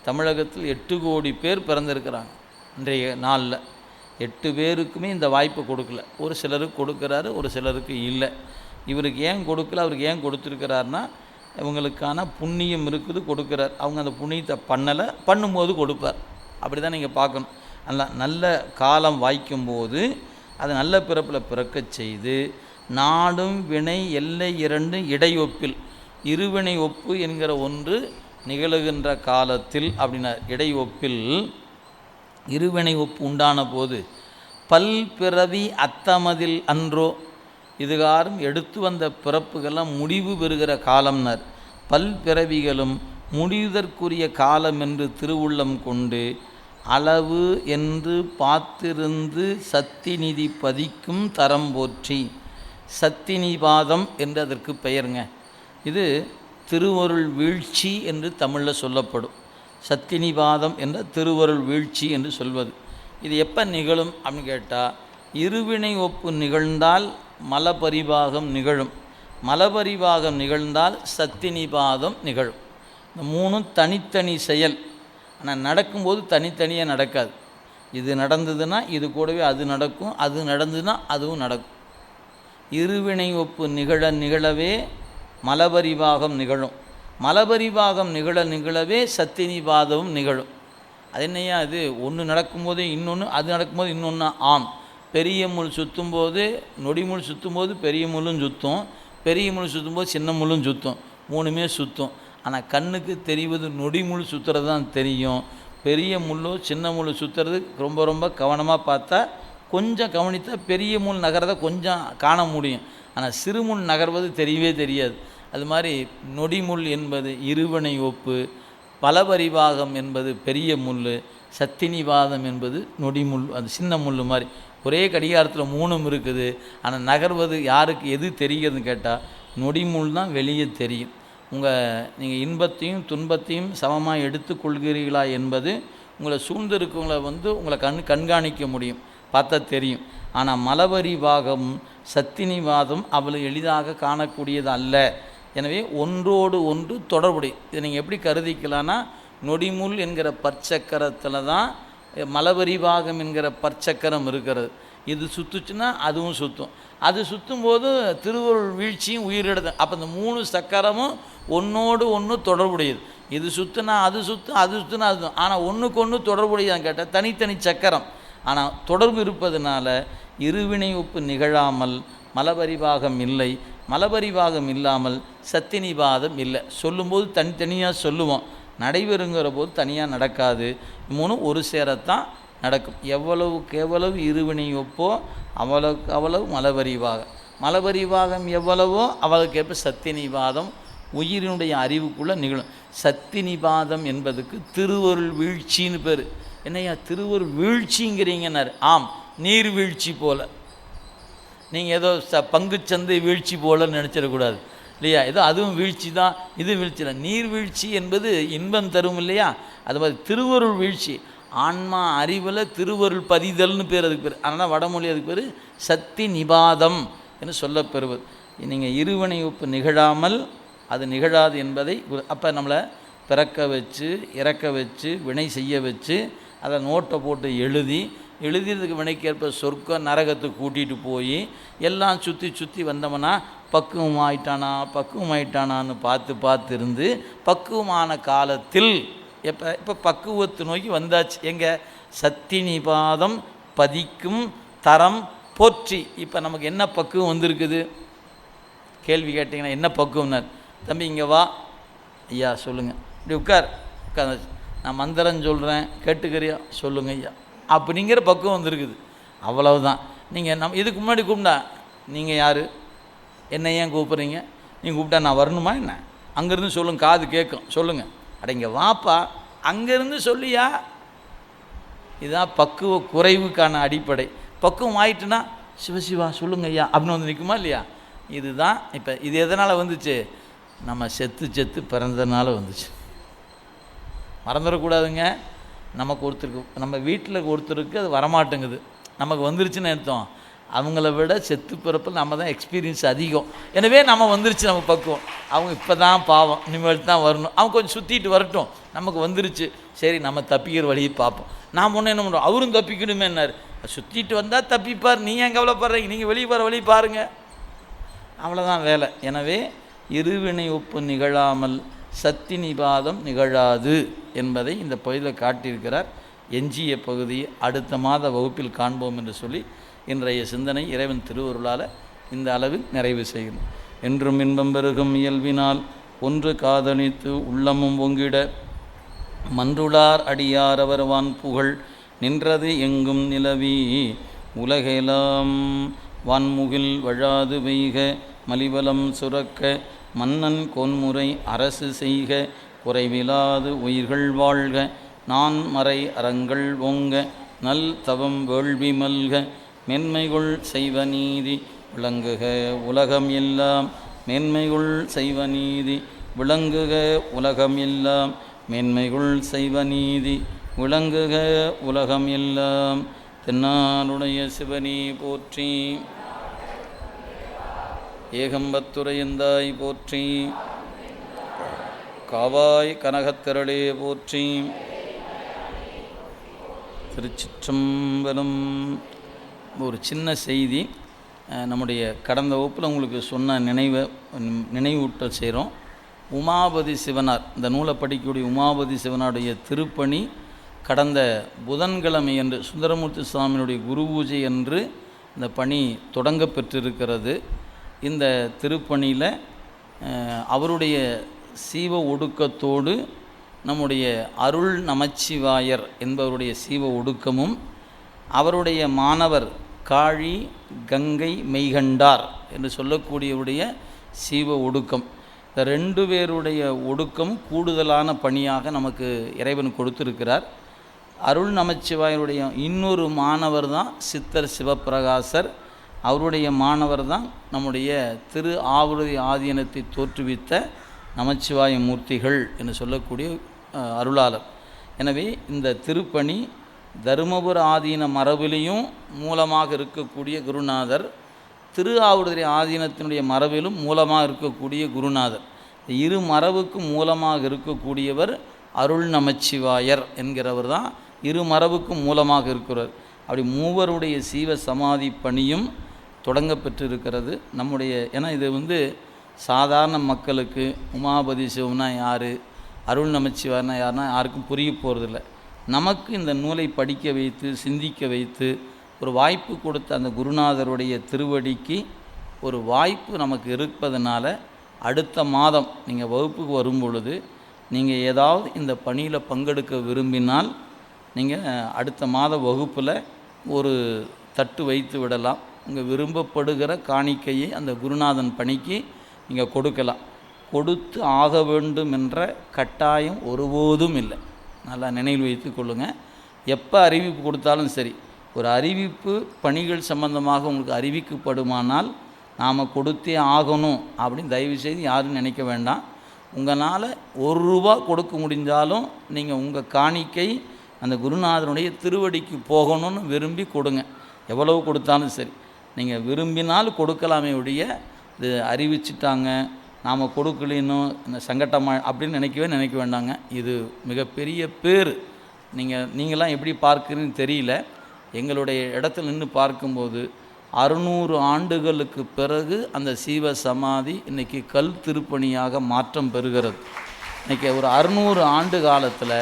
தமிழகத்தில் 8 கோடி பேர் பிறந்திருக்கிறாங்க. இன்றைய நாளில் 8 பேருக்குமே இந்த வாய்ப்பு கொடுக்கல. ஒரு சிலருக்கு கொடுக்குறாரு, ஒரு சிலருக்கு இல்லை. இவருக்கு ஏன் கொடுக்கல, அவருக்கு ஏன் கொடுத்துருக்கிறாருன்னா, இவங்களுக்கான புண்ணியம் இருக்குது, கொடுக்குறார். அவங்க அந்த புண்ணியத்தை பண்ணலை, பண்ணும்போது கொடுப்பார். அப்படி தான் நீங்கள் பார்க்கணும். நல்ல காலம் வாய்க்கும்போது அது நல்ல பிறப்பில் பிறக்கச் செய்து, நாடும் வினை எல்லை 2 இடையொப்பில், இருவினை ஒப்பு என்கிற ஒன்று நிகழுகின்ற காலத்தில் அப்படின்னா இடையொப்பில் இருவினை ஒப்பு உண்டான போது பல் பிறவி அத்தமதில் அன்றோ. இதுகாரும் எடுத்து வந்த பிறப்புகள்லாம் முடிவு பெறுகிற காலம்னர். பல் பிறவிகளும் முடிவதற்குரிய காலம் என்று திருவுள்ளம் கொண்டு அளவு என்று பார்த்திருந்து சத்தி நிதி பதிக்கும் தரம் போற்றி. சத்தினிபாதம் என்று அதற்கு பெயருங்க. இது திருவருள் வீழ்ச்சி என்று தமிழில் சொல்லப்படும். சத்தினிபாதம் என்ற திருவருள் வீழ்ச்சி என்று சொல்வது. இது எப்போ நிகழும் அப்படின்னு கேட்டால், இருவினை ஒப்பு நிகழ்ந்தால் மலபரிபாகம் நிகழும், மலபரிபாகம் நிகழ்ந்தால் சத்தினிபாதம் நிகழும். இந்த 3 தனித்தனி செயல். ஆனால் நடக்கும்போது தனித்தனியாக நடக்காது. இது நடந்ததுன்னா இது கூடவே அது நடக்கும், அது நடந்ததுன்னா அதுவும் நடக்கும். இருவினை ஒப்பு நிகழவே மலபரிபாகம் நிகழும், மலபரிபாகம் நிகழவே சத்தினிபாதமும் நிகழும். அது என்னையா இது? ஒன்று நடக்கும்போது இன்னொன்று, அது நடக்கும்போது இன்னொன்று. ஆம், பெரிய முள் சுற்றும்போது, நொடிமுள் சுற்றும்போது பெரிய முள்ளும் சுற்றும், பெரிய முள் சுற்றும்போது சின்ன முள்ளும் சுற்றும், 3மே சுற்றும். ஆனால் கண்ணுக்கு தெரிவது நொடிமுள் சுற்றுறது தான் தெரியும். பெரிய முள்ளோ சின்ன முள் சுற்றுறது ரொம்ப ரொம்ப கவனமாக பார்த்தா, கொஞ்சம் கவனித்தா பெரிய முள் நகரதை கொஞ்சம் காண முடியும். ஆனால் சிறுமுள் நகர்வது தெரியவே தெரியாது. அது மாதிரி நொடிமுள் என்பது இருவினை ஒப்பு, பலபரிபாகம் என்பது பெரிய முள், சத்தினிவாதம் என்பது நொடிமுள், அது சின்ன முள் மாதிரி. ஒரே கடிகாரத்தில் 3ம் இருக்குது. ஆனால் நகர்வது யாருக்கு எது தெரிகிறதுன்னு கேட்டால் நொடிமுள் தான் வெளியே தெரியும். நீங்கள் இன்பத்தையும் துன்பத்தையும் சமமாக எடுத்துக்கொள்கிறீர்களா என்பது உங்களை சூழ்ந்திருக்கவங்களை உங்களை கண்காணிக்க முடியும், பார்த்தா தெரியும். ஆனால் மலபரிபாகம் சத்தினிவாதம் அவ்வளவு எளிதாக காணக்கூடியது அல்ல. எனவே ஒன்றோடு ஒன்று தொடர்புடைய. இதை நீங்கள் எப்படி கருதிக்கலான்னா, நொடிமுள் என்கிற பற்சக்கரத்தில் தான் மலபரிபாகம் என்கிற பற்சக்கரம் இருக்கிறது. இது சுற்றுச்சுன்னா அதுவும் சுற்றும், அது சுற்றும்போது திருவருள் வீழ்ச்சியும் உயிரிழது. அப்போ இந்த 3 சக்கரமும் ஒன்றோடு ஒன்று தொடர்புடையது. இது சுற்றுனா அது சுற்றும், அது சுற்றுனா அது. ஆனால் ஒன்றுக்கு ஒன்று தொடர்புடையதான் கேட்டால் தனித்தனி சக்கரம். ஆனால் தொடர்பு இருப்பதனால இருவினை ஒப்பு நிகழாமல் மலபரிபாகம் இல்லை, மலபரிபாகம் இல்லாமல் சத்தினிபாதம் இல்லை. சொல்லும்போது தனித்தனியாக சொல்லுவோம், நடைபெறுங்கிற போது தனியாக நடக்காது. 3 ஒரு சேரத்தான் நடக்கும். எவ்வளவுக்கு எவ்வளவு இருவினை ஒப்போ அவ்வளவுக்கு அவ்வளவு மலபரிபாகம், மலபரிபாகம் எவ்வளவோ அவளுக்கேற்ப சத்தினிபாதம் உயிரினுடைய அறிவுக்குள்ளே நிகழும். சத்தினிபாதம் என்பதுக்கு திருவருள் வீழ்ச்சின்னு பேர். என்னையா திருவருள் வீழ்ச்சிங்கிறீங்கன்னாரு? ஆம், நீர்வீழ்ச்சி போல். நீங்கள் ஏதோ பங்குச்சந்தை வீழ்ச்சி போலன்னு நினச்சிடக்கூடாது இல்லையா. ஏதோ அதுவும் வீழ்ச்சி தான், இது வீழ்ச்சி தான். நீர்வீழ்ச்சி என்பது இன்பம் தரும் இல்லையா. அது மாதிரி திருவருள் வீழ்ச்சி, ஆன்மா அறிவில் திருவருள் பதிதல்னு பேர், அதுக்கு பேர். அதனால் வடமொழி அதுக்கு பேர் சத்தி நிபாதம் என்று சொல்லப்பெறுவது. நீங்கள் இருவினை ஒப்பு நிகழாமல் அது நிகழாது என்பதை அப்போ நம்மளை பிறக்க வச்சு இறக்க வச்சு வினை செய்ய வச்சு அதை நோட்டை போட்டு எழுதியதுக்கு வினைக்கேற்ப சொர்க்க நரகத்துக்கு கூட்டிகிட்டு போய் எல்லாம் சுற்றி சுற்றி வந்தோம்னா பக்குவமாயிட்டானான்னு பார்த்து இருந்து பக்குவமான காலத்தில் இப்போ பக்குவத்தை நோக்கி வந்தாச்சு. எங்கே சத்தி நிபாதம் பதிக்கும் தரம் போற்றி. இப்போ நமக்கு என்ன பக்குவம் வந்திருக்குது? கேள்வி கேட்டிங்கன்னா என்ன பக்குவம்னார். தம்பி இங்கே வா ஐயா, சொல்லுங்கள். இப்படி உட்கார். நான் மந்திரம் சொல்கிறேன் கேட்டுக்கிறியா? சொல்லுங்க ஐயா. அப்படிங்கிற பக்குவம் வந்துருக்குது. அவ்வளவுதான். நீங்கள் இதுக்கு முன்னாடி கூப்பிட்டா நீங்கள் யார், என்ன ஏன் கூப்பிட்றீங்க, நீங்கள் கூப்பிட்டா நான் வரணுமா என்ன? அங்கேருந்து சொல்லுங்க, காது கேட்கும், சொல்லுங்கள். அட இங்கே வாப்பா, அங்கேருந்து சொல்லியா. இதுதான் பக்குவ குறைவுக்கான அடிப்படை. பக்குவம் ஆயிட்டுன்னா சிவசிவா சொல்லுங்க ஐயா அப்படின்னு வந்து நிற்குமா இல்லையா. இதுதான். இப்போ இது எதனால் வந்துச்சு? நம்ம செத்து பிறந்ததுனால வந்துச்சு. மறந்துடக்கூடாதுங்க. நமக்கு ஒருத்தருக்கு, நம்ம வீட்டில் ஒருத்தருக்கு அது வரமாட்டேங்குது, நமக்கு வந்துருச்சுன்னு அர்த்தம். அவங்கள விட செத்து பிறப்பில் நம்ம தான் எக்ஸ்பீரியன்ஸ் அதிகம். எனவே நம்ம வந்துருச்சு, நம்ம பக்குவம். அவங்க இப்போ தான் பாவம், இனிமேல் தான் வரணும். அவங்க கொஞ்சம் சுற்றிட்டு வரட்டும், நமக்கு வந்துருச்சு. சரி, நம்ம தப்பிக்கிற வழியை பார்ப்போம். நாம் ஒன்று என்ன பண்ணுறோம், அவரும் தப்பிக்கணுமே என்னார். சுற்றிட்டு வந்தால் தப்பிப்பார், நீங்கள் ஏன் கவலைப்படுறீங்க, நீங்கள் வெளியே போகிற வழி பாருங்கள். அவ்வளோதான் வேலை. எனவே இருவினை ஒப்பு நிகழாமல் சத்தி நிபாதம் நிகழாது என்பதை இந்த பகுதியில் காட்டியிருக்கிறார். எஞ்சிய பகுதியை அடுத்த மாத வகுப்பில் காண்போம் என்று சொல்லி இன்றைய சிந்தனை இறைவன் திருவருளால் இந்த அளவில் நிறைவு செய்கிறோம். என்றும் இன்பம் பெருகும் இயல்பினால் ஒன்று காதலித்து உள்ளமும் ஒங்கிட மன்றுளார் அடியார் அவர்வான் புகழ் நின்றது எங்கும் நிலவி உலகெலாம் வான்முகில் வழாது வெய்க மலிவலம் சுரக்க மன்னன் கொன்முறை அரசு செய்க குறைவிலாது உயிர்கள் வாழ்க நான் மறை அறங்கள் ஓங்க நல் தவம் வேள்வி மல்க மென்மைகுள் செய்வ நீதி விளங்குக உலகம் எல்லாம் மென்மைகுள் செய்வ நீதி விளங்குக உலகம் எல்லாம் மென்மைகுள் செய்வ நீதி விளங்குக உலகம் எல்லாம். தென்னாளுடைய சிவனி போற்றி, ஏகம்பத்துரையந்தாய் போற்றி, காவாய் கனகத்திரளே போற்றி. திருச்சிற்றம்பலம். ஒரு சின்ன செய்தி, நம்முடைய கடந்த வகுப்பில் உங்களுக்கு சொன்ன நினைவூட்டல் செய்கிறோம். உமாபதி சிவனார், இந்த நூலை படிக்கக்கூடிய உமாபதி சிவனாருடைய திருப்பணி கடந்த புதன்கிழமை அன்று சுந்தரமூர்த்தி சுவாமியினுடைய குரு பூஜை அன்று இந்த பணி தொடங்க பெற்றிருக்கிறது. இந்த திருப்பணியில் அவருடைய சீவ ஒடுக்கத்தோடு நம்முடைய அருள் நமச்சிவாயர் என்பவருடைய சீவ ஒடுக்கமும் அவருடைய மாணவர் காழி கங்கை மெய்கண்டார் என்று சொல்லக்கூடியவருடைய சீவ ஒடுக்கம், இந்த ரெண்டு பேருடைய ஒடுக்கம் கூடுதலான பணியாக நமக்கு இறைவன் கொடுத்திருக்கிறார். அருள் நமச்சிவாயருடைய இன்னொரு மாணவர் தான் சித்தர் சிவப்பிரகாசர். அவருடைய மாணவர் தான் நம்முடைய திரு ஆவூரதி ஆதீனத்தை தோற்றுவித்த நமச்சிவாய மூர்த்திகள் என்று சொல்லக்கூடிய அருளாளர். எனவே இந்த திருப்பணி தருமபுர ஆதீன மரபிலையும் மூலமாக இருக்கக்கூடிய குருநாதர், திரு ஆவூரதி ஆதீனத்தினுடைய மரபிலும் மூலமாக இருக்கக்கூடிய குருநாதர், இரு மரபுக்கும் மூலமாக இருக்கக்கூடியவர் அருள் நமச்சிவாயர் என்கிறவர் தான் இரு மரபுக்கும் மூலமாக இருக்கிறார். அப்படி மூவருடைய சீவ சமாதி பணியும் தொடங்க பெற்றிருக்கிறது நம்முடைய. ஏன்னா இது சாதாரண மக்களுக்கு உமாபதி சிவம்னா யார், அருள் நமச்சிவாயர்னா யாருன்னா யாருக்கும் புரிய போகிறதில்ல. நமக்கு இந்த நூலை படிக்க வைத்து சிந்திக்க வைத்து ஒரு வாய்ப்பு கொடுத்த அந்த குருநாதருடைய திருவடிக்கு ஒரு வாய்ப்பு நமக்கு இருப்பதனால அடுத்த மாதம் நீங்கள் வகுப்புக்கு வரும் பொழுது நீங்கள் ஏதாவது இந்த பணியில் பங்கெடுக்க விரும்பினால் நீங்கள் அடுத்த மாத வகுப்பில் ஒரு தட்டு வைத்து விடலாம். உங்கள் விரும்பப்படுகிற காணிக்கையை அந்த குருநாதன் பணிக்கு நீங்கள் கொடுக்கலாம். கொடுத்து ஆக வேண்டும் என்ற கட்டாயம் ஒருபோதும் இல்லை. நல்லா நினைவில் வைத்து கொள்ளுங்கள். எப்போ அறிவிப்பு கொடுத்தாலும் சரி, ஒரு அறிவிப்பு பணிகள் சம்பந்தமாக உங்களுக்கு அறிவிக்கப்படுமானால் நாம் கொடுத்தே ஆகணும் அப்படின்னு தயவுசெய்து யாரும் நினைக்க வேண்டாம். உங்களால் ₹1 கொடுக்க முடிஞ்சாலும் நீங்கள் உங்கள் காணிக்கை அந்த குருநாதனுடைய திருவடிக்கு போகணும்னு விரும்பி கொடுங்க. எவ்வளவு கொடுத்தாலும் சரி, நீங்கள் விரும்பினால் கொடுக்கலாமே ஒழிய இது அறிவிச்சிட்டாங்க நாம் கொடுக்கலினும் இந்த சங்கட்டமாக அப்படின்னு நினைக்க வேண்டாங்க. இது மிகப்பெரிய பேர். நீங்களாம் எப்படி பார்க்குறீங்கன்னு தெரியல. எங்களுடைய இடத்துல நின்று பார்க்கும்போது 600 ஆண்டுகளுக்கு பிறகு அந்த சீவ சமாதி இன்றைக்கி கல் திருப்பணியாக மாற்றம் பெறுகிறது. இன்றைக்கி ஒரு 600 ஆண்டு காலத்தில்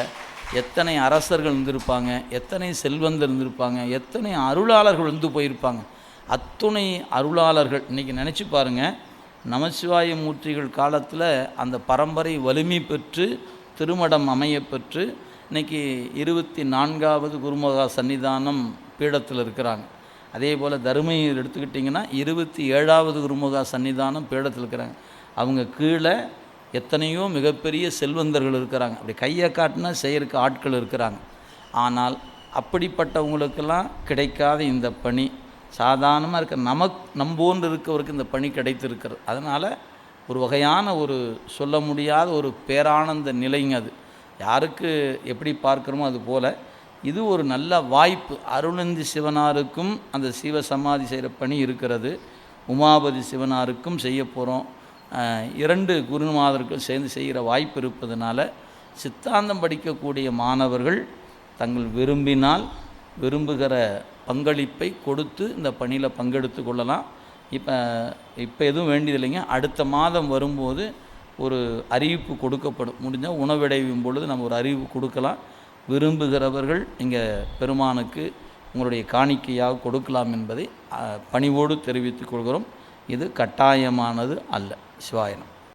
எத்தனை அரசர்கள் இருந்திருப்பாங்க, எத்தனை செல்வந்தர் இருந்திருப்பாங்க, எத்தனை அருளாளர்கள் வந்து போயிருப்பாங்க. அத்துணை அருளாளர்கள் இன்றைக்கி நினச்சி பாருங்கள். நமசிவாய மூர்த்திகள் காலத்தில் அந்த பரம்பரை வலிமை பெற்று திருமடம் அமைய பெற்று இன்றைக்கி 24வது குருமகா சன்னிதானம் பீடத்தில் இருக்கிறாங்க. அதே போல் தருமையில் எடுத்துக்கிட்டிங்கன்னா 27வது குருமகா சன்னிதானம் பீடத்தில் இருக்கிறாங்க. அவங்க கீழே எத்தனையோ மிகப்பெரிய செல்வந்தர்கள் இருக்கிறாங்க. அப்படி கையை காட்டினா செய்யறதுக்கு ஆட்கள் இருக்கிறாங்க. ஆனால் அப்படிப்பட்டவங்களுக்கெல்லாம் கிடைக்காத இந்த பணி சாதாரணமாக இருக்க நம்போன்று இருக்கவருக்கு இந்த பணி கிடைத்திருக்கிறது. அதனால் ஒரு வகையான ஒரு சொல்ல முடியாத ஒரு பேரானந்த நிலைங்க. அது யாருக்கு எப்படி பார்க்குறோமோ அது போல் இது ஒரு நல்ல வாய்ப்பு. அருணந்தி சிவனாருக்கும் அந்த சிவ சமாதி செய்கிற பணி இருக்கிறது. உமாபதி சிவனாருக்கும் செய்ய போகிறோம். 2 குருநாதர்கள் சேர்ந்து செய்கிற வாய்ப்பு இருப்பதனால சித்தாந்தம் படிக்கக்கூடிய மாணவர்கள் தங்கள் விரும்பினால் விரும்புகிற பங்களிப்பை கொடுத்து இந்த பணியில் பங்கெடுத்து கொள்ளலாம். இப்போ எதுவும் வேண்டியதில்லைங்க. அடுத்த மாதம் வரும்போது ஒரு அறிவிப்பு கொடுக்கப்படும். முடிஞ்சால் உணவிடையும் பொழுது நம்ம ஒரு அறிவிப்பு கொடுக்கலாம். விரும்புகிறவர்கள் இங்கே பெருமானுக்கு உங்களுடைய காணிக்கையாக கொடுக்கலாம் என்பதை பணிவோடு தெரிவித்துக் கொள்கிறோம். இது கட்டாயமானது அல்ல. சிவாயனம்.